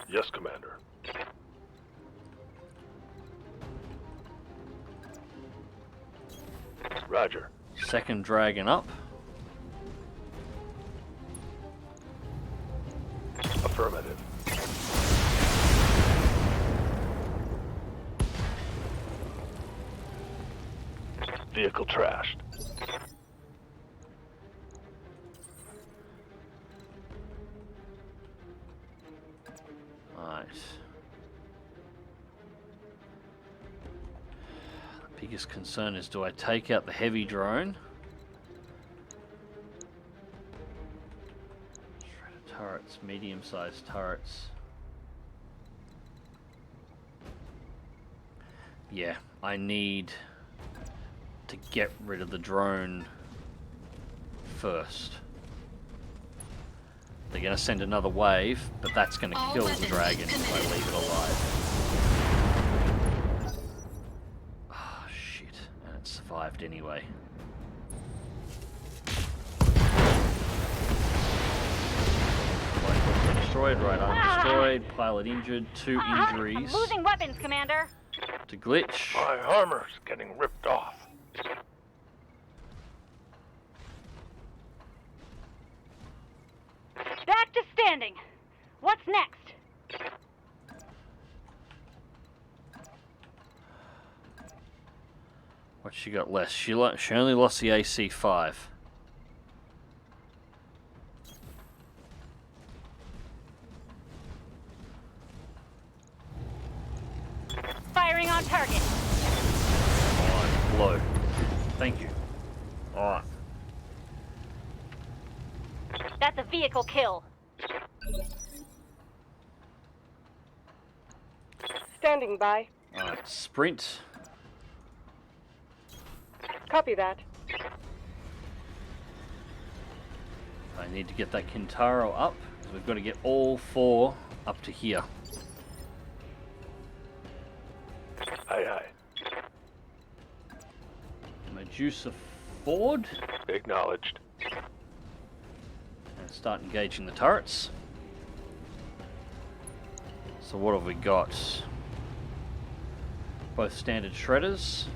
Yes, Commander. Roger. Second dragon up. Affirmative. Vehicle trashed. Right. The biggest concern is, do I take out the heavy drone? Shredder turrets, medium-sized turrets. Yeah, I need to get rid of the drone first. They're going to send another wave, but that's going to kill the dragon if I leave it alive. Oh, shit. And it survived anyway. Flight destroyed, right arm destroyed, pilot injured, 2 injuries. I'm losing weapons, Commander. To glitch. My armor's getting ripped off. Back to standing. What's next? What's she got less? She only lost the AC-5. Firing on target. Alright, blow. Thank you. Alright. That's a vehicle kill. Standing by. Alright, sprint. Copy that. I need to get that Kintaro up. We've got to get all 4 up to here. Aye, aye. Medusa forward. Acknowledged. And start engaging the turrets. So what have we got? Both standard shredders.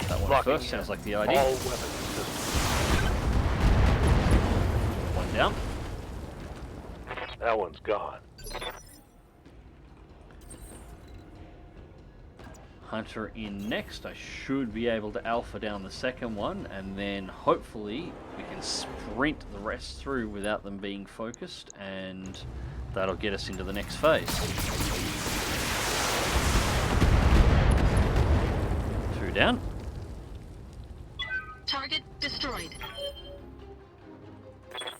That one Locking first sounds like the idea. All weapons systems. One down. That one's gone. Hunter in next. I should be able to alpha down the second one, and then hopefully we can sprint the rest through without them being focused, and that'll get us into the next phase. down. Target destroyed.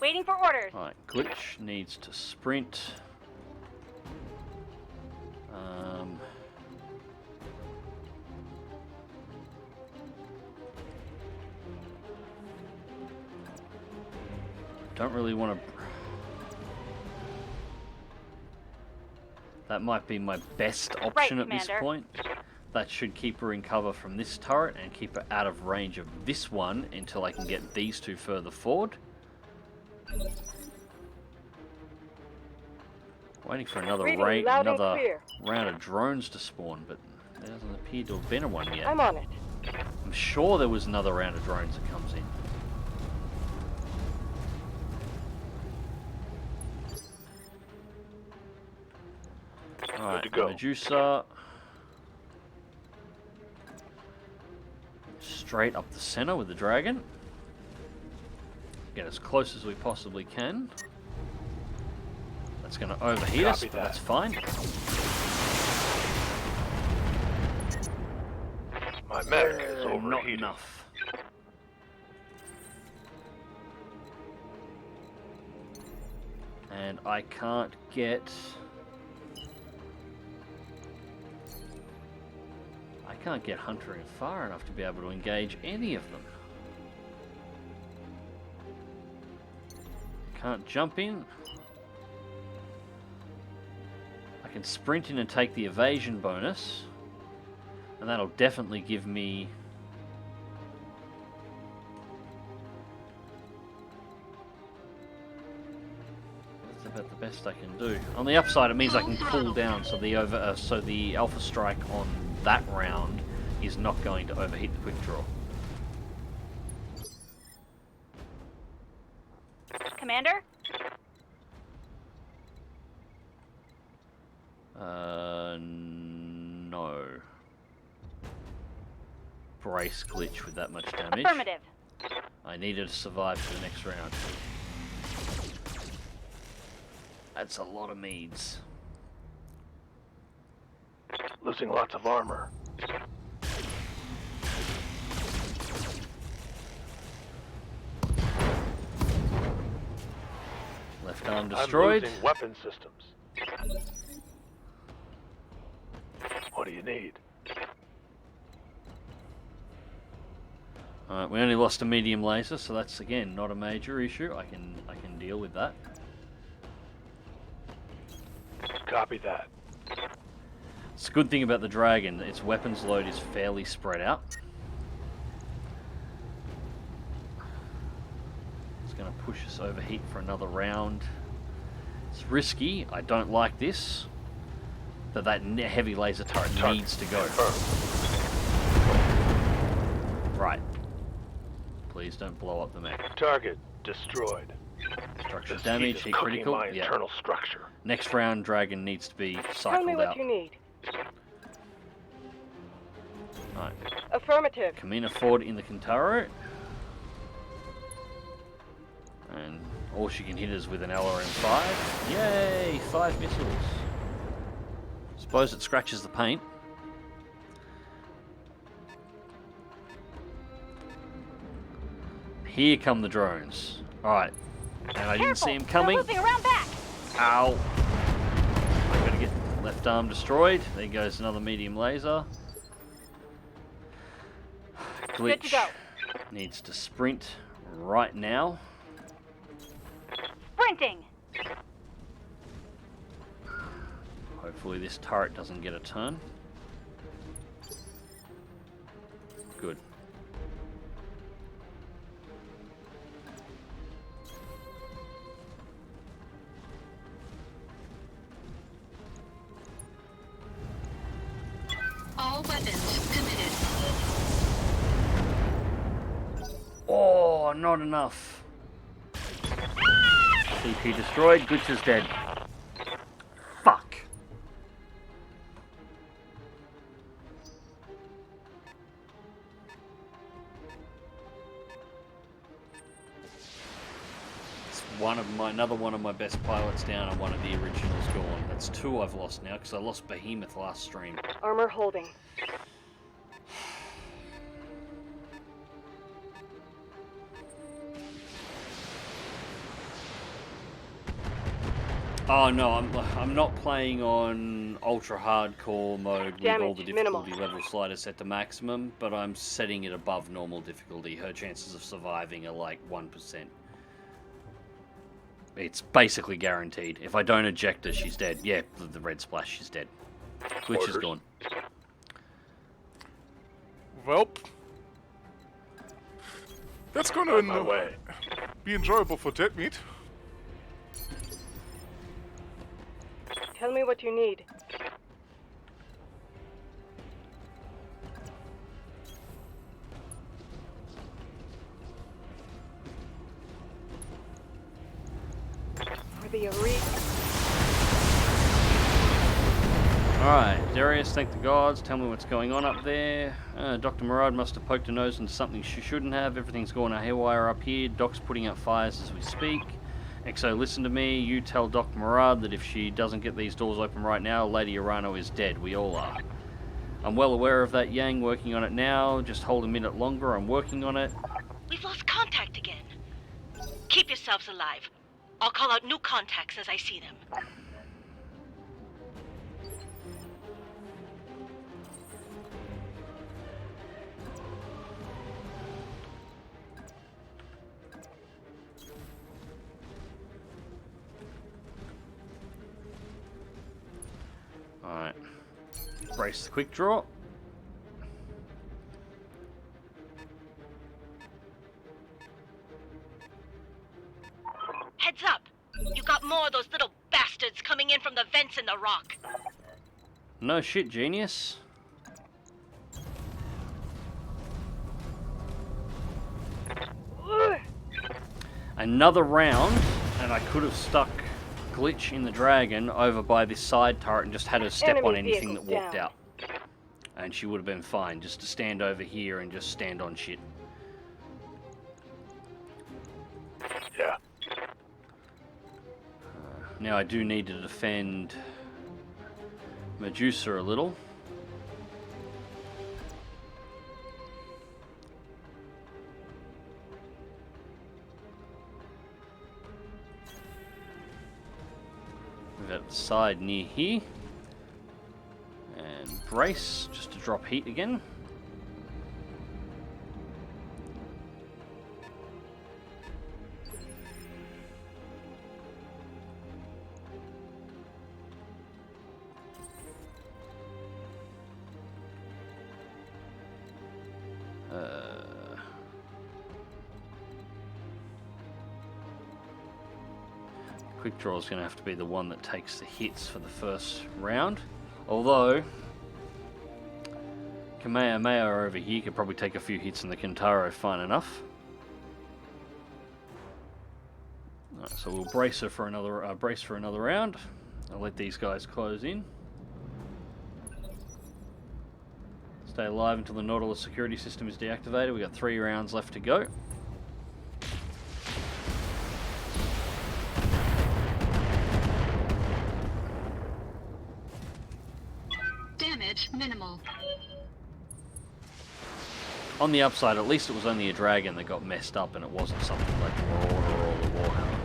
Waiting for orders. Alright, glitch needs to sprint. Don't really want to... That might be my best option at this Commander. point. That should keep her in cover from this turret and keep her out of range of this one until I can get these two further forward. Waiting for another Reading loud and another clear. round of drones to spawn, but there doesn't appear to have been one yet. I'm on it. I'm sure there was another round of drones that comes in. Alright, to go. Medusa. Straight up the center with the dragon. Get as close as we possibly can. That's going to overheat us, but that's fine. My mech is Not overheating. enough. And I can't get... I can't get Hunter in far enough to be able to engage any of them. Can't jump in. I can sprint in and take the evasion bonus. And that'll definitely give me... That's about the best I can do. On the upside, it means I can cool down, so the Alpha Strike on that round is not going to overheat the quick draw. Commander? No. Brace glitch with that much damage. Affirmative. I needed to survive for the next round. That's a lot of meads. Losing lots of armor. Left arm destroyed. I'm losing weapon systems. What do you need? Alright, we only lost a medium laser, so that's again not a major issue. I can deal with that. Copy that. It's a good thing about the dragon, its weapons load is fairly spread out. It's going to push us overheat for another round. It's risky. I don't like this. But that heavy laser turret needs to go. Right. Please don't blow up the mech. Target destroyed. Structure This damage, heat hit is cooking critical. my Yeah. internal structure. Next round, dragon needs to be Tell me cycled what out. you need. Right. Affirmative. Kamina forward in the Kintaro. And all she can hit is with an LRM-5. Yay! 5 missiles. Suppose it scratches the paint. Here come the drones. Alright. And I didn't see him coming. They're moving around back. Ow. I'm gonna get left arm destroyed. There goes another medium laser. Good to Glitch go. needs to sprint right now. Sprinting. Hopefully this turret doesn't get a turn. Good. All weapons committed. Oh, not enough. CP destroyed, Glitch is dead. Fuck. It's another one of my best pilots down and one of the originals gone. That's 2 I've lost now because I lost Behemoth last stream. Armor holding. Oh no, I'm not playing on ultra hardcore mode with all the Damage, minimal. difficulty level sliders set to maximum, but I'm setting it above normal difficulty. Her chances of surviving are like 1%. It's basically guaranteed. If I don't eject her, she's dead. Yeah, the red splash, she's dead. Glitch is gone. Welp. That's On my gonna way. be enjoyable for dead meat. Tell me what you need. For the arena. Alright, Darius, thank the gods. Tell me what's going on up there. Dr. Murad must have poked her nose into something she shouldn't have. Everything's going haywire up here. Doc's putting out fires as we speak. Exo, listen to me. You tell Dr. Murad that if she doesn't get these doors open right now, Lady Urano is dead. We all are. I'm well aware of that, Yang. Working on it now. Just hold a minute longer. I'm working on it. We've lost contact again. Keep yourselves alive. I'll call out new contacts as I see them. Alright. Brace the quick draw. Heads up! You got more of those little bastards coming in from the vents in the rock. No shit, genius. Another round, and I could have stuck Glitch in the Dragon over by this side turret and just had her step on Enemy anything that vehicles walked down. out. And she would have been fine, just to stand over here and just stand on shit. Yeah. Now I do need to defend Medusa a little. We've got the side near here. And brace, just to drop heat again. Quick draw is going to have to be the one that takes the hits for the first round. Although, Kamehameha over here could probably take a few hits in the Kintaro fine enough. Alright, so we'll brace her for another round. I'll let these guys close in. Stay alive until the Nautilus security system is deactivated. We've got 3 rounds left to go. Damage minimal. On the upside, at least it was only a dragon that got messed up and it wasn't something like the Marauder or the Warhammer.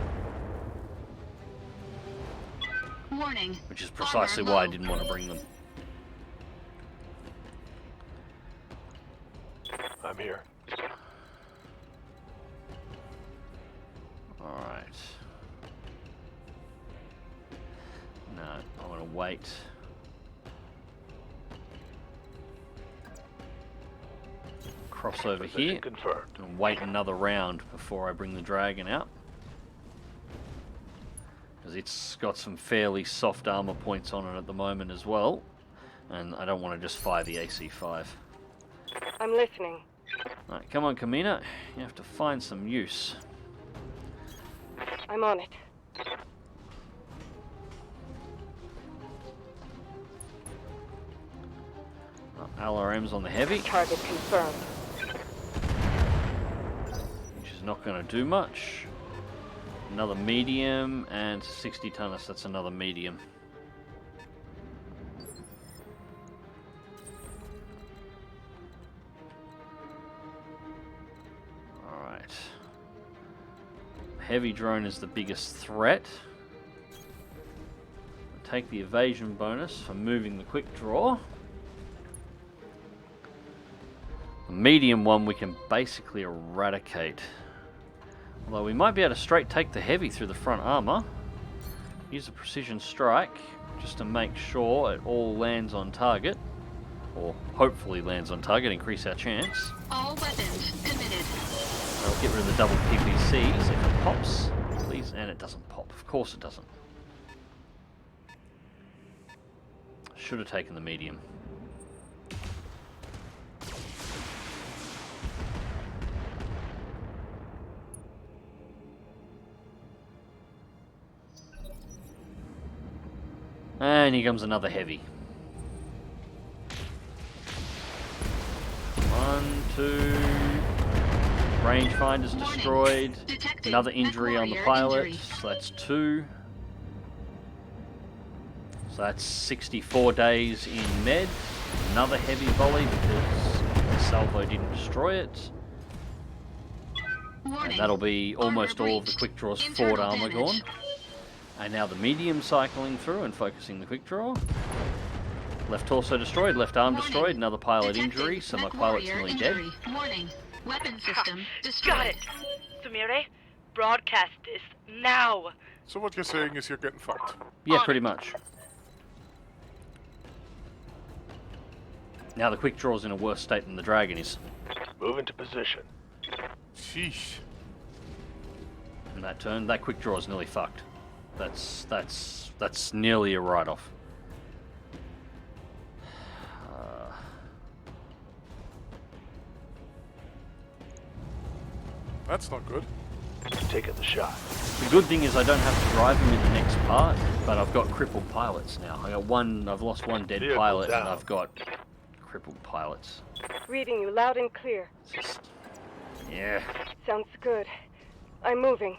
Warning. Which is precisely Armor why I low. didn't want to bring them. I'm here. Alright. No, I want to wait. Cross over Position here confirmed. and wait another round before I bring the dragon out. Because it's got some fairly soft armor points on it at the moment as well. And I don't want to just fire the AC-5. I'm listening. Alright, come on, Kamina. You have to find some use. I'm on it. LRM's on the heavy, Target confirmed. which is not going to do much. Another medium, and 60 tonnes, that's another medium. Alright. Heavy drone is the biggest threat. take the evasion bonus for moving the quick draw. The medium one we can basically eradicate. Although we might be able to straight take the heavy through the front armor. Use a precision strike just to make sure it all lands on target. Or hopefully lands on target, increase our chance. All weapons committed. I'll get rid of the double PPCs if it pops. Please, and it doesn't pop. Of course it doesn't. Should have taken the medium. And here comes another heavy. 1, 2. Rangefinder's destroyed. Detecting Another injury on the MechWarrior pilot. injury. So that's 2. So that's 64 days in med. Another heavy volley because the salvo didn't destroy it. Warning. And that'll be almost Armor all of the breached. quick draw's Internal forward armor damage. gone. And now the medium cycling through and focusing the quick draw. Left torso destroyed, left arm Warning. destroyed, another pilot Detecting injury, so my MechWarrior pilot's nearly dead. injury. Warning. Weapon system destroyed. Got it. Sumire, broadcast this now. So what you're saying is you're getting fucked. Yeah, pretty much. Now the quick draw's in a worse state than the dragon is. Move into position. Sheesh. In that turn, that quick draw is nearly fucked. That's nearly a write-off. That's not good. Taking the shot. The good thing is I don't have to drive him in the next part, but I've got crippled pilots now. I've lost one dead Vehicle pilot, and down. I've got crippled pilots. Reading you loud and clear. It's just, yeah. Sounds good. I'm moving.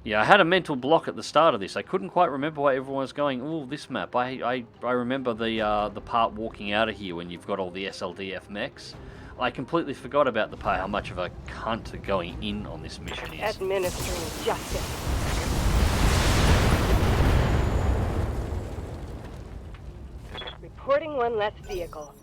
Yeah, I had a mental block at the start of this. I couldn't quite remember why everyone was going, "Oh, this map." I remember the part walking out of here when you've got all the SLDF mechs. I completely forgot about the part, how much of a cunt going in on this mission is. Administering justice. Reporting one less vehicle.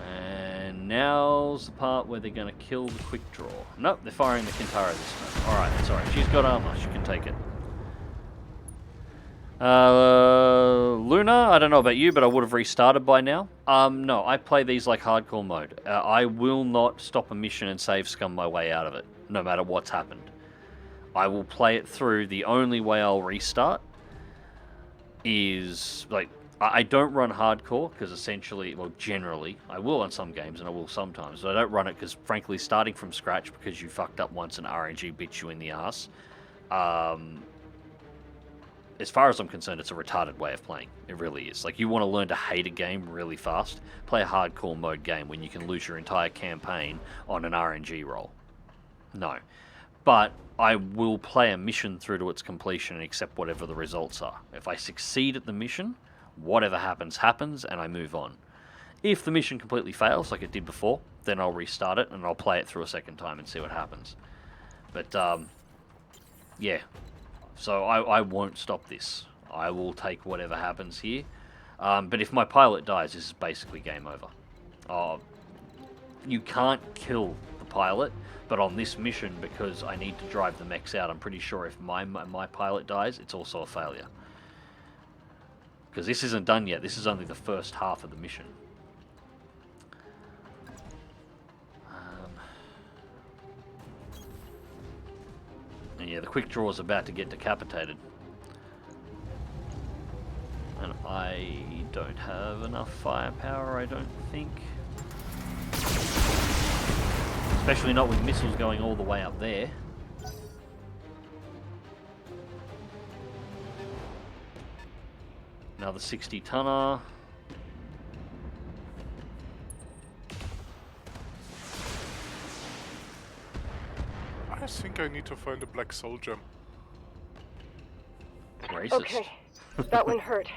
And now's the part where they're going to kill the quick draw. Nope, they're firing the Kintara this time. Alright, that's alright. She's got armor. She can take it. Luna, I don't know about you, but I would have restarted by now. No, I play these like hardcore mode. I will not stop a mission and save scum my way out of it, no matter what's happened. I will play it through. The only way I'll restart is, like, I don't run hardcore because essentially, well, generally, I will on some games and I will sometimes, but I don't run it because, frankly, starting from scratch because you fucked up once and RNG bit you in the ass, as far as I'm concerned, it's a retarded way of playing. It really is. Like, you want to learn to hate a game really fast, play a hardcore mode game when you can lose your entire campaign on an RNG roll. No. But I will play a mission through to its completion and accept whatever the results are. If I succeed at the mission, whatever happens, happens, and I move on. If the mission completely fails, like it did before, then I'll restart it and I'll play it through a second time and see what happens. But, yeah. So I won't stop this. I will take whatever happens here. But if my pilot dies, this is basically game over. You can't kill the pilot, but on this mission, because I need to drive the mechs out, I'm pretty sure if my pilot dies, it's also a failure. Because this isn't done yet. This is only the first half of the mission. And yeah, the quick draw is about to get decapitated. And I don't have enough firepower, I don't think. Especially not with missiles going all the way up there. Another 60-tonner. I think I need to find a black soul gem. Racist. Okay, that one hurt.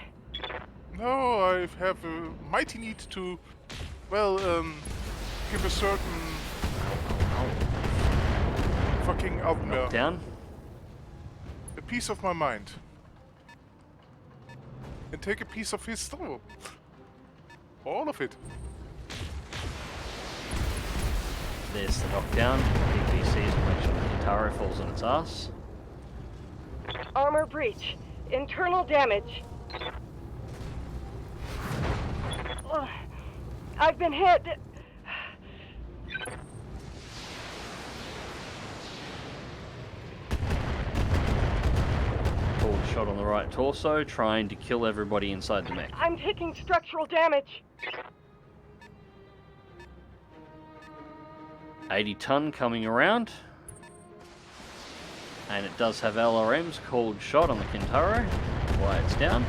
No, I have a mighty need to, well, give a certain fucking Altmer. Down. A piece of my mind. And take a piece of his soul. All of it. There's the knockdown. PPCs will make sure the Kintaro falls on its ass. Armor breach. Internal damage. Ugh. I've been hit. Pulled shot on the right torso, trying to kill everybody inside the mech. I'm taking structural damage. 80 ton coming around. And it does have LRMs, called shot on the Kintaro. Why it's down.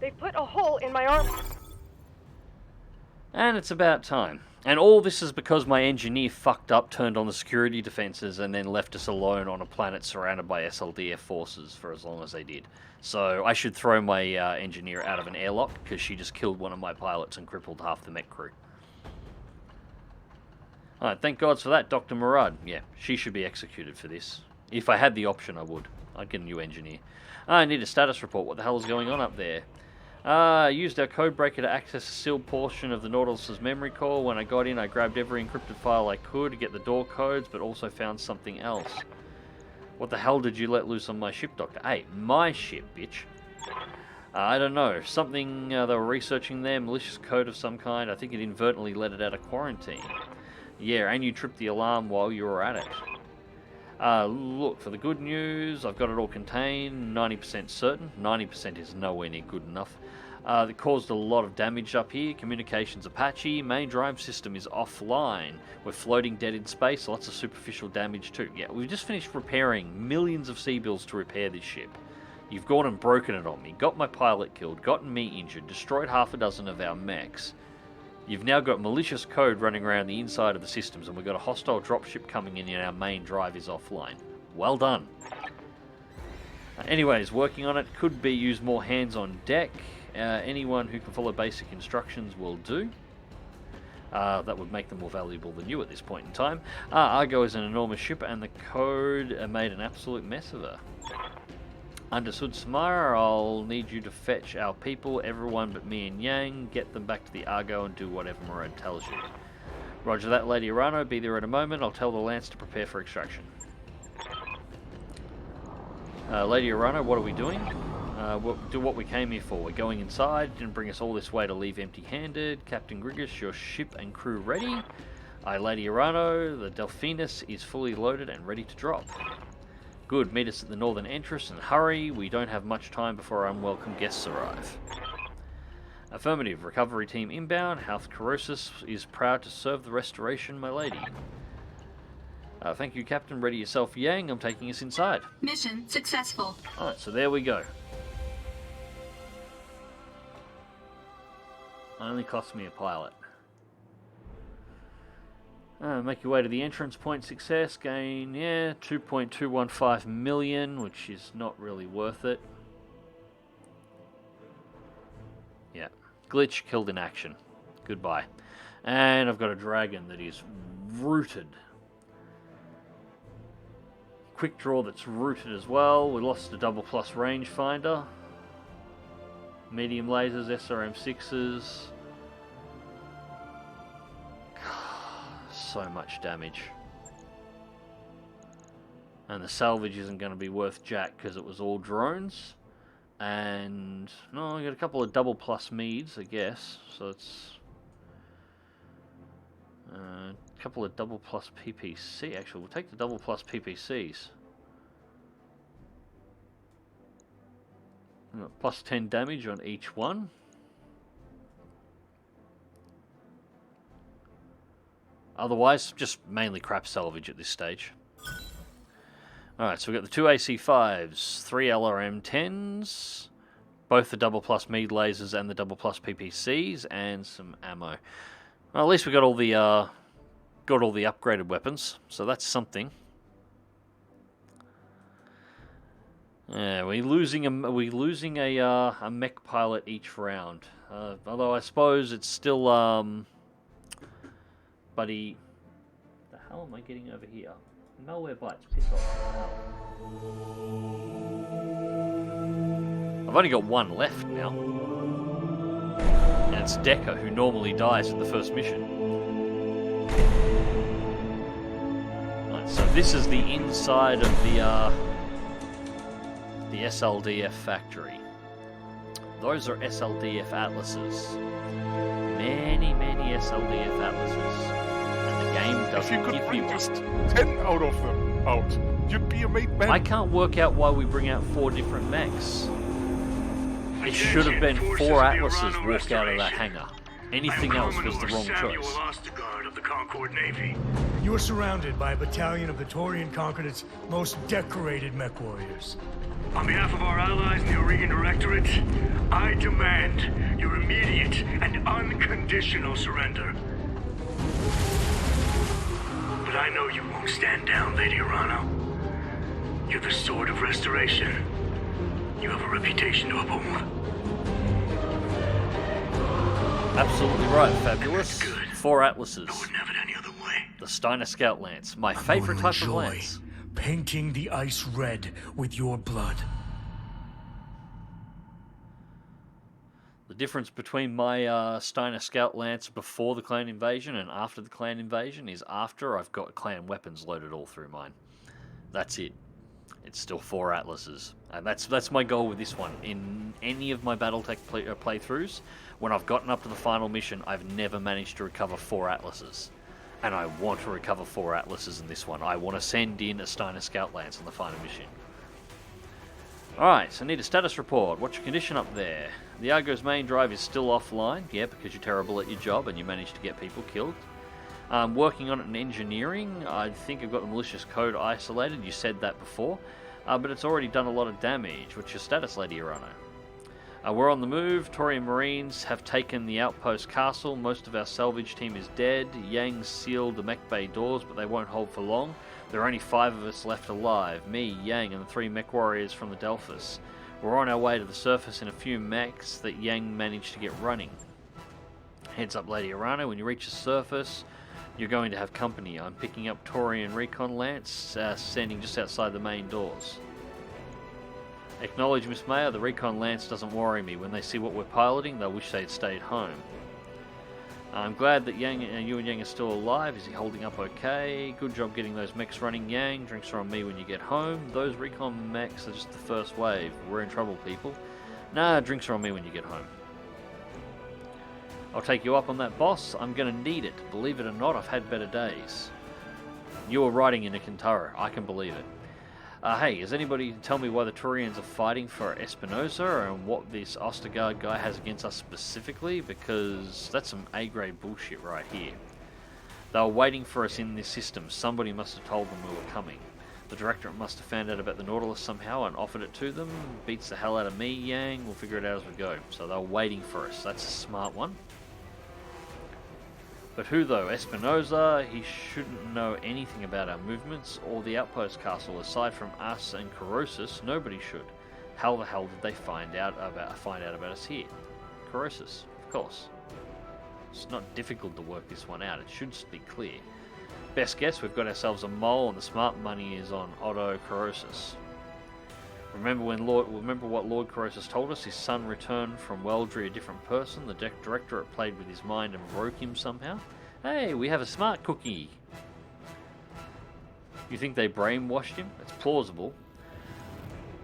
They put a hole in my armor. And it's about time. And all this is because my engineer fucked up, turned on the security defenses, and then left us alone on a planet surrounded by SLDF forces for as long as they did. So I should throw my engineer out of an airlock, because she just killed one of my pilots and crippled half the mech crew. Alright, thank God for that, Dr. Murad. Yeah, she should be executed for this. If I had the option, I would. I'd get a new engineer. I need a status report. What the hell is going on up there? Used our code breaker to access a sealed portion of the Nautilus's memory core. When I got in, I grabbed every encrypted file I could to get the door codes, but also found something else. What the hell did you let loose on my ship, Doctor? Hey, my ship, bitch. I don't know. Something they were researching there. Malicious code of some kind. I think it inadvertently let it out of quarantine. Yeah, and you tripped the alarm while you were at it. Look, for the good news, I've got it all contained, 90% certain. 90% is nowhere near good enough. It caused a lot of damage up here. Communications are patchy. Main drive system is offline. We're floating dead in space. Lots of superficial damage too. Yeah, we've just finished repairing millions of C-bills to repair this ship. You've gone and broken it on me, got my pilot killed, gotten me injured, destroyed half a dozen of our mechs. You've now got malicious code running around the inside of the systems, and we've got a hostile dropship coming in and our main drive is offline. Well done. Anyways, working on it. Could be use more hands on deck. Anyone who can follow basic instructions will do. That would make them more valuable than you at this point in time. Argo is an enormous ship, and the code made an absolute mess of her. Understood, Samara. I'll need you to fetch our people, everyone but me and Yang, get them back to the Argo and do whatever Murad tells you. Roger that, Lady Arano. Be there in a moment. I'll tell the Lance to prepare for extraction. Lady Arano, what are we doing? Do what we came here for. We're going inside. Didn't bring us all this way to leave empty-handed. Captain Grigus, your ship and crew ready? Aye, Lady Arano. The Delphinus is fully loaded and ready to drop. Good, meet us at the northern entrance and hurry. We don't have much time before our unwelcome guests arrive. Affirmative. Recovery team inbound. House Corrosis is proud to serve the restoration, my lady. Thank you, Captain. Ready yourself, Yang. I'm taking us inside. Mission successful. Alright, so there we go. Only cost me a pilot. Make your way to the entrance point. Success. Gain, 2.215 million, which is not really worth it. Yeah. Glitch killed in action. Goodbye. And I've got a dragon that is rooted. Quick draw that's rooted as well. We lost a double plus rangefinder. Medium lasers, SRM6s. So much damage. And the salvage isn't going to be worth jack because it was all drones. And no, I got a couple of double plus meads, I guess. So it's a couple of double plus PPC. Actually, we'll take the double plus PPCs. Plus 10 damage on each one. Otherwise, just mainly crap salvage at this stage. Alright, so we've got the two AC5s, 3 LRM-10s, both the double plus mead lasers and the double plus PPCs, and some ammo. Well, at least we got all the upgraded weapons, so that's something. Yeah, we're losing a mech pilot each round. Although I suppose it's still buddy. hell am I getting over here? Malware bites, piss off. I've only got one left now. And it's Decker, who normally dies at the first mission. Right, so this is the inside of the SLDF factory. Those are SLDF atlases. Many SLDF atlases. And the game If doesn't you could give me bring one. just 10 out of them out, you'd be a made man. I can't work out why we bring out 4 different mechs. It should have been 4 atlases walk out of that hangar. Anything else was the wrong choice. Of the Concord Navy. You are surrounded by a battalion of the Taurian Concordate's most decorated mech warriors. On behalf of our allies in the Oregon Directorate, I demand your immediate and unconditional surrender. But I know you won't stand down, Lady Arano. You're the Sword of Restoration. You have a reputation to uphold. Absolutely right, Fabulous. 4 atlases. I wouldn't have it any other way. The Steiner Scout Lance, my favourite type of lance. Painting the ice red with your blood. The difference between my Steiner Scout Lance before the clan invasion and after the clan invasion is after I've got clan weapons loaded all through mine. That's it. It's still 4 atlases. And that's my goal with this one. In any of my Battletech playthroughs, when I've gotten up to the final mission, I've never managed to recover 4 atlases. And I want to recover 4 atlases in this one. I want to send in a Steiner Scout Lance on the final mission. Alright, so I need a status report. What's your condition up there? The Argo's main drive is still offline. Yeah, because you're terrible at your job and you managed to get people killed. Working on it in engineering. I think I've got the malicious code isolated. You said that before. But it's already done a lot of damage. What's your status, Lady Arano? We're on the move. Taurian Marines have taken the outpost castle. Most of our salvage team is dead. Yang sealed the mech bay doors, but they won't hold for long. There are only 5 of us left alive. Me, Yang, and the 3 mech warriors from the Delphus. We're on our way to the surface in a few mechs that Yang managed to get running. Heads up, Lady Arano. When you reach the surface, you're going to have company. I'm picking up Taurian Recon Lance, standing just outside the main doors. Acknowledge, Miss Mayer, the Recon Lance doesn't worry me. When they see what we're piloting, they'll wish they'd stayed home. I'm glad that you and Yang are still alive. Is he holding up okay? Good job getting those mechs running, Yang. Drinks are on me when you get home. Those Recon mechs are just the first wave. We're in trouble, people. Nah, drinks are on me when you get home. I'll take you up on that, boss. I'm gonna need it. Believe it or not, I've had better days. You were riding in a Kintara. I can believe it. Hey, is anybody tell me why the Taurians are fighting for Espinosa and what this Ostergaard guy has against us specifically? Because that's some A-grade bullshit right here. They were waiting for us in this system. Somebody must have told them we were coming. The Directorate must have found out about the Nautilus somehow and offered it to them. Beats the hell out of me, Yang. We'll figure it out as we go. So they were waiting for us. That's a smart one. But who though? Espinosa? He shouldn't know anything about our movements or the outpost castle. Aside from us and Corrosus, nobody should. How the hell did they find out about us here? Corrosus, of course. It's not difficult to work this one out. It should be clear. Best guess, we've got ourselves a mole, and the smart money is on Otto Corrosus. Remember what Lord Corrosus told us? His son returned from Weldry a different person. The Directorate played with his mind and broke him somehow. Hey, we have a smart cookie. You think they brainwashed him? It's plausible.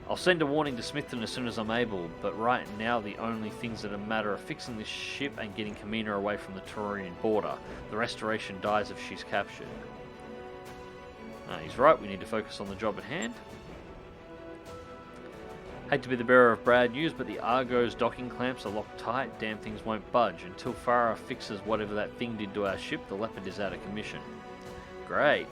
I'll send a warning to Smithton as soon as I'm able, but right now the only things that matter are fixing this ship and getting Kamina away from the Taurian border. The Restoration dies if she's captured. He's right, we need to focus on the job at hand. Hate to be the bearer of bad news, but the Argo's docking clamps are locked tight. Damn things won't budge. Until Farah fixes whatever that thing did to our ship, the Leopard is out of commission. Great.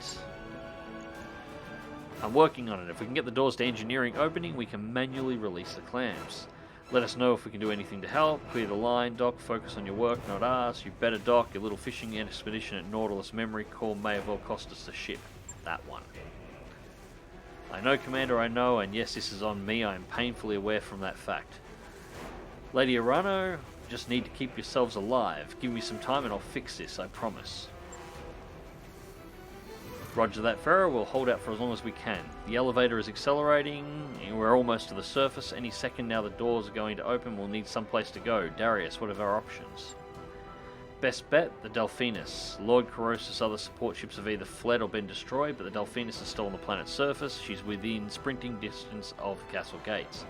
I'm working on it. If we can get the doors to engineering opening, we can manually release the clamps. Let us know if we can do anything to help. Clear the line, Doc. Focus on your work, not ours. You better, Doc. Your little fishing expedition at Nautilus memory core may have well cost us the ship. That one. I know, Commander, I know, and yes, this is on me. I am painfully aware from that fact. Lady Arano, just need to keep yourselves alive. Give me some time and I'll fix this, I promise. Roger that, Pharaoh. We'll hold out for as long as we can. The elevator is accelerating. We're almost to the surface. Any second now the doors are going to open. We'll need someplace to go. Darius, what are our options? Best bet, the Delphinus. Lord Corrosis' other support ships have either fled or been destroyed, but the Delphinus is still on the planet's surface. She's within sprinting distance of castle gates.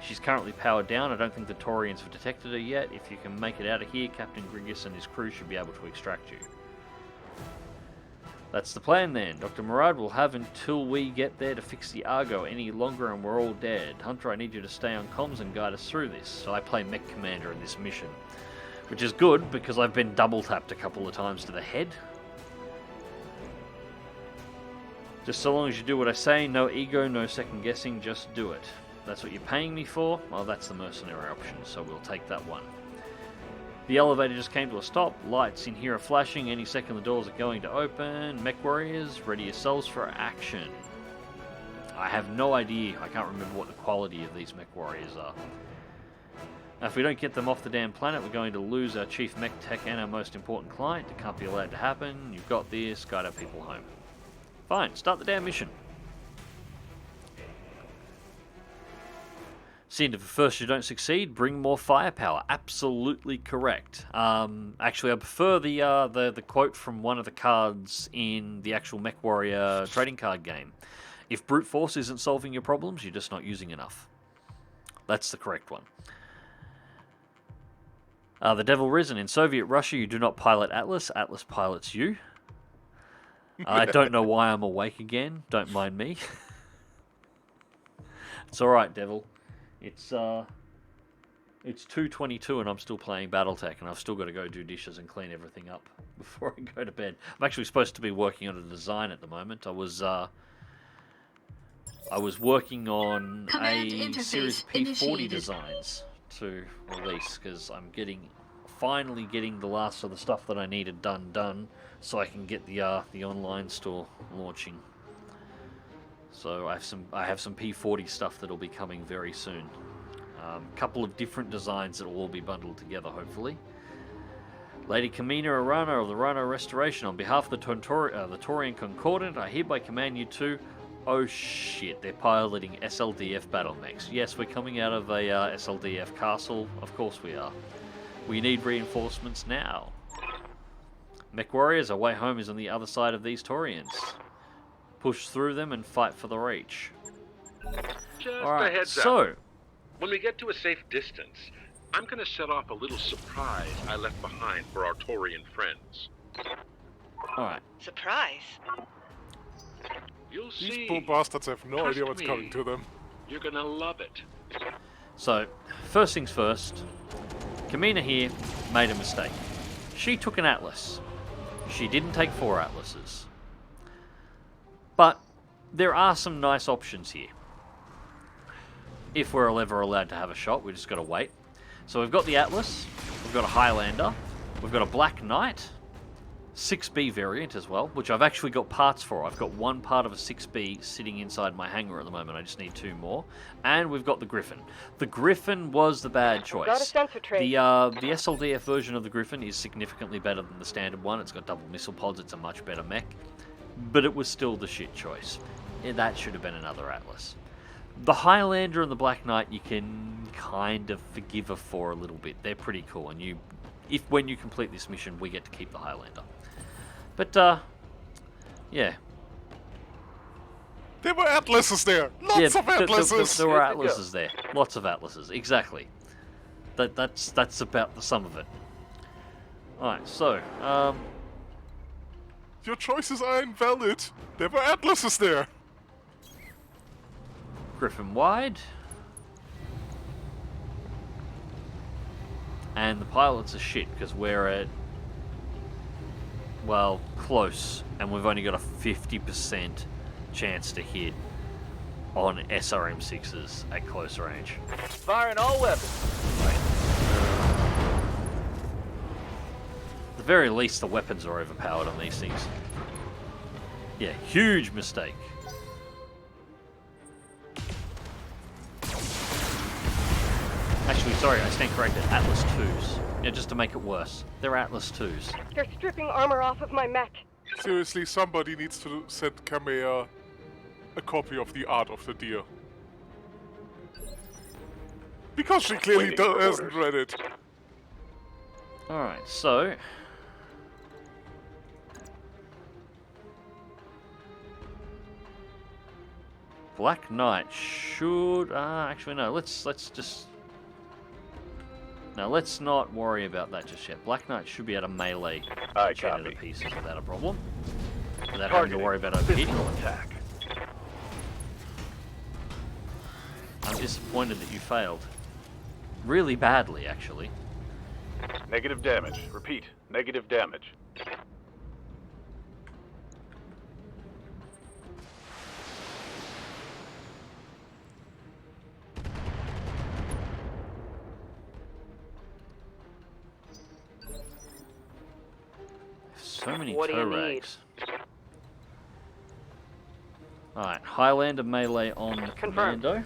She's currently powered down. I don't think the Taurians have detected her yet. If you can make it out of here, Captain Grigus and his crew should be able to extract you. That's the plan then. Dr. Murad will have until we get there to fix the Argo. Any longer and we're all dead. Hunter, I need you to stay on comms and guide us through this. So I play Mech Commander in this mission. Which is good, because I've been double tapped a couple of times to the head. Just so long as you do what I say, no ego, no second guessing, just do it. That's what you're paying me for? Well, that's the mercenary option, so we'll take that one. The elevator just came to a stop. Lights in here are flashing. Any second the doors are going to open. Mech warriors, ready yourselves for action. I have no idea. I can't remember what the quality of these mech warriors are. Now, if we don't get them off the damn planet, we're going to lose our chief mech tech and our most important client. It can't be allowed to happen. You've got this. Guide our people home. Fine. Start the damn mission. Send if at first you don't succeed, bring more firepower. Absolutely correct. Actually, I prefer the quote from one of the cards in the actual Mech Warrior trading card game. If brute force isn't solving your problems, you're just not using enough. That's the correct one. The Devil Risen. In Soviet Russia, you do not pilot Atlas. Atlas pilots you. I don't know why I'm awake again. Don't mind me. It's alright, Devil. It's 2:22 and I'm still playing Battletech, and I've still got to go do dishes and clean everything up before I go to bed. I'm actually supposed to be working on a design at the moment. I was working on a series of P40 designs to release, because I'm finally getting the last of the stuff that I needed done, so I can get the online store launching. So I have some P40 stuff that'll be coming very soon. A couple of different designs that will all be bundled together, hopefully. Lady Kamina Arana of the Rhino Restoration, on behalf of the Taurian Concordant, I hereby command you to... Oh shit, they're piloting SLDF battle mechs. Yes, we're coming out of a SLDF castle. Of course we are. We need reinforcements now. Mech warriors, our way home is on the other side of these Taurians. Push through them and fight for the reach. Just Alright, a heads so... up. When we get to a safe distance, I'm going to set off a little surprise I left behind for our Taurian friends. Alright. Surprise? You'll see. These poor bastards have no Trust idea what's me. coming to them. You're going to love it. So, first things first, Kamina here made a mistake. She took an Atlas. She didn't take 4 Atlases. But there are some nice options here. If we're ever allowed to have a shot, we just got to wait. So we've got the Atlas, we've got a Highlander, we've got a Black Knight, 6B variant as well, which I've actually got parts for. I've got one part of a 6B sitting inside my hangar at the moment. I just need 2 more. And we've got the Griffin. The Griffin was the bad choice. Got a sensor tray. The SLDF version of the Griffin is significantly better than the standard one. It's got double missile pods. It's a much better mech. But it was still the shit choice. That should have been another Atlas. The Highlander and the Black Knight you can kind of forgive her for a little bit. They're pretty cool, and when you complete this mission, we get to keep the Highlander. But, yeah. There were Atlases there! Lots of Atlases! There were Atlases there. Lots of Atlases, exactly. That's about the sum of it. Alright, so, Your choices are invalid. There were Atlases there! Griffin wide. And the pilots are shit, because we're at... well, close. And we've only got a 50% chance to hit on SRM6s at close range. Firing all weapons. At the very least, the weapons are overpowered on these things. Yeah, huge mistake. Actually, sorry, I stand corrected. Atlas 2s. Yeah, just to make it worse. They're Atlas 2s. They're stripping armor off of my mech. Seriously, somebody needs to send Kamea a copy of the Art of the Deer. Because she clearly hasn't read it. Alright, so... Black Knight should... actually, no, let's just... No, let's not worry about that just yet. Black Knight should be able to melee Jenna to pieces without a problem. Without having to worry about overheating. Attack. I'm disappointed that you failed. Really badly, actually. Negative damage. Repeat. Negative damage. So many What do you toe need? rags. Alright, Highlander melee on the Confirmed. Commando.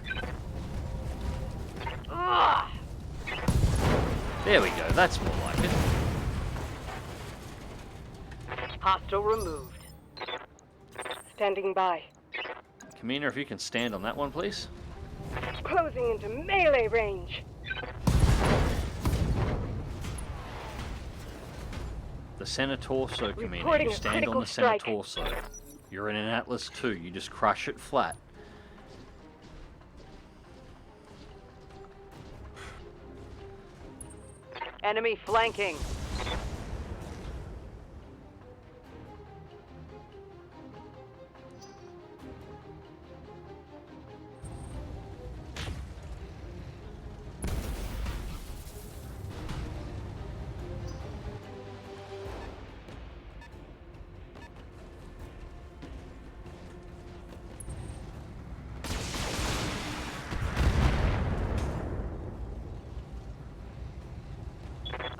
Ugh. There we go, that's more like it. Hostile removed. Standing by. Kamina, if you can stand on that one, please. Closing into melee range. The center torso, Kamina. Reporting You a stand on critical the center strike. torso. You're in an Atlas 2. You just crush it flat. Enemy flanking.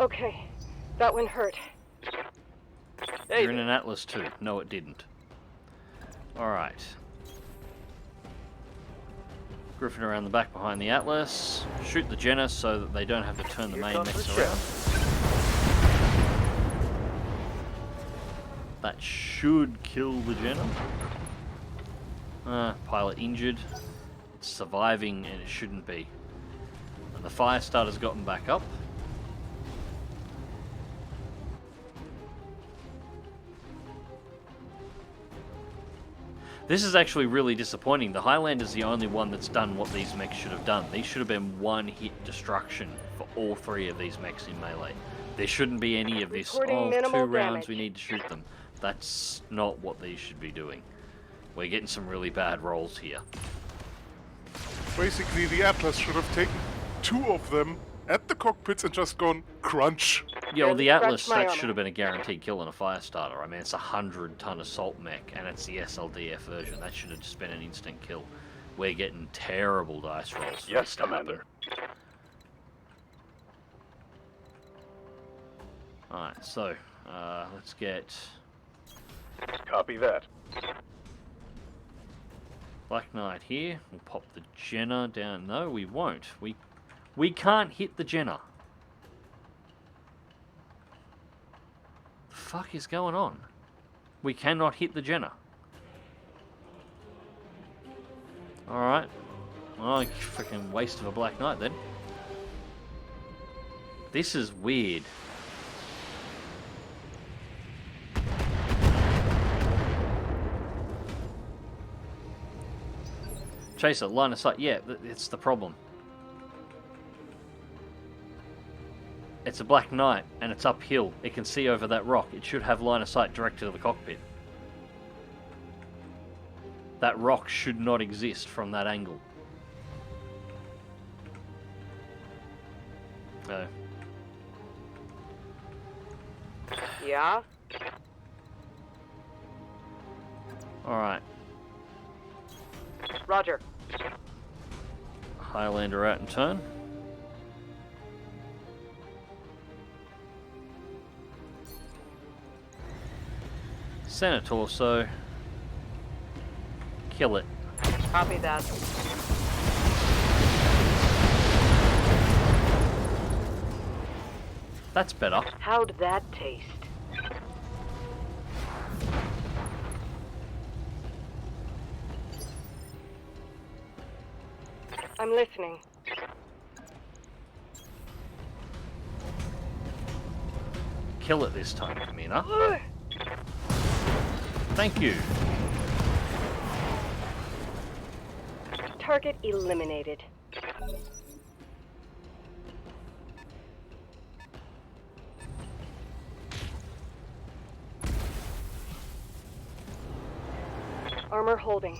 Okay, that one hurt. Hey, You're in an Atlas 2. No, it didn't. Alright. Griffin around the back behind the Atlas. Shoot the Jenna so that they don't have to turn the Here main comes mechs the around. That should kill the Jenna. Pilot injured. It's surviving and it shouldn't be. And the fire starter's gotten back up. This is actually really disappointing. The Highlander's the only one that's done what these mechs should have done. These should have been one-hit destruction for all three of these mechs in melee. There shouldn't be any of this, Reporting oh, minimal 2 rounds, damage. we need to shoot them. That's not what these should be doing. We're getting some really bad rolls here. Basically, the Atlas should have taken 2 of them at the cockpits and just gone crunch. Yeah, well, the Barely Atlas, scratched my that armor. should have been a guaranteed kill on a Firestarter. I mean, it's a 100-ton assault mech, and it's the SLDF version. That should have just been an instant kill. We're getting terrible dice rolls for Yes, this to happen. Commander. Alright, so, let's get Copy that. Black Knight here. We'll pop the Jenna down. No, we won't. We can't hit the Jenna. The fuck is going on? We cannot hit the Jenna. Alright. Oh, freaking waste of a Black Knight then. This is weird. Chaser, line of sight. Yeah, it's the problem. It's a Black Knight, and it's uphill. It can see over that rock. It should have line of sight directed to the cockpit. That rock should not exist from that angle. No. Yeah? Alright. Roger. Highlander out in turn. Center torso. Kill it. Copy that. That's better. How'd that taste? I'm listening. Kill it this time, Mina. Thank you. Target eliminated. Armor holding.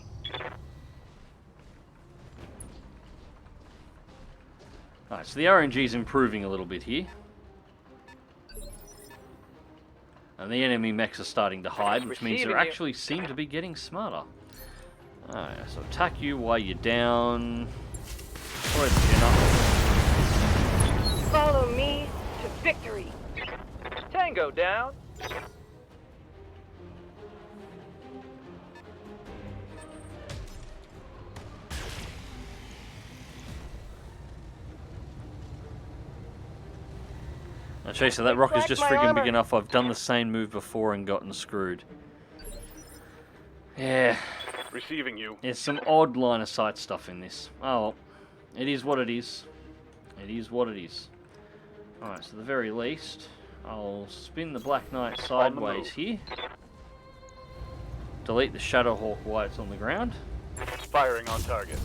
Alright, so the RNG is improving a little bit here. And the enemy mechs are starting to hide, which means they actually seem to be getting smarter. Alright, so attack you while you're down. Throw the gen up. Follow me to victory. Tango down. Now, Chaser, that rock is just friggin' big enough. I've done the same move before and gotten screwed. Yeah. Receiving you. There's some odd line of sight stuff in this. Oh, well. It is what it is. It is what it is. Alright, so at the very least, I'll spin the Black Knight sideways here. Delete the Shadowhawk while it's on the ground. Firing on target.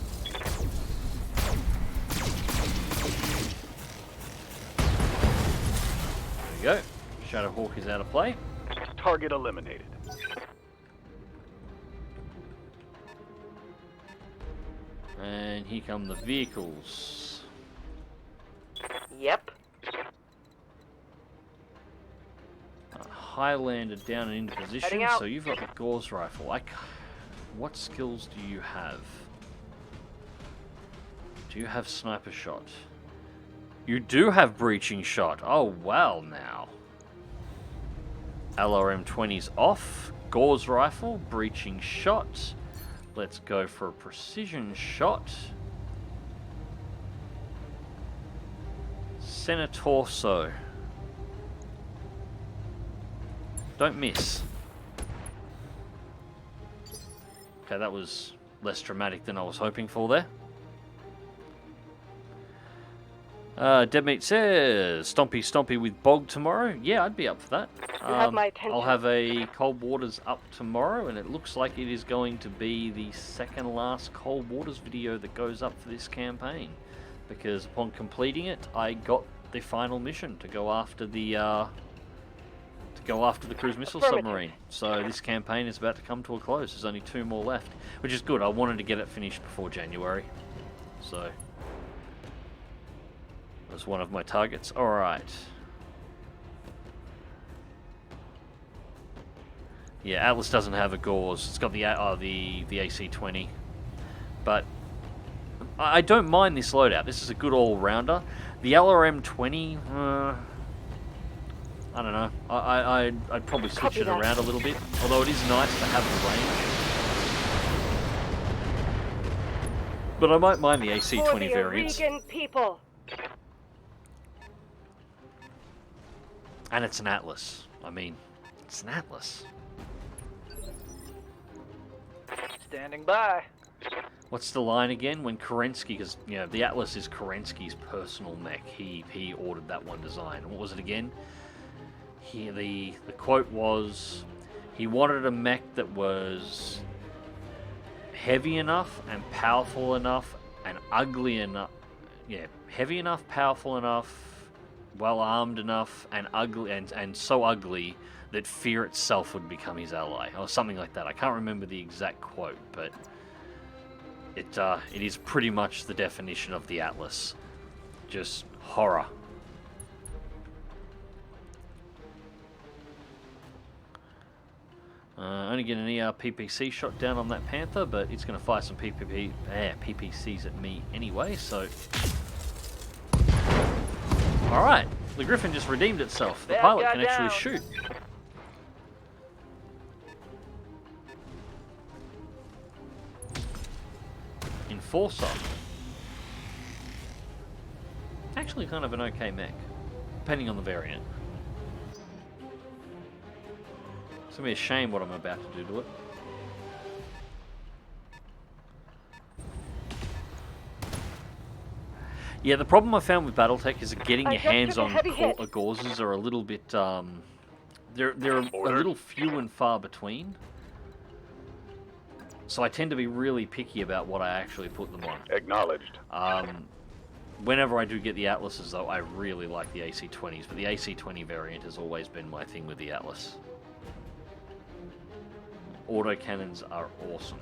There we go. Shadowhawk is out of play. Target eliminated. And here come the vehicles. Yep. Highlander down and into position, out. so you've got the Gauss rifle. What skills do you have? Do you have sniper shot? You do have breaching shot. Oh, wow, now. LRM-20's off. Gauss rifle, breaching shot. Let's go for a precision shot. Center torso. Don't miss. Okay, that was less dramatic than I was hoping for there. Deadmeat says, Stompy with Bog tomorrow. Yeah, I'd be up for that. You have my attention. I'll have a Cold Waters up tomorrow, and it looks like it is going to be the second last Cold Waters video that goes up for this campaign. Because upon completing it, I got the final mission to go after the cruise missile submarine. So this campaign is about to come to a close. There's only 2 more left, which is good. I wanted to get it finished before January. So that's one of my targets. Alright. Yeah, Atlas doesn't have a gauze. It's got the AC-20. But I don't mind this loadout. This is a good all-rounder. The LRM-20, I don't know. I'd probably switch it around a little bit. Although it is nice to have the range. But I might mind the AC-20 variants. People. And it's an Atlas. I mean, it's an Atlas. Standing by. What's the line again? When Kerensky, because you know the Atlas is Kerensky's personal mech. He ordered that one design. What was it again? The quote was, he wanted a mech that was heavy enough and powerful enough and ugly enough. Yeah, heavy enough, powerful enough, well armed enough, and ugly and so ugly that fear itself would become his ally, or something like that. I can't remember the exact quote, but it is pretty much the definition of the Atlas. Just horror. Only get an ER-PPC shot down on that Panther, but it's going to fire some PPCs at me anyway, so... Alright, the Griffin just redeemed itself. The pilot can actually shoot. Enforcer. Actually kind of an okay mech, depending on the variant. It's going to be a shame what I'm about to do to it. Yeah, the problem I found with Battletech is that getting I your just hands took a on heavy hit. gauzes are a little bit, they're a little few and far between. So I tend to be really picky about what I actually put them on. Acknowledged. Whenever I do get the Atlases, though, I really like the AC-20s, but the AC-20 variant has always been my thing with the Atlas. Autocannons are awesome.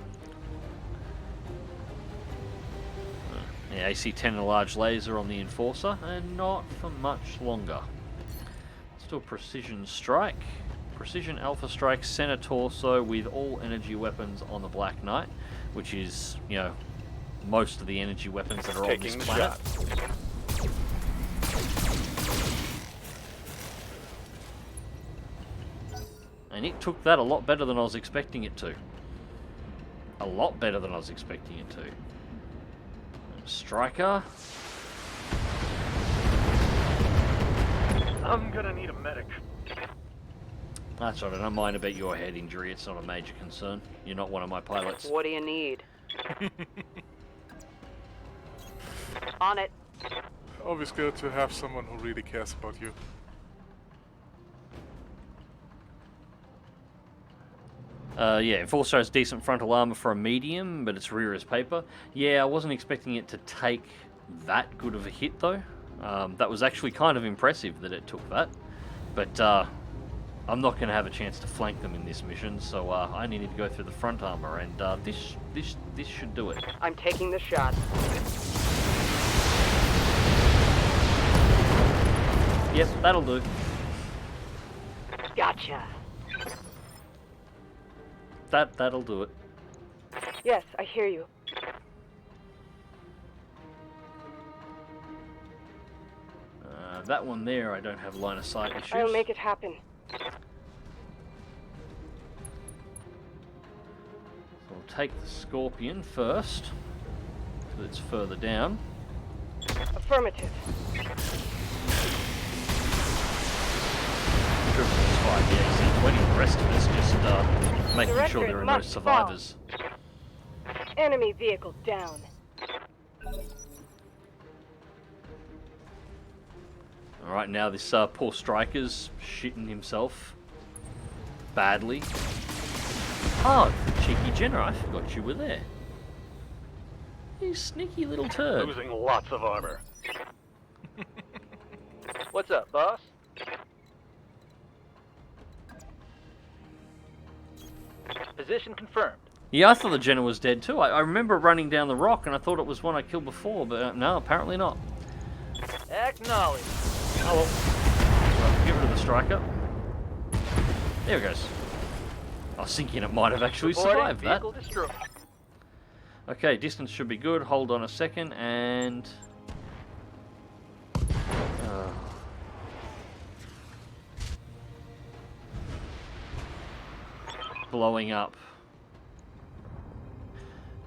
The AC-10 and a large laser on the Enforcer, and not for much longer. Still Precision Strike. Precision Alpha Strike, center torso with all energy weapons on the Black Knight, which is, you know, most of the energy weapons that are on this planet. And it took that a lot better than I was expecting it to. A lot better than I was expecting it to. Striker. I'm gonna need a medic. That's right, I don't mind about your head injury, it's not a major concern. You're not one of my pilots. What do you need? On it. Always good to have someone who really cares about you. Yeah, Enforcer has decent frontal armor for a medium, but its rear is paper. Yeah, I wasn't expecting it to take that good of a hit, though. That was actually kind of impressive that it took that. But I'm not going to have a chance to flank them in this mission, so I needed to go through the front armor, and this should do it. I'm taking the shot. Yep, that'll do. Gotcha. That'll do it. Yes, I hear you. That one there, I don't have line of sight issues. I'll make it happen. So we'll take the Scorpion first, because it's further down. Affirmative. Triple the AC-20, the rest of it's just making sure there are no survivors. Enemy vehicle down. Alright, now this poor striker's shitting himself badly. Oh, cheeky Jenner, I forgot you were there. You sneaky little turd. Losing lots of armor. What's up, boss? Position confirmed. Yeah, I thought the Jenner was dead too. I remember running down the rock and I thought it was one I killed before, but no, apparently not. Acknowledged. Oh well. Well, get rid of the striker. There it goes. I was thinking it might have actually survived that. Destroyed. Okay, distance should be good. Hold on a second and... blowing up.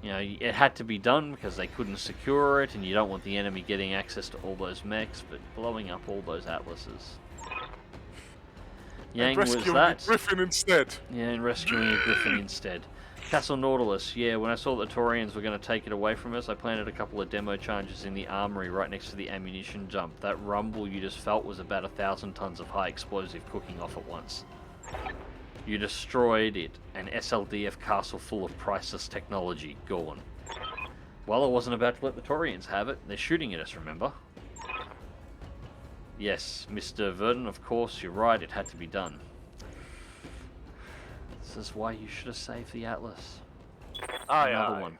You know, it had to be done because they couldn't secure it, and you don't want the enemy getting access to all those mechs, but blowing up all those Atlases. Yang was that. A Griffin instead. Yeah, and rescuing a Griffin instead. Castle Nautilus, yeah, when I saw that the Taurians were going to take it away from us, I planted a couple of demo charges in the armory right next to the ammunition dump. That rumble you just felt was about 1,000 tons of high explosive cooking off at once. You destroyed it, an SLDF castle full of priceless technology, gone. Well, I wasn't about to let the Taurians have it. They're shooting at us, remember? Yes, Mr. Verdon, of course, you're right, it had to be done. This is why you should have saved the Atlas. Another one.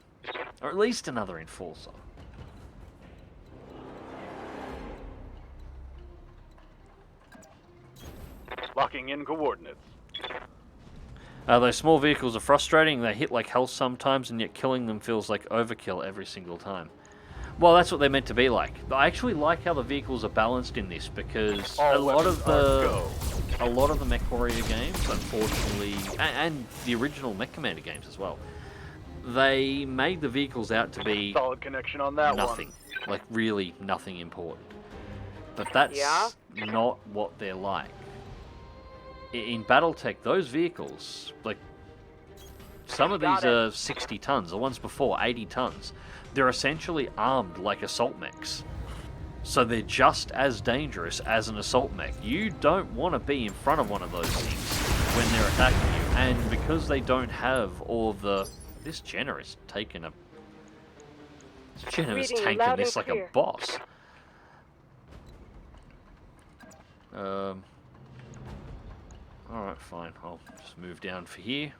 Or at least another Enforcer. Locking in coordinates. Those small vehicles are frustrating. They hit like hell sometimes, and yet killing them feels like overkill every single time. Well, that's what they're meant to be like. But I actually like how the vehicles are balanced in this, because a lot of the MechWarrior games, unfortunately, and the original Mech Commander games as well, they made the vehicles out to be solid connection on that nothing, like really nothing important. But that's not what they're like. In Battletech, those vehicles, like, some of these are 60 tons, the ones before 80 tons. They're essentially armed like assault mechs. So they're just as dangerous as an assault mech. You don't want to be in front of one of those things when they're attacking you. And because they don't have all of the... This Jenna is taking a... This Jenna is tanking this like a boss. Alright, fine. I'll just move down for here.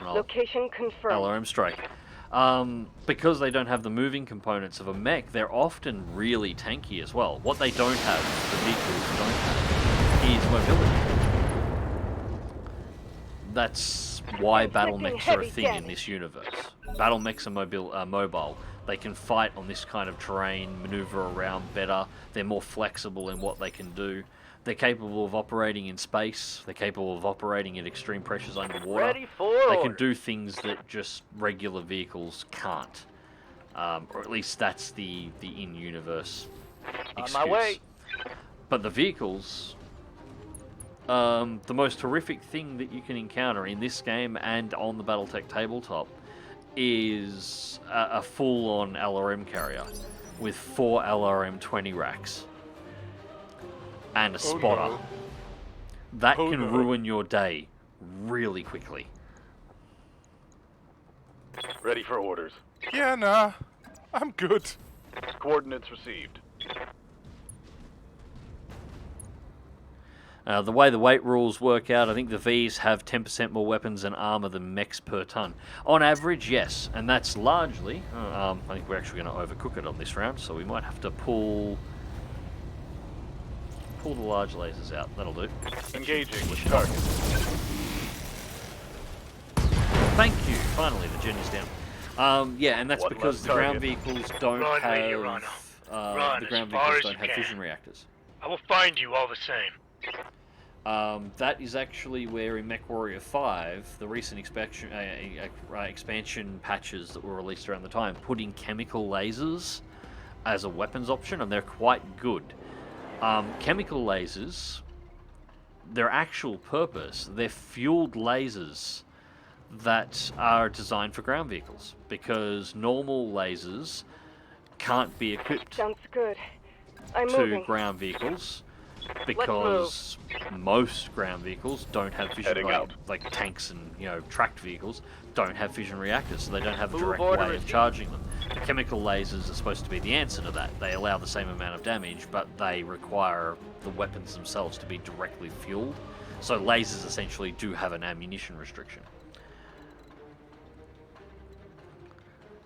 Location confirmed. LRM strike. Because they don't have the moving components of a mech, they're often really tanky as well. What they don't have, the vehicles don't have, is mobility. That's why battle mechs are a thing in this universe. Battle mechs are mobile. They can fight on this kind of terrain, maneuver around better. They're more flexible in what they can do. They're capable of operating in space. They're capable of operating at extreme pressures underwater. Ready for They can orders. do things that just regular vehicles can't. Or at least that's the in-universe excuse. On my way. But the vehicles... the most horrific thing that you can encounter in this game and on the Battletech tabletop is a full-on LRM carrier with 4 LRM 20 racks and a spotter. no. That Oh, can no. ruin your day really quickly. Ready for orders. Yeah, nah. I'm good. Coordinates received. The way the weight rules work out, I think the Vs have 10% more weapons and armor than mechs per ton. On average, yes, and that's largely... I think we're actually going to overcook it on this round, so we might have to pull the large lasers out. That'll do. Engaging with target. Thank you. Finally, the gen is down. Yeah, and that's One because less the ground target. vehicles don't Run, have... Lady Rhino. Run the as ground far vehicles as don't you have can. fission reactors. I will find you all the same. That is actually where in MechWarrior 5, the recent expansion patches that were released around the time, put in chemical lasers as a weapons option, and they're quite good. Chemical lasers, their actual purpose, they're fueled lasers that are designed for ground vehicles, because normal lasers can't be equipped Sounds good. I'm to moving. ground vehicles because most ground vehicles don't have fission Heading out. like tanks and tracked vehicles don't have fission reactors, so they don't have a Move direct order way of received. charging them. The chemical lasers are supposed to be the answer to that. They allow the same amount of damage, but they require the weapons themselves to be directly fueled. So lasers essentially do have an ammunition restriction.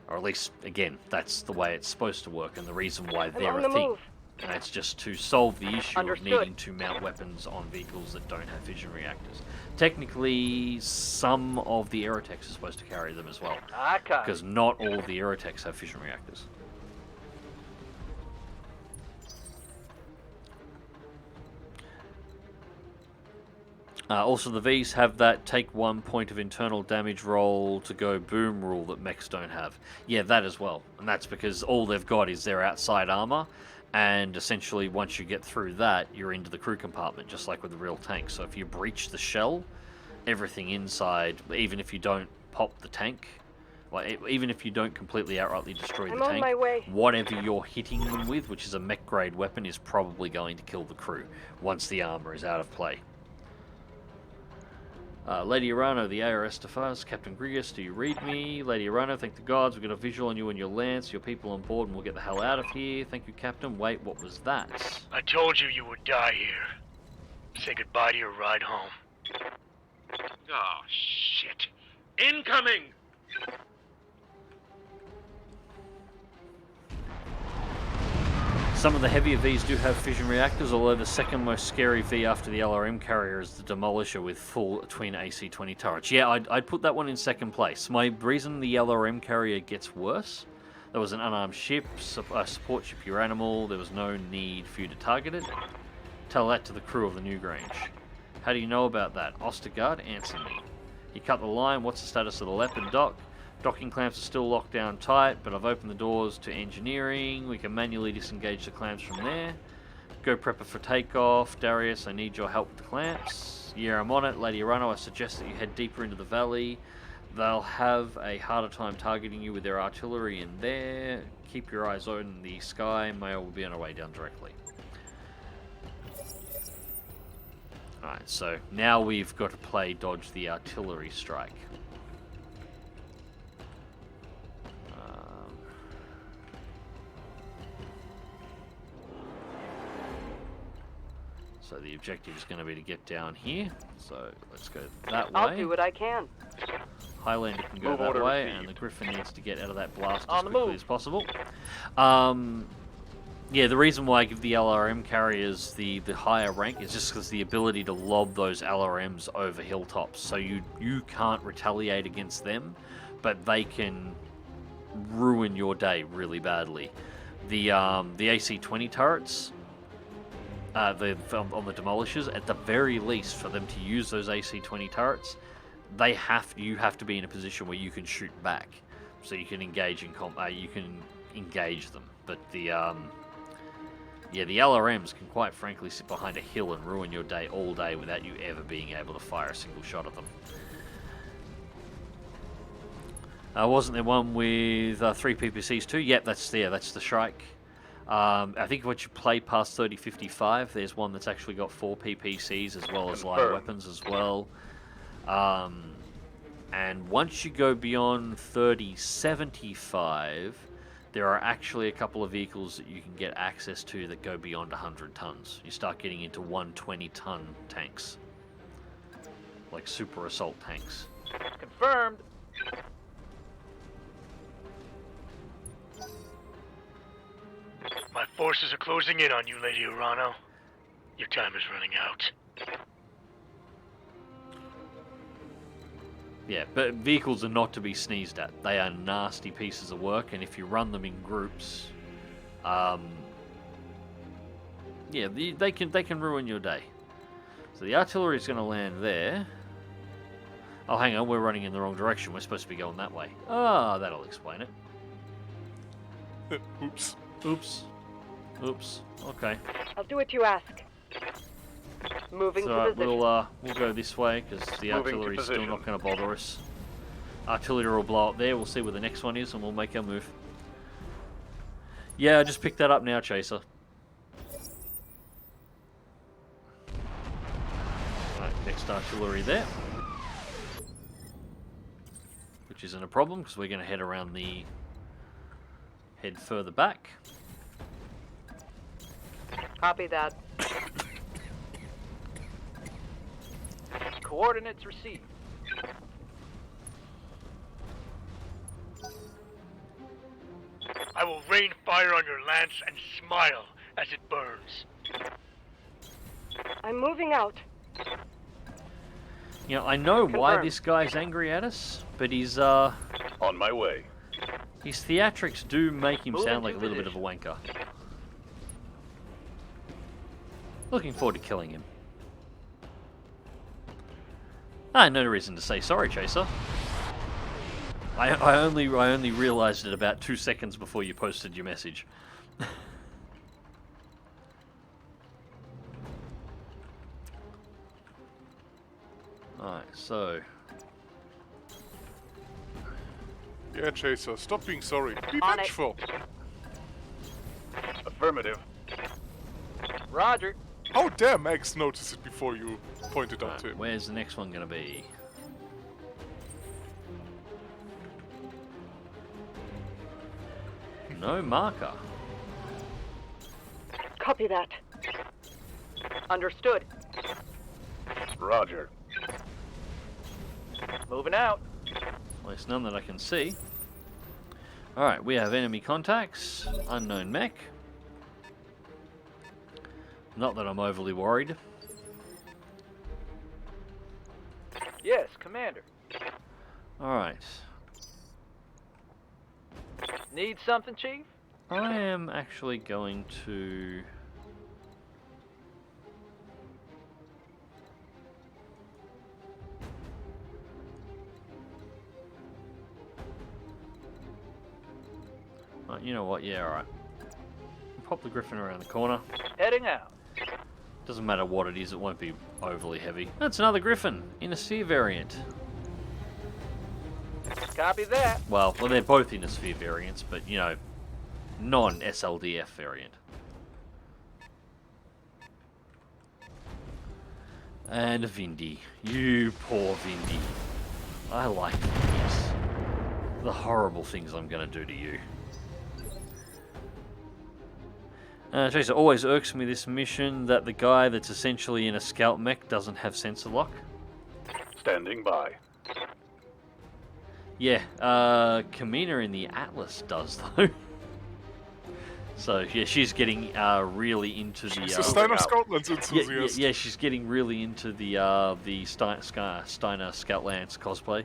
Or at least, again, that's the way it's supposed to work, and the reason why they're on a the thing. move. And it's just to solve the issue Understood. of needing to mount weapons on vehicles that don't have fission reactors. Technically, some of the Aerotechs are supposed to carry them as well, I copy. because not all of the Aerotechs have fission reactors. Also, the Vs have that take 1 point of internal damage roll to go boom rule that mechs don't have. Yeah, that as well. And that's because all they've got is their outside armor, and essentially once you get through that, you're into the crew compartment, just like with the real tank. So if you breach the shell, everything inside, even if you don't pop the tank, even if you don't completely outrightly destroy the I'm on tank, my way. whatever you're hitting them with, which is a mech grade weapon, is probably going to kill the crew once the armor is out of play. Lady Arano, the ARS Tafaz, Captain Grigas, do you read me? Lady Arano, thank the gods, we've got a visual on you and your lance, your people on board, and we'll get the hell out of here. Thank you, Captain. Wait, what was that? I told you you would die here. Say goodbye to your ride home. Oh, shit. Incoming! Some of the heavier Vs do have fission reactors, although the second most scary V after the LRM carrier is the Demolisher with full twin AC-20 turrets. Yeah, I'd put that one in second place. My reason the LRM carrier gets worse, there was an unarmed ship, a support ship your animal, there was no need for you to target it. Tell that to the crew of the Newgrange. How do you know about that? Ostergaard, answer me. You cut the line, what's the status of the Leopard dock? Docking clamps are still locked down tight, but I've opened the doors to engineering. We can manually disengage the clamps from there. Go prepper for takeoff. Darius, I need your help with the clamps. Yeah, I'm on it. Lady Arano, I suggest that you head deeper into the valley. They'll have a harder time targeting you with their artillery in there. Keep your eyes on the sky. Mail will be on our way down directly. Alright, so now we've got to play dodge the artillery strike. So the objective is going to be to get down here. So let's go that way. I'll do what I can. Highlander can go Move that order way, received. and the Griffin needs to get out of that blast as On the quickly move. as possible. Yeah, the reason why I give the LRM carriers the higher rank is just because the ability to lob those LRMs over hilltops. So you can't retaliate against them, but they can ruin your day really badly. The AC-20 turrets, on the demolishers, at the very least, for them to use those AC-20 turrets, you have to be in a position where you can shoot back, so you can engage in you can engage them. But the LRMs can quite frankly sit behind a hill and ruin your day all day without you ever being able to fire a single shot at them. Wasn't there one with 3 PPCs too? Yep, that's the Shrike. I think once you play past 3055, there's one that's actually got 4 PPCs as well as lighter weapons as well. And once you go beyond 3075, there are actually a couple of vehicles that you can get access to that go beyond 100 tons. You start getting into 120-ton tanks, like super assault tanks. Confirmed. My forces are closing in on you, Lady Urano. Your time is running out. Yeah, but vehicles are not to be sneezed at. They are nasty pieces of work, and if you run them in groups, yeah, they can ruin your day. So the artillery is going to land there. Oh, hang on, we're running in the wrong direction. We're supposed to be going that way. Ah, that'll explain it. Oops. Oops. Oops. Okay. I'll do what you ask. Moving So to position. we'll go this way because the artillery's still not going to bother us. Artillery will blow up there. We'll see where the next one is, and we'll make our move. Yeah, I just picked that up now, Chaser. Right, next artillery there. Which isn't a problem because we're going to head around the... head further back. Copy that. Coordinates received. I will rain fire on your lance and smile as it burns. I'm moving out. You know, I know why Confirmed. this guy's angry at us, but he's On my way. his theatrics do make him Moving sound like to a little bit of a wanker. Looking forward to killing him. No reason to say sorry, Chaser. I only realised it about 2 seconds before you posted your message. Alright, so... Yeah, Chaser, stop being sorry. Be On it. vengeful. Affirmative. Roger. How dare Max notice it before you point it out to him? Where's the next one going to be? No marker. Copy that. Understood. Roger. Moving out. At least none that I can see. Alright, we have enemy contacts. Unknown mech. Not that I'm overly worried. Yes, Commander. Alright. Need something, Chief? I am actually going to... you know what, yeah, alright. Pop the Griffin around the corner. Heading out. Doesn't matter what it is, it won't be overly heavy. That's another Griffin in a Seer variant. Copy that. Well, they're both Innosphere variants, but, you know, non-SLDF variant. And Vindy. You poor Vindy. I like Vindies. The horrible things I'm going to do to you. Tracer, always irks me this mission that the guy that's essentially in a scout mech doesn't have sensor lock. Standing by. Yeah, Kamina in the Atlas does though. So yeah, she's getting really into the. She's a Steiner Scoutlands enthusiast. Yeah, she's getting really into the Steiner Scoutlands cosplay.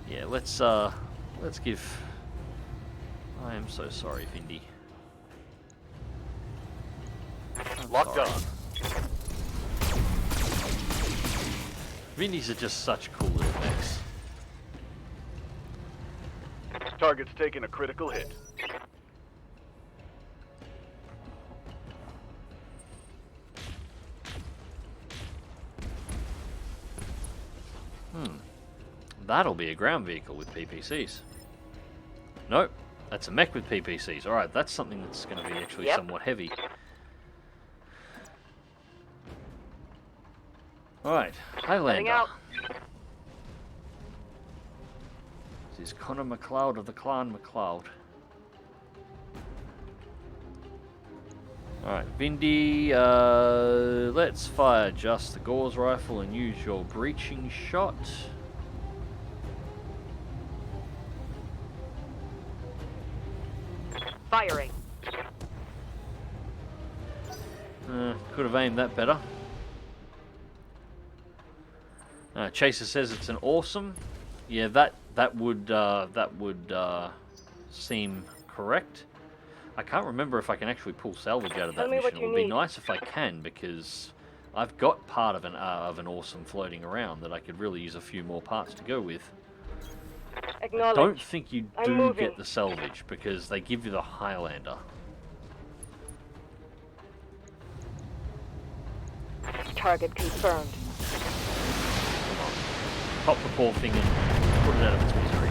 Yeah, let's give. I am so sorry, Vindy. Locked on. Vindies are just such cool little mechs. Target's taking a critical hit. That'll be a ground vehicle with PPCs. Nope, that's a mech with PPCs. Alright, that's something that's going to be actually somewhat heavy. Alright, Highlander. This is Connor MacLeod of the Clan MacLeod. Alright, Vindy, let's fire just the Gauze rifle and use your breaching shot. Firing. Could have aimed that better. Chaser says it's an awesome. Yeah, that would seem correct. I can't remember if I can actually pull salvage out of that mission. It would be nice if I can, because I've got part of an awesome floating around that I could really use a few more parts to go with. I don't think you do get the salvage because they give you the Highlander. Target confirmed. Pop the poor thing and put it out of its misery.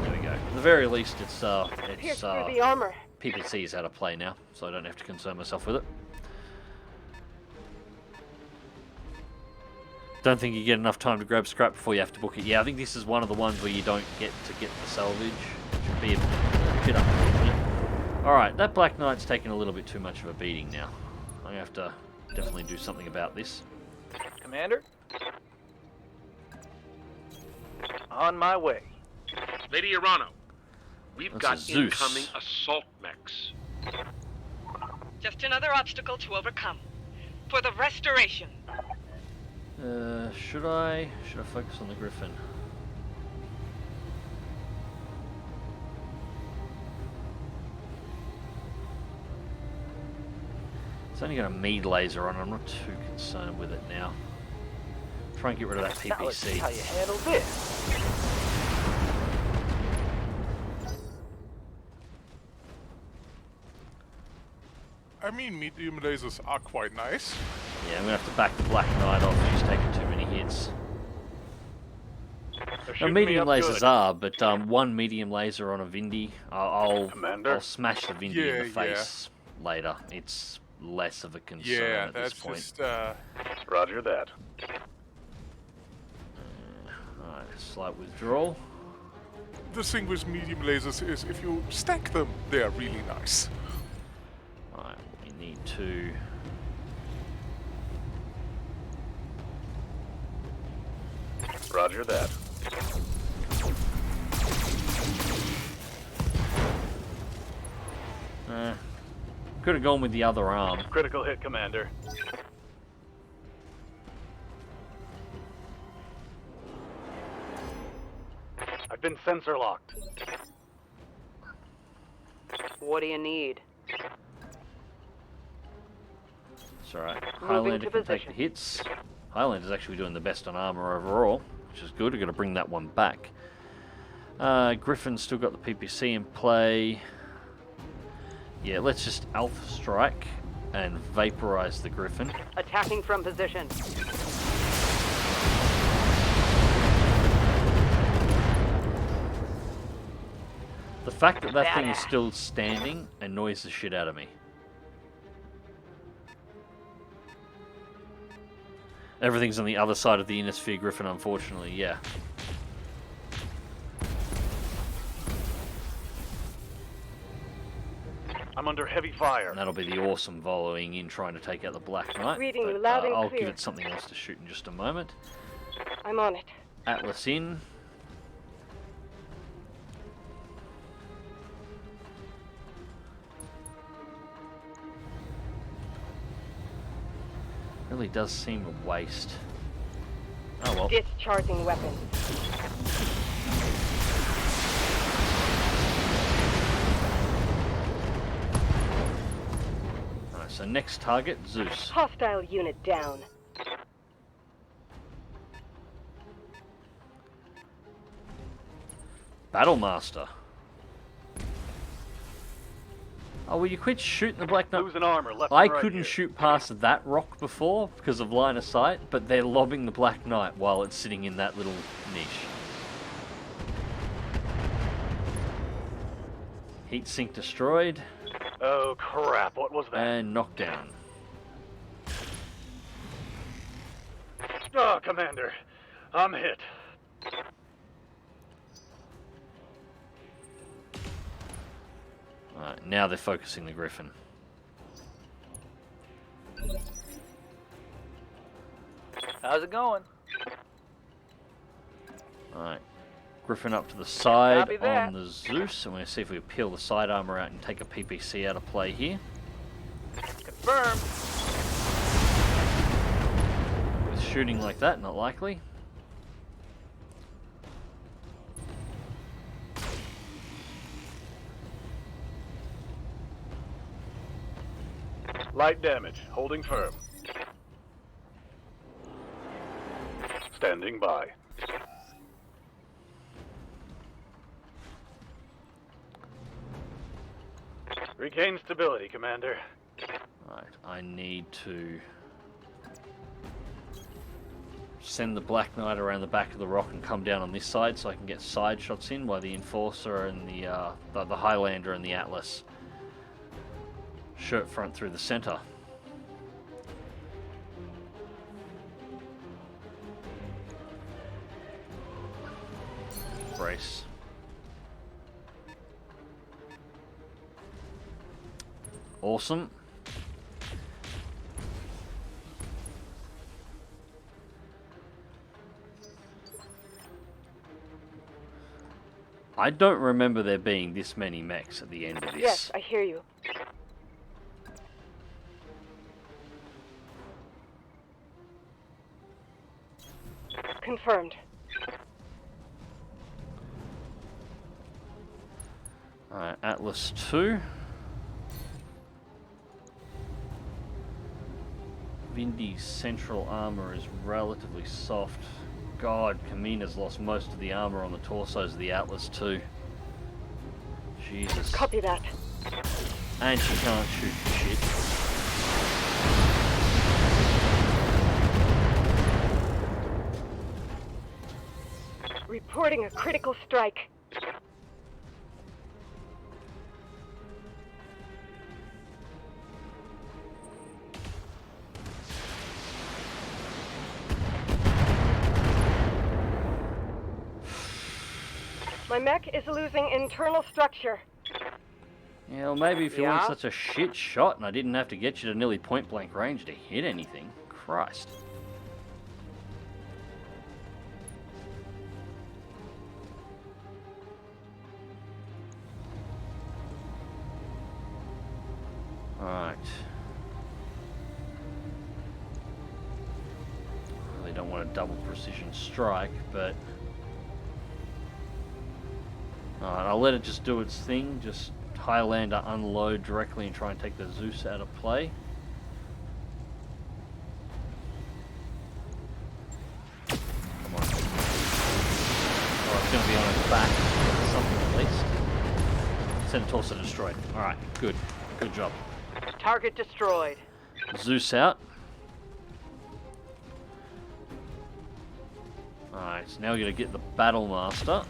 There we go. At the very least, it's the armor. PPC is how to play now, so I don't have to concern myself with it. Don't think you get enough time to grab scrap before you have to book it. Yeah, I think this is one of the ones where you don't get the salvage, which would be a bit unfortunate. Alright, that Black Knight's taking a little bit too much of a beating now. I'm going to have to definitely do something about this. Commander? On my way. Lady Irano, we've That's got a Zeus. incoming assault mechs. Just another obstacle to overcome. For the restoration. Should I focus on the Griffin? It's only got a mead laser on. I'm not too concerned with it now. Try and get rid of that Now let's see PPC. how you handle this. I mean, medium lasers are quite nice. Yeah, I'm gonna have to back the Black Knight off. He's taking too many hits. Now, medium lasers are, but one medium laser on a Vindy, I'll smash the Vindy in the face later. It's less of a concern at this point. Just, Roger that. Alright, slight withdrawal. the thing with medium lasers is if you stack them, they are really nice. Alright, we need to... Roger that. Could have gone with the other arm. Critical hit, Commander. I've been sensor locked. What do you need? It's alright. Highlander can take the hits. Highlander's actually doing the best on armor overall, which is good. We're going to bring that one back. Griffin's still got the PPC in play. Yeah, let's just Alpha Strike and vaporize the Griffin. Attacking from position. The fact that that thing is still standing annoys the shit out of me. Everything's on the other side of the inner sphere griffin, unfortunately, yeah. I'm under heavy fire. And that'll be the awesome volleying in trying to take out the Black Knight. Reading you loud and I'll clear. give it something else to shoot in just a moment. I'm on it. Atlas in. Really does seem a waste. Oh well. Discharging weapon. Alright, so next target, Zeus. Hostile unit down. Battlemaster. Oh, will you quit shooting the Black Knight? Losing armor left I and right couldn't here. shoot past that rock before because of line of sight, but they're lobbing the Black Knight while it's sitting in that little niche. Heat sink destroyed. Oh crap, what was that? And knockdown. Oh, Commander, I'm hit. Alright, now they're focusing the Griffin. How's it going? Alright, Griffin up to the side Copy that. on the Zeus. I'm going to see if we can peel the side armor out and take a PPC out of play here. Confirmed. With shooting like that, not likely. Light damage, holding firm. Standing by. Regain stability, Commander. Right, I need to send the Black Knight around the back of the rock and come down on this side so I can get side shots in while the Enforcer and the Highlander and the Atlas shirt front through the center. Brace. Awesome. I don't remember there being this many mechs at the end of this. Yes, I hear you. Confirmed. Alright, Atlas 2. Vindy's central armor is relatively soft. God, Kamina's lost most of the armor on the torsos of the Atlas too. Jesus. Copy that. And she can't shoot for shit. Reporting a critical strike. My mech is losing internal structure. Yeah, well, maybe if you weren't Yeah? such a shit shot and I didn't have to get you to nearly point blank range to hit anything. Christ. Alright. Really don't want a double precision strike, but... Alright, I'll let it just do its thing. Just Highlander unload directly and try and take the Zeus out of play. Come on. Oh, it's going to be on its back. Something at least. Send torso destroyed. Alright, good. Good job. Target destroyed. Zeus out. Alright, so now we're going to get the Battlemaster.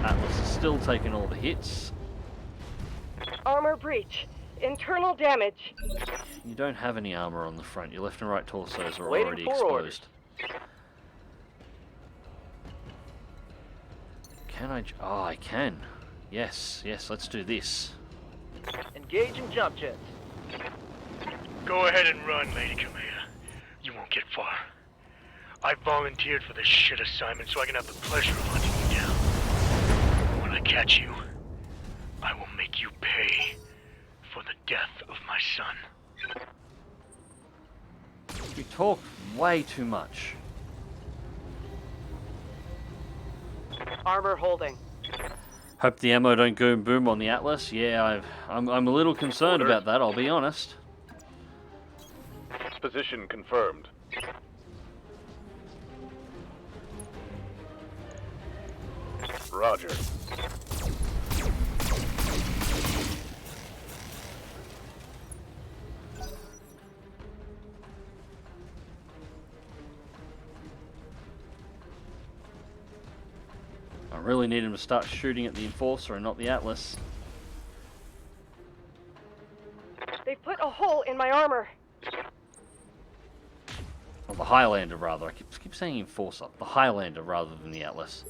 Atlas is still taking all the hits. Armor breach. Internal damage. You don't have any armor on the front. Your left and right torsos are Waiting already for exposed. Can I? Oh, I can. Yes, yes. Let's do this. Engage in jump jets. Go ahead and run, Lady Kamea. You won't get far. I volunteered for this shit assignment so I can have the pleasure of hunting you down. When I catch you, I will make you pay for the death of my son. You talk way too much. Armor holding. Hope the ammo don't go boom on the Atlas. Yeah, I'm a little concerned about that, I'll be honest. Position confirmed. Roger. I really need him to start shooting at the Enforcer and not the Atlas. They put a hole in my armor. Or the Highlander, rather. I keep saying Enforcer. The Highlander rather than the Atlas.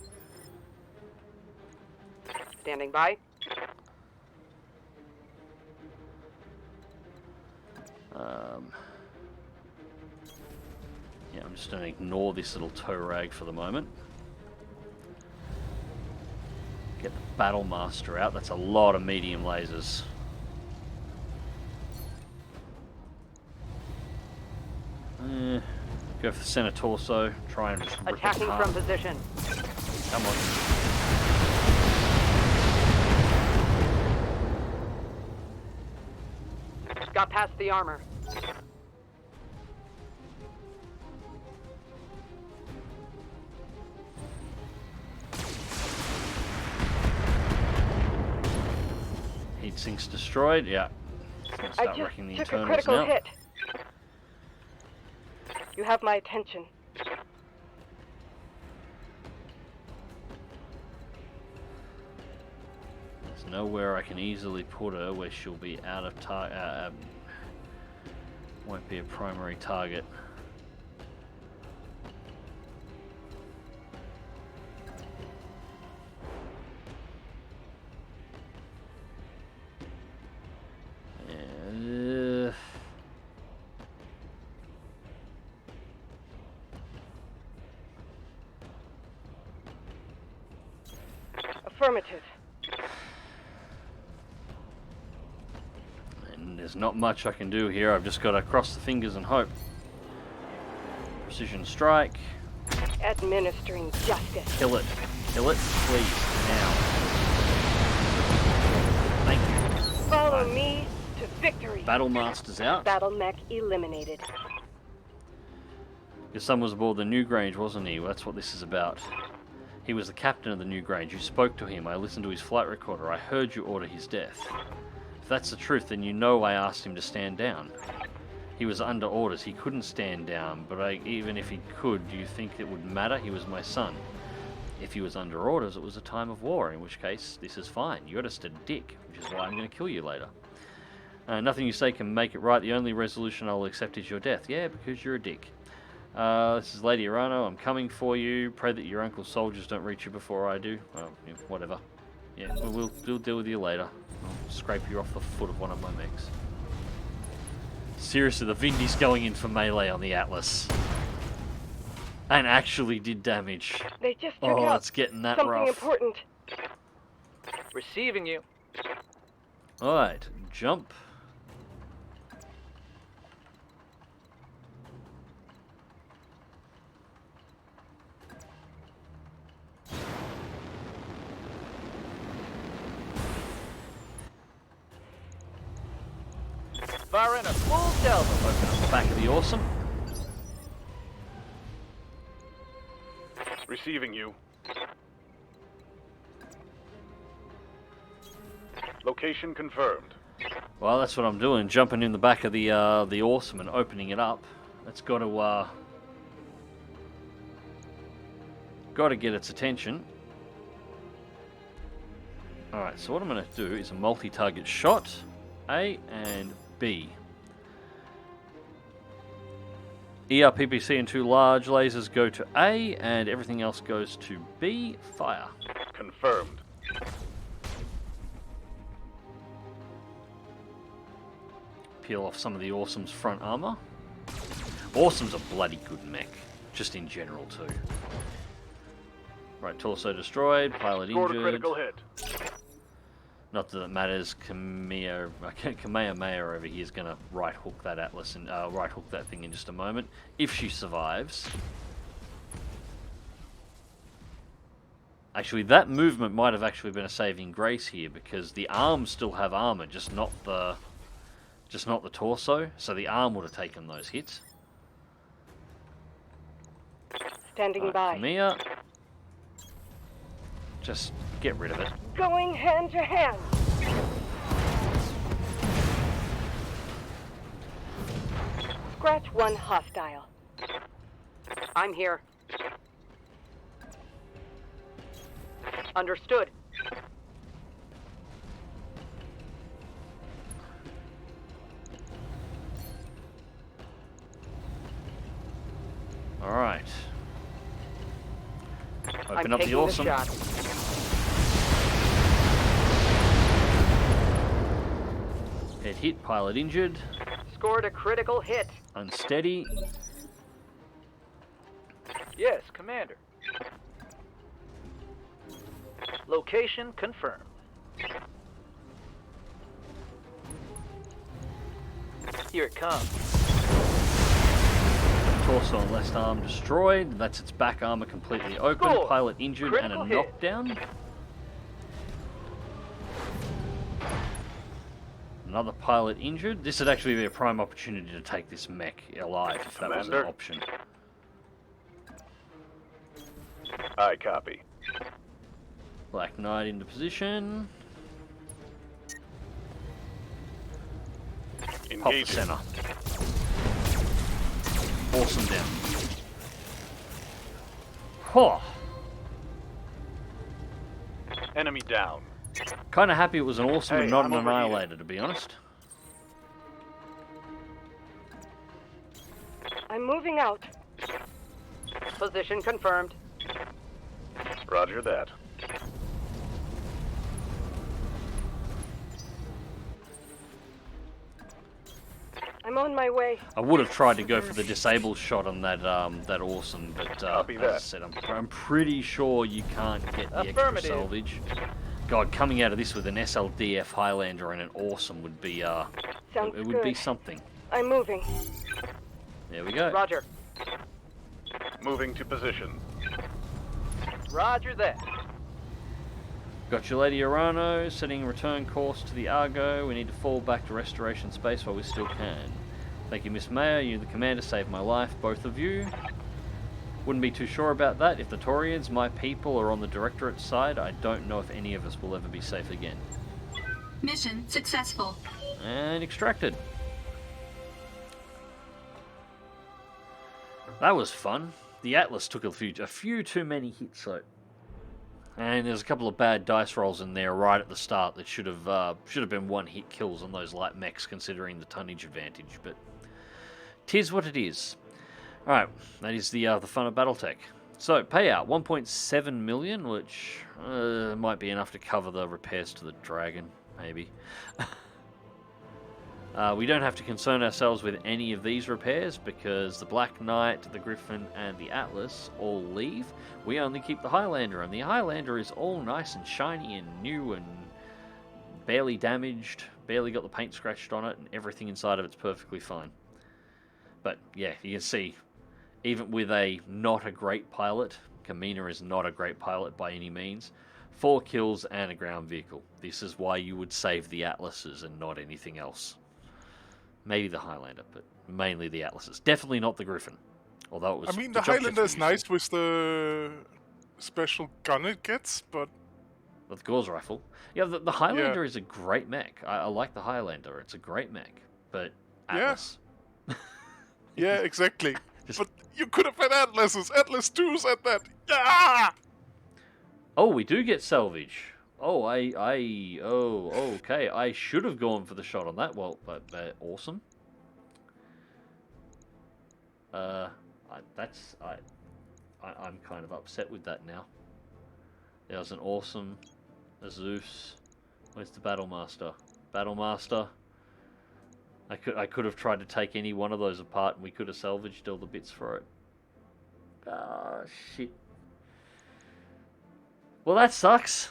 Standing by. Yeah, I'm just going to ignore this little tow rag for the moment. Get the Battlemaster out. That's a lot of medium lasers. Go for the center torso. Try and just rip Attacking it apart. from position. Come on. Got past the armor. Heat sinks destroyed. Yeah. I Start just wrecking the took a internals critical now. hit. You have my attention. There's nowhere I can easily put her where she'll be out of target. Won't be a primary target. Affirmative. And there's not much I can do here. I've just got to cross the fingers and hope. Precision strike. Administering justice. Kill it. Kill it, please. Now. Thank you. Follow me to victory. Battlemaster's out. Battle mech eliminated. Your son was aboard the Newgrange, wasn't he? Well, that's what this is about. He was the captain of the Newgrange. You spoke to him. I listened to his flight recorder. I heard you order his death. If that's the truth, then you know I asked him to stand down. He was under orders. He couldn't stand down, but even if he could, do you think it would matter? He was my son. If he was under orders, it was a time of war, in which case, this is fine. You're just a dick, which is why I'm going to kill you later. Nothing you say can make it right. The only resolution I'll accept is your death. Yeah, because you're a dick. This is Lady Arano. I'm coming for you. Pray that your uncle's soldiers don't reach you before I do. Well, yeah, whatever. Yeah, we'll deal with you later. I'll scrape you off the foot of one of my mechs. Seriously, the Vindy's going in for melee on the Atlas. And actually did damage. They just took out it's getting that something rough. important. Receiving you. Alright, jump. Fire in a full delta. Open up the back of the Awesome. Receiving you. Location confirmed. Well, that's what I'm doing. Jumping in the back of the Awesome and opening it up. That's got to get its attention. Alright, so what I'm going to do is a multi-target shot. A and B. ERPPC and 2 large lasers go to A, and everything else goes to B. Fire. Confirmed. Peel off some of the Awesome's front armor. Awesome's a bloody good mech, just in general too. Right, torso destroyed, pilot Scored injured. a critical hit. Not that it matters. Kamehameha over here is going to right hook that Atlas and right hook that thing in just a moment, if she survives. Actually, that movement might have actually been a saving grace here because the arms still have armor, just not the torso. So the arm would have taken those hits. Standing by. Mia, just get rid of it. Going hand to hand. Scratch 1 hostile. I'm here. Understood. All right. Open I'm up the taking Awesome. shot. Head hit, pilot injured. Scored a critical hit. Unsteady. Yes, Commander. Location confirmed. Here it comes. Torso and left arm destroyed. That's its back armor completely open. Score. Pilot injured Critical and a hit. knockdown. Another pilot injured. This would actually be a prime opportunity to take this mech alive if that was an Commander. option. I copy. Black Knight into position. Pop the Engaging. center. Awesome down. Oh, Enemy down. kind of happy it was an awesome and Hey, not I'm an over here. annihilator, to be honest. I'm moving out. Position confirmed. Roger that. I'm on my way. I would have tried to go for the disable shot on that that awesome, but Copy as that. I said, I'm pretty sure you can't get the extra Affirmative. salvage. God, coming out of this with an SLDF Highlander and an awesome would be Sounds it would be good. something. I'm moving. There we go. Roger. Moving to position. Roger that. Got you, Lady Urano, setting return course to the Argo. We need to fall back to restoration space while we still can. Thank you, Miss Mayer. You, the commander, saved my life, both of you. Wouldn't be too sure about that. If the Taurians, my people, are on the Directorate's side, I don't know if any of us will ever be safe again. Mission successful. And extracted. That was fun. The Atlas took a few too many hits, though. And there's a couple of bad dice rolls in there right at the start that should have been one-hit kills on those light mechs, considering the tonnage advantage. But 'tis what it is. All right, that is the fun of BattleTech. So payout 1.7 million, which might be enough to cover the repairs to the Dragon, maybe. We don't have to concern ourselves with any of these repairs because the Black Knight, the Griffin, and the Atlas all leave. We only keep the Highlander, and the Highlander is all nice and shiny and new and barely damaged, barely got the paint scratched on it, and everything inside of it's perfectly fine. But yeah, you can see, even with not a great pilot, Kamina is not a great pilot by any means. 4 kills and a ground vehicle. This is why you would save the Atlases and not anything else. Maybe the Highlander, but mainly the Atlases. Definitely not the Griffin. Although it was. I mean, the Highlander is nice with the special gun it gets, but... With the Gauss rifle. Yeah, the Highlander is a great mech. I like the Highlander. It's a great mech. But Atlas. Yeah, exactly. But you could have had Atlases. Atlas 2s at that. Yeah! Oh, we do get salvage. Oh, okay. I should have gone for the shot on that. Well, but awesome. I'm kind of upset with that now. There was an awesome, a Zeus. Where's the Battlemaster? Battlemaster. I could have tried to take any one of those apart, and we could have salvaged all the bits for it. Ah, shit. Well, that sucks.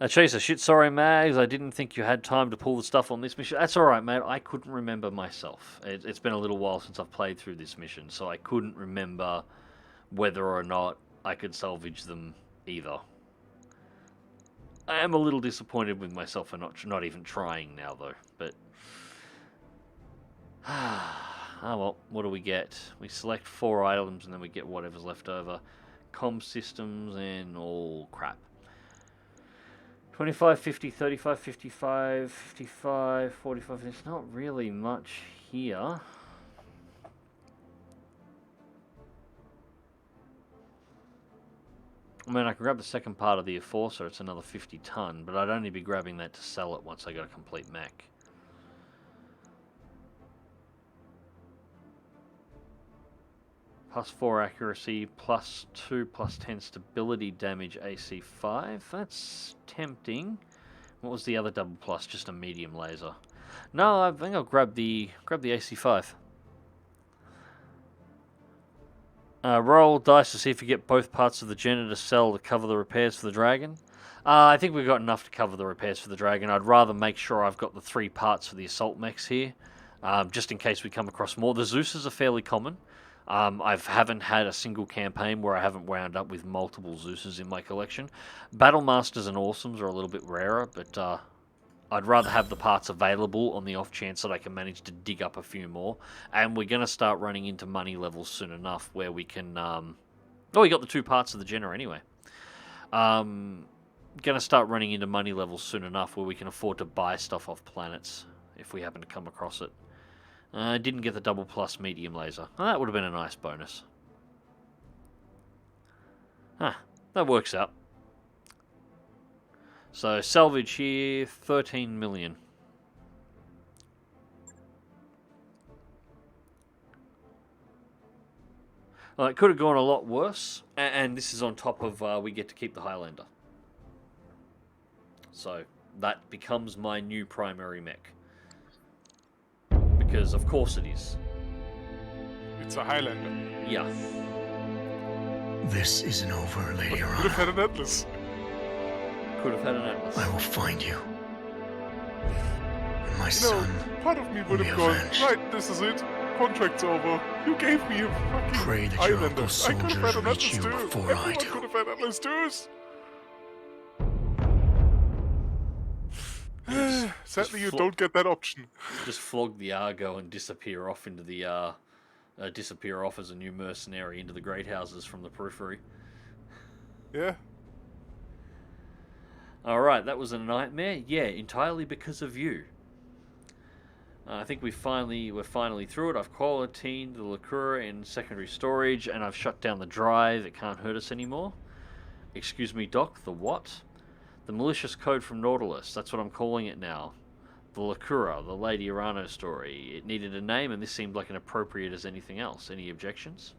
Chaser, shit, sorry, Mags. I didn't think you had time to pull the stuff on this mission. That's alright, mate. I couldn't remember myself. It's been a little while since I've played through this mission, so I couldn't remember whether or not I could salvage them either. I am a little disappointed with myself for not even trying now, though. But ah, well, what do we get? We select 4 items and then we get whatever's left over. Comm systems and all crap. 25, 50, 35, 55, 55, 45. There's not really much here. I mean, I can grab the second part of the Enforcer, it's another 50 ton, but I'd only be grabbing that to sell it once I got a complete mech. +4 accuracy, +2, +10 stability damage AC5. That's tempting. What was the other double plus? Just a medium laser. No, I think I'll grab the AC5. Roll dice to see if you get both parts of the generator cell to cover the repairs for the Dragon. I think we've got enough to cover the repairs for the Dragon. I'd rather make sure I've got the 3 parts for the assault mechs here, just in case we come across more. The Zeus's are fairly common. I haven't had a single campaign where I haven't wound up with multiple Zeus's in my collection. Battlemasters and Awesomes are a little bit rarer, but I'd rather have the parts available on the off chance that I can manage to dig up a few more. And we're going to start running into money levels soon enough where we can... Oh, we got the 2 parts of the Jenner anyway. Going to start running into money levels soon enough where we can afford to buy stuff off planets if we happen to come across it. I didn't get the double plus medium laser. Oh, that would have been a nice bonus. Huh, that works out. So, salvage here, 13 million. Well, it could have gone a lot worse, and this is on top of we get to keep the Highlander. So, that becomes my new primary mech. Because, of course it is. It's a Highlander. Yeah. This isn't over, Lady Arana. Could have had an Atlas. Could have had an Atlas. I will find you. And my You son. know, part of me would will have be gone, avenged. right, this is it. Contract's over. You gave me a fucking Pray that your Highlander. uncle's I could have had soldiers an reach Atlas you too. before I Everyone do. could have had Atlas twos. Sadly, you don't get that option. Just flog the Argo and disappear off into the disappear off as a new mercenary into the great houses from the periphery. Yeah. All right, that was a nightmare. Yeah, entirely because of you. I think we're finally through it. I've quarantined the Lacura in secondary storage, and I've shut down the drive. It can't hurt us anymore. Excuse me, Doc. The what? The malicious code from Nautilus. That's what I'm calling it now. The Lacura, the Lady Arano story. It needed a name, and this seemed like an appropriate as anything else. Any objections?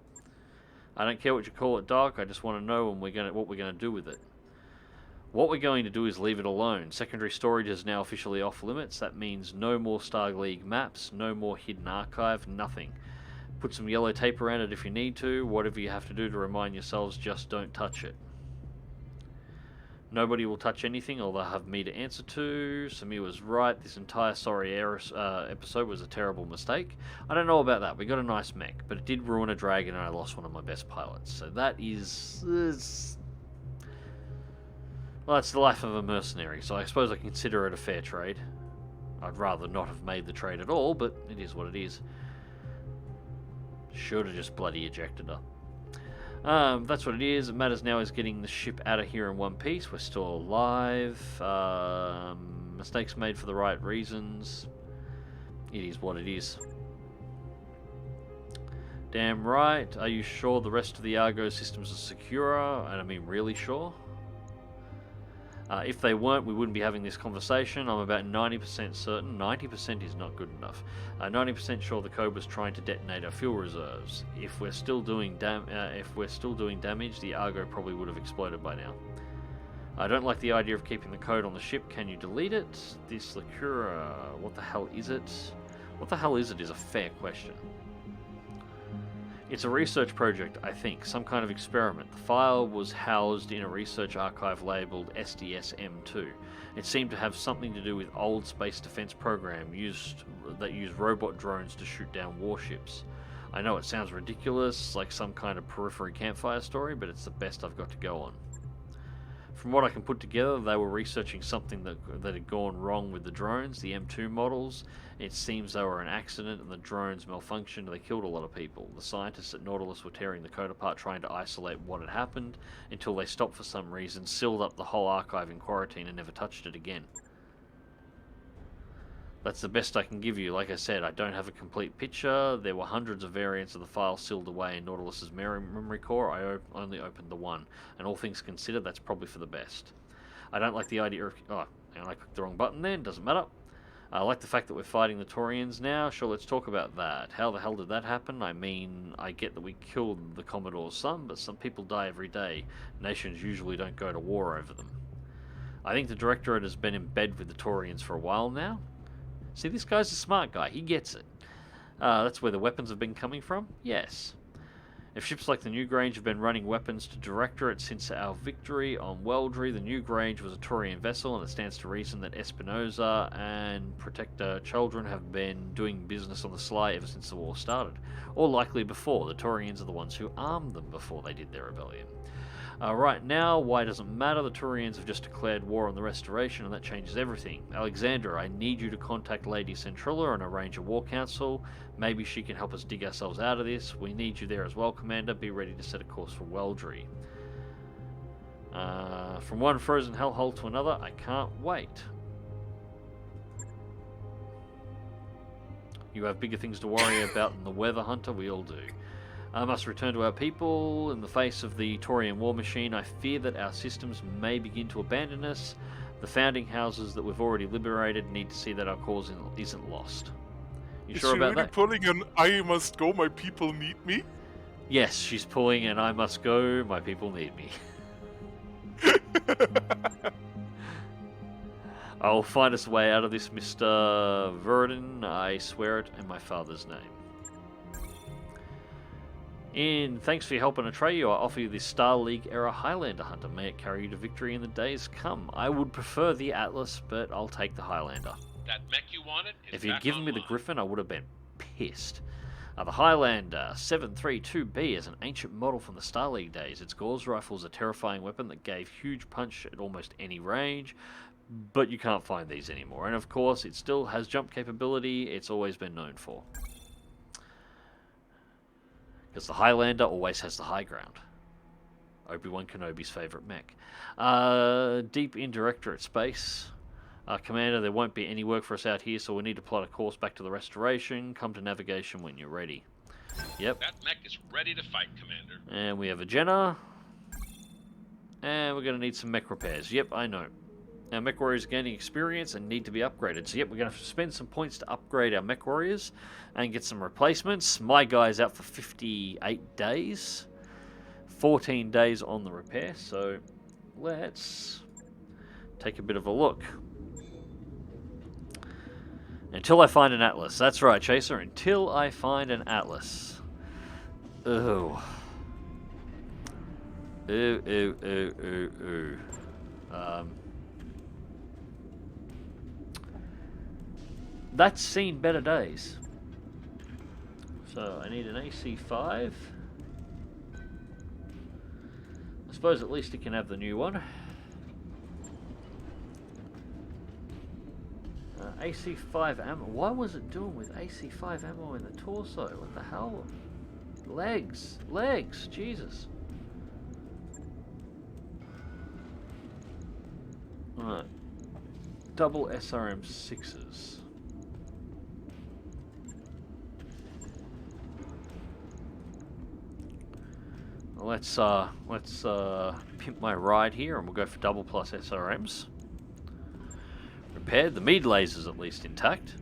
I don't care what you call it, Doc. I just want to know what we're gonna do with it. What we're going to do is leave it alone. Secondary storage is now officially off limits. That means no more Star League maps, no more hidden archive, nothing. Put some yellow tape around it if you need to. Whatever you have to do to remind yourselves, just don't touch it. Nobody will touch anything, or they'll have me to answer to. Samir was right. This entire episode was a terrible mistake. I don't know about that. We got a nice mech, but it did ruin a dragon, and I lost one of my best pilots. So that is... well, it's the life of a mercenary, so I suppose I consider it a fair trade. I'd rather not have made the trade at all, but it is what it is. Should have just bloody ejected her. That's what it is. It matters now is getting the ship out of here in one piece. We're still alive. Mistakes made for the right reasons. It is what it is. Damn right. Are you sure the rest of the Argo systems are secure? And I mean really sure? If they weren't, we wouldn't be having this conversation. I'm about 90% certain. 90% is not good enough. 90% sure the code was trying to detonate our fuel reserves. If we're still doing damage, the Argo probably would have exploded by now. I don't like the idea of keeping the code on the ship. Can you delete it? This Lacura, what the hell is it? What the hell is it is a fair question. It's a research project, I think, some kind of experiment. The file was housed in a research archive labelled SDS-M2. It seemed to have something to do with old space defense program that used robot drones to shoot down warships. I know it sounds ridiculous, like some kind of periphery campfire story, but it's the best I've got to go on. From what I can put together, they were researching something that had gone wrong with the drones, the M2 models. It seems they were an accident and the drones malfunctioned and they killed a lot of people. The scientists at Nautilus were tearing the code apart trying to isolate what had happened until they stopped for some reason, sealed up the whole archive in quarantine and never touched it again. That's the best I can give you. Like I said, I don't have a complete picture. There were hundreds of variants of the file sealed away in Nautilus's memory core. I only opened the one. And all things considered, that's probably for the best. I don't like the idea of... Oh, I clicked the wrong button then. Doesn't matter. I like the fact that we're fighting the Taurians now. Sure, let's talk about that. How the hell did that happen? I mean, I get that we killed the Commodore's son, but some people die every day. Nations usually don't go to war over them. I think the Directorate has been in bed with the Taurians for a while now. See, this guy's a smart guy. He gets it. That's where the weapons have been coming from? Yes. If ships like the Newgrange have been running weapons to Directorate since our victory on Weldry, the Newgrange was a Taurian vessel, and it stands to reason that Espinosa and Protector Children have been doing business on the sly ever since the war started. Or likely before. The Taurians are the ones who armed them before they did their rebellion. Right now, why doesn't matter? The Taurians have just declared war on the Restoration, and that changes everything. Alexander, I need you to contact Lady Centrilla and arrange a war council. Maybe she can help us dig ourselves out of this. We need you there as well, Commander. Be ready to set a course for Weldry. From one frozen hellhole to another, I can't wait. You have bigger things to worry about than the weather, Hunter. We all do. I must return to our people. In the face of the Taurian war machine, I fear that our systems may begin to abandon us. The founding houses that we've already liberated need to see that our cause isn't lost. You Is sure she about really that? pulling an I must go, my people need me? Yes, she's pulling an I must go, my people need me. I'll find us a way out of this, Mr. Verdun. I swear it in my father's name. In thanks for your help on Atreyu, I offer you this Star League era Highlander Hunter. May it carry you to victory in the days come. I would prefer the Atlas, but I'll take the Highlander. That mech you wanted is If you'd back given me the online. Griffin, I would have been pissed. The Highlander 732B is an ancient model from the Star League days. Its Gauss rifle is a terrifying weapon that gave huge punch at almost any range, but you can't find these anymore. And of course, it still has jump capability. It's always been known for. Because the Highlander always has the high ground. Obi-Wan Kenobi's favourite mech. Deep in Directorate space. Commander, there won't be any work for us out here, so we need to plot a course back to the Restoration. Come to navigation when you're ready. Yep. That mech is ready to fight, Commander. And we have a Jenna. And we're going to need some mech repairs. Yep, I know. Our mech warriors are gaining experience and need to be upgraded. So yep, we're going to have to spend some points to upgrade our mech warriors and get some replacements. My guy's out for 58 days. 14 days on the repair. So let's take a bit of a look. Until I find an Atlas. That's right, Chaser. Until I find an Atlas. Ooh. Ooh. That's seen better days. So I need an AC5. I suppose at least it can have the new one. AC5 ammo. Why was it doing with AC5 ammo in the torso? What the hell? Legs. Legs. Jesus. Alright. Double SRM6s. let's pimp my ride here, and we'll go for double plus SRMs. Repaired. The mead laser's at least intact,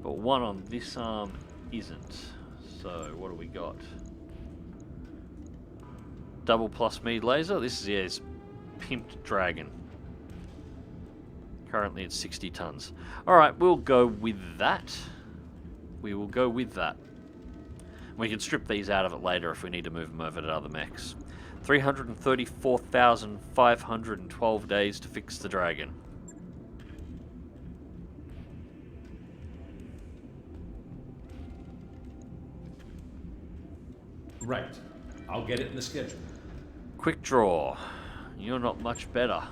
but one on this arm isn't. So what do we got? Double plus mead laser. This is his pimped dragon. Currently at 60 tons. Alright, we'll go with that. We will go with that. We can strip these out of it later if we need to move them over to other mechs. 334,512 days to fix the dragon. Right. I'll get it in the schedule. Quick draw. You're not much better.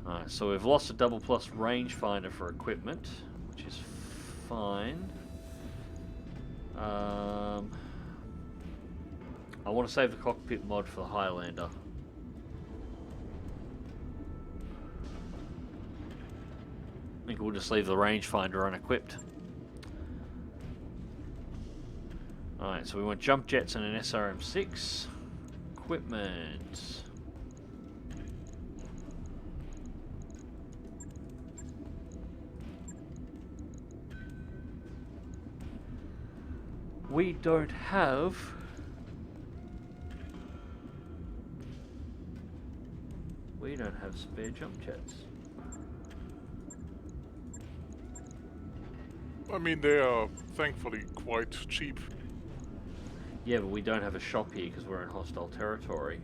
Alright, so we've lost a double plus rangefinder for equipment, which is fine. I want to save the cockpit mod for the Highlander. I think we'll just leave the rangefinder unequipped. Alright, so we want jump jets and an SRM-6. Equipment. We don't have spare jump jets. I mean, they are thankfully quite cheap. Yeah, but we don't have a shop here because we're in hostile territory.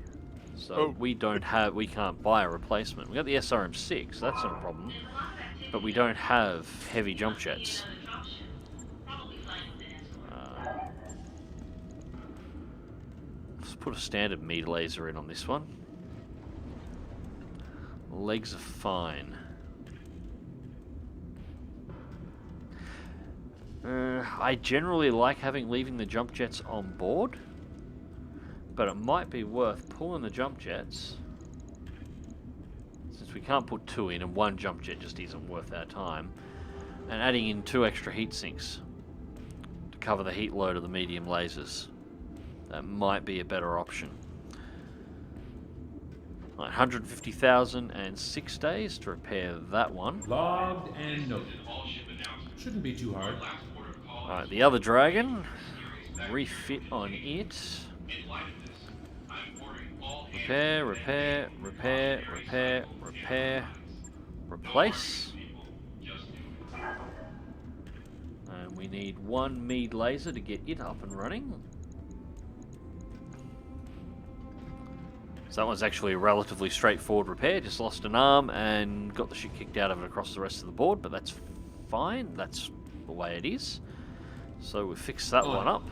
So we can't buy a replacement. We got the SRM-6, that's not a problem. But we don't have heavy jump jets. Let's put a standard mead laser in on this one. Legs are fine. I generally like leaving the jump jets on board, but it might be worth pulling the jump jets, since we can't put 2 in and 1 jump jet just isn't worth our time, and adding in 2 extra heat sinks to cover the heat load of the medium lasers. That might be a better option. 150,000 and 6 days to repair that one. Logged and noted. Shouldn't be too hard. Alright, the other dragon. Refit on it. Repair, repair, repair, repair, repair. Replace. And we need 1 mead laser to get it up and running. So that one's actually a relatively straightforward repair. Just lost an arm and got the shit kicked out of it across the rest of the board, but that's fine. That's the way it is. So we fixed that one up.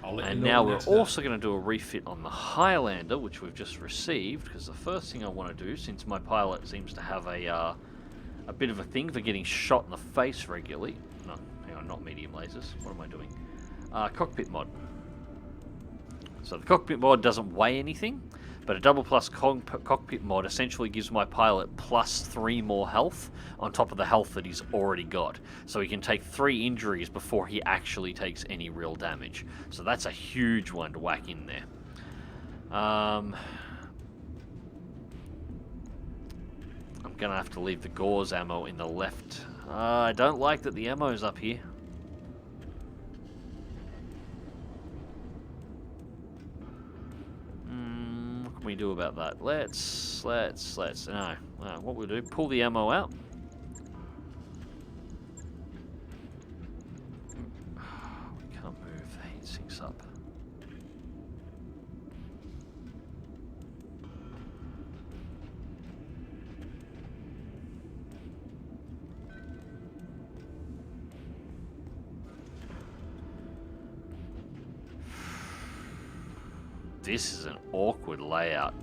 And now we're also going to do a refit on the Highlander, which we've just received, because the first thing I want to do, since my pilot seems to have a bit of a thing for getting shot in the face regularly. No, hang on, not medium lasers. What am I doing? Cockpit mod. So the cockpit mod doesn't weigh anything, but a double plus cockpit mod essentially gives my pilot plus 3 more health on top of the health that he's already got. So he can take 3 injuries before he actually takes any real damage. So that's a huge one to whack in there. I'm going to have to leave the gauze ammo in the left. I don't like that the ammo's up here. What can we do about that? Let's no. What we'll do, pull the ammo out. We can't move the heat sinks up. This is an awkward layout.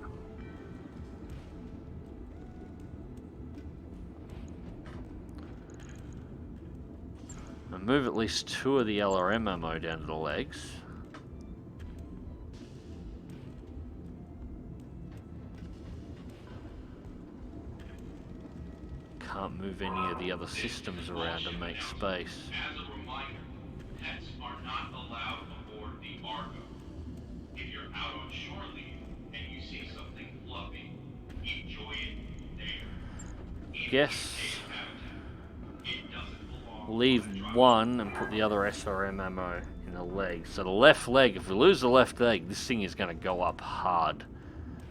I'll move at least 2 of the LRM ammo down to the legs. Can't move any of the other systems around to make space. As a reminder, pets are not allowed. guess leave one and put the other SRM ammo in the leg. So the left leg, if we lose the left leg, this thing is going to go up hard.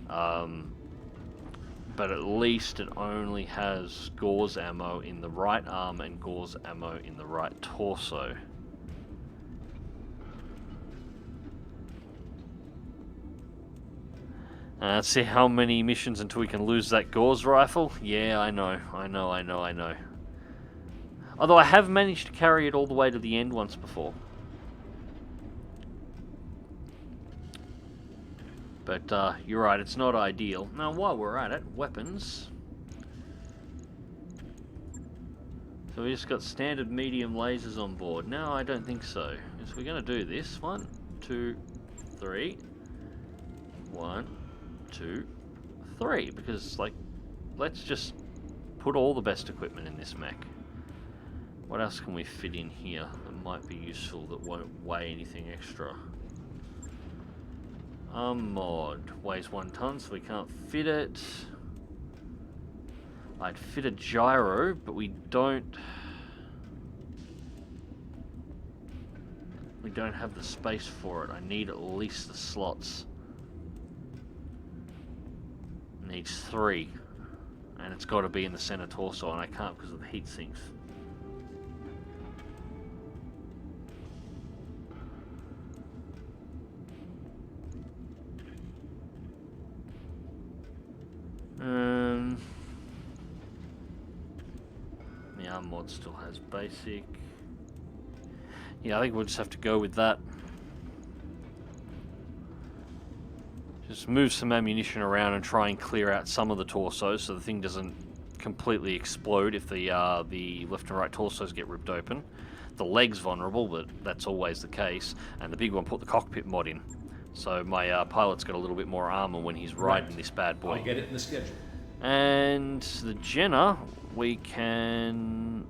But at least it only has Gauze ammo in the right arm and Gauze ammo in the right torso. Let's see how many missions until we can lose that Gauze rifle. Yeah, I know. Although I have managed to carry it all the way to the end once before. But you're right, it's not ideal. Now, while we're at it, weapons. So we just got standard medium lasers on board. No, I don't think so. So we're going to do this. 1, 2, 3. 1, 2, 3. Because, like, let's just put all the best equipment in this mech. What else can we fit in here that might be useful that won't weigh anything extra? Mod weighs 1 ton, so we can't fit it. I'd fit a gyro, but we don't have the space for it. I need at least the slots. It needs 3, and it's got to be in the center torso, and I can't because of the heat sinks. Yeah, mod still has basic. Yeah, I think we'll just have to go with that. Just move some ammunition around and try and clear out some of the torsos so the thing doesn't completely explode if the left and right torsos get ripped open. The leg's vulnerable, but that's always the case. And the big one, put the cockpit mod in. So my pilot's got a little bit more armor when he's riding this bad boy. I'll get it in the schedule. And the Jenner, we can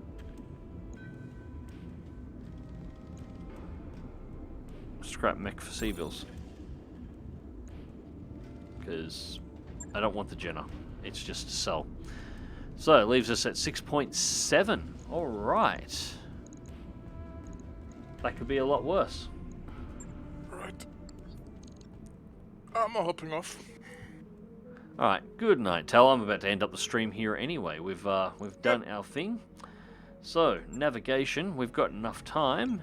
scrap mech for civils. Because I don't want the Jenner. It's just a sell. So it leaves us at 6.7. Alright. That could be a lot worse. Right. I'm hopping off. Alright, good night, Tal. I'm about to end up the stream here anyway. We've done our thing. So, navigation, we've got enough time.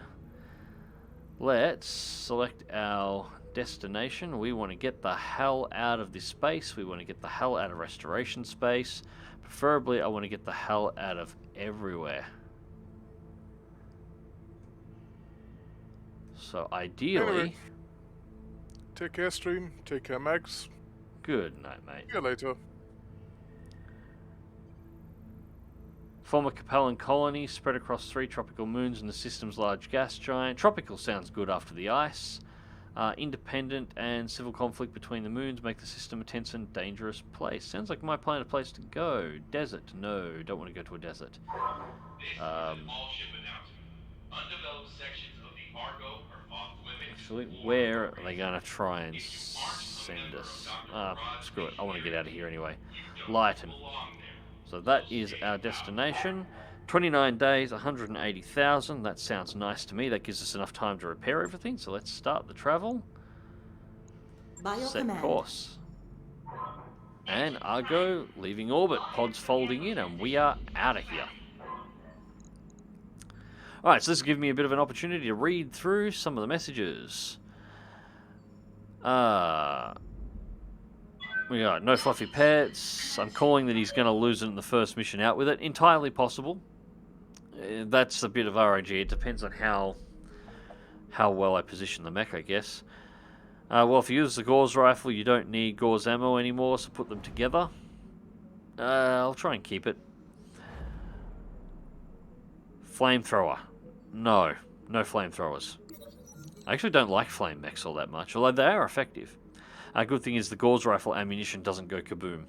Let's select our destination. We want to get the hell out of this space. We want to get the hell out of restoration space. Preferably, I want to get the hell out of everywhere. So, ideally... Anyway, take care, stream. Take care, Mags. Good night, mate. See you later. Form a Capellan colony spread across 3 tropical moons and the system's large gas giant. Tropical sounds good after the ice. Independent and civil conflict between the moons make the system a tense and dangerous place. Sounds like my plan, a place to go. Desert. No, don't want to go to a desert. Actually, where are they going to try and send us? Screw it. I want to get out of here anyway. Lighten. So that is our destination. 29 days, 180,000. That sounds nice to me. That gives us enough time to repair everything. So let's start the travel. Set course. And Argo leaving orbit. Pods folding in, and we are out of here. Alright, so this will give me a bit of an opportunity to read through some of the messages. We got no fluffy pets. I'm calling that he's going to lose it in the first mission out with it. Entirely possible. That's a bit of RNG. It depends on how well I position the mech, I guess. Well, if you use the Gauze rifle, you don't need Gauze ammo anymore, so put them together. I'll try and keep it. Flamethrower. No flamethrowers. I actually don't like flame mechs all that much, although they are effective. Good thing is the Gauze rifle ammunition doesn't go kaboom.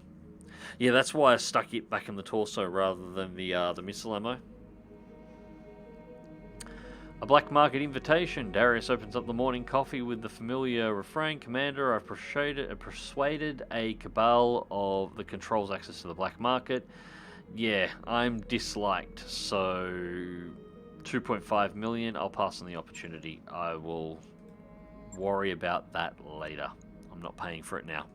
Yeah, that's why I stuck it back in the torso rather than the missile ammo. A black market invitation. Darius opens up the morning coffee with the familiar refrain. Commander, I've persuaded a cabal of the controls access to the black market. Yeah, I'm disliked, so 2.5 million, I'll pass on the opportunity. I will worry about that later. I'm not paying for it now.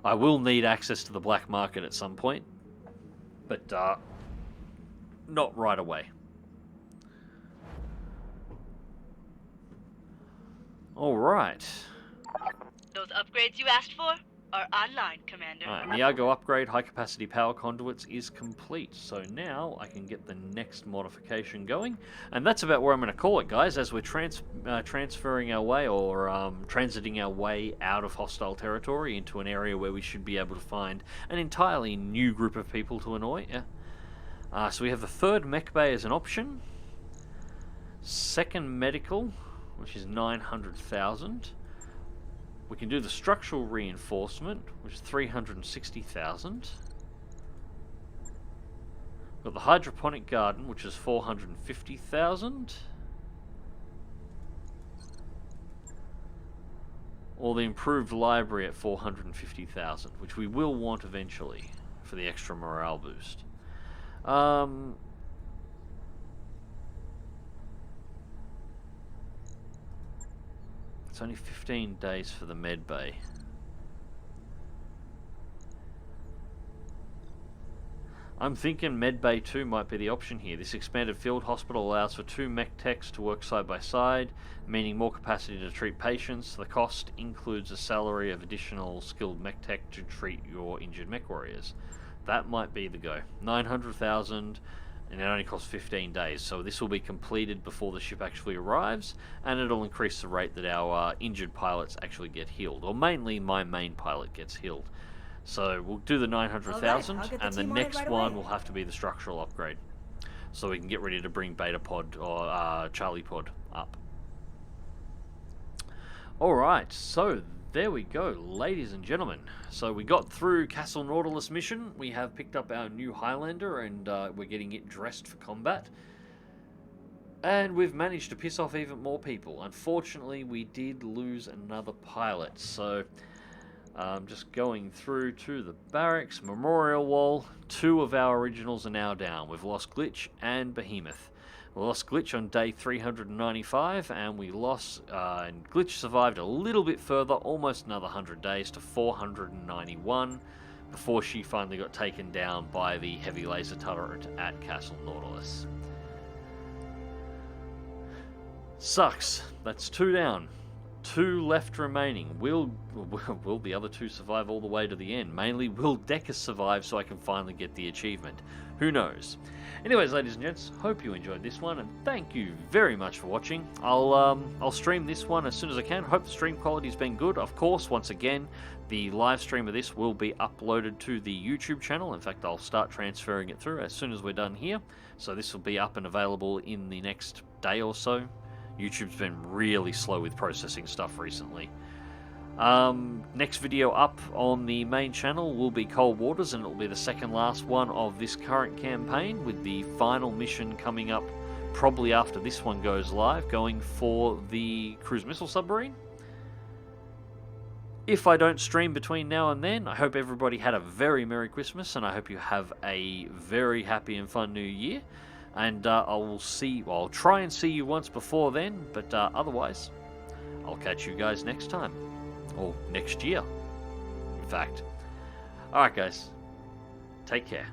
I will need access to the black market at some point, but not right away. Alright. Those upgrades you asked for are online, Commander. Alright, Niago upgrade, high capacity power conduits is complete. So now I can get the next modification going. And that's about where I'm going to call it, guys, as we're transferring our way, or transiting our way out of hostile territory into an area where we should be able to find an entirely new group of people to annoy. Yeah. So we have the third mech bay as an option. Second medical, which is 900,000. We can do the structural reinforcement, which is 360,000. Got the hydroponic garden, which is 450,000. Or the improved library at 450,000, which we will want eventually for the extra morale boost. It's only 15 days for the med bay. I'm thinking med bay 2 might be the option here. This expanded field hospital allows for 2 mech techs to work side by side, meaning more capacity to treat patients. The cost includes a salary of additional skilled mech tech to treat your injured mech warriors. That might be the go. 900,000. And it only costs 15 days, so this will be completed before the ship actually arrives, and it'll increase the rate that our injured pilots actually get healed, or mainly my main pilot gets healed. So we'll do the 900,000, and the next one will have to be the structural upgrade, so we can get ready to bring Beta Pod or Charlie Pod up. Alright, so there we go, ladies and gentlemen. So we got through Castle Nautilus mission. We have picked up our new Highlander, and we're getting it dressed for combat. And we've managed to piss off even more people. Unfortunately, we did lose another pilot. So just going through to the barracks, memorial wall. 2 of our originals are now down. We've lost Glitch and Behemoth. We lost Glitch on day 395, and we lost, and Glitch survived a little bit further, almost another 100 days, to 491, before she finally got taken down by the heavy laser turret at Castle Nautilus. Sucks. That's 2 down. 2 left remaining. Will the other 2 survive all the way to the end? Mainly, will Decker survive so I can finally get the achievement? Who knows? Anyways, ladies and gents, hope you enjoyed this one, and thank you very much for watching. I'll stream this one as soon as I can. Hope the stream quality's been good. Of course, once again, the live stream of this will be uploaded to the YouTube channel. In fact, I'll start transferring it through as soon as we're done here. So this will be up and available in the next day or so. YouTube's been really slow with processing stuff recently. Next video up on the main channel will be Cold Waters, and it'll be the second last one of this current campaign, with the final mission coming up probably after this one goes live, going for the cruise missile submarine. If I don't stream between now and then, I hope everybody had a very Merry Christmas, and I hope you have a very happy and fun New Year. And I'll try and see you once before then, but otherwise, I'll catch you guys next time. Or next year, in fact. Alright guys, take care.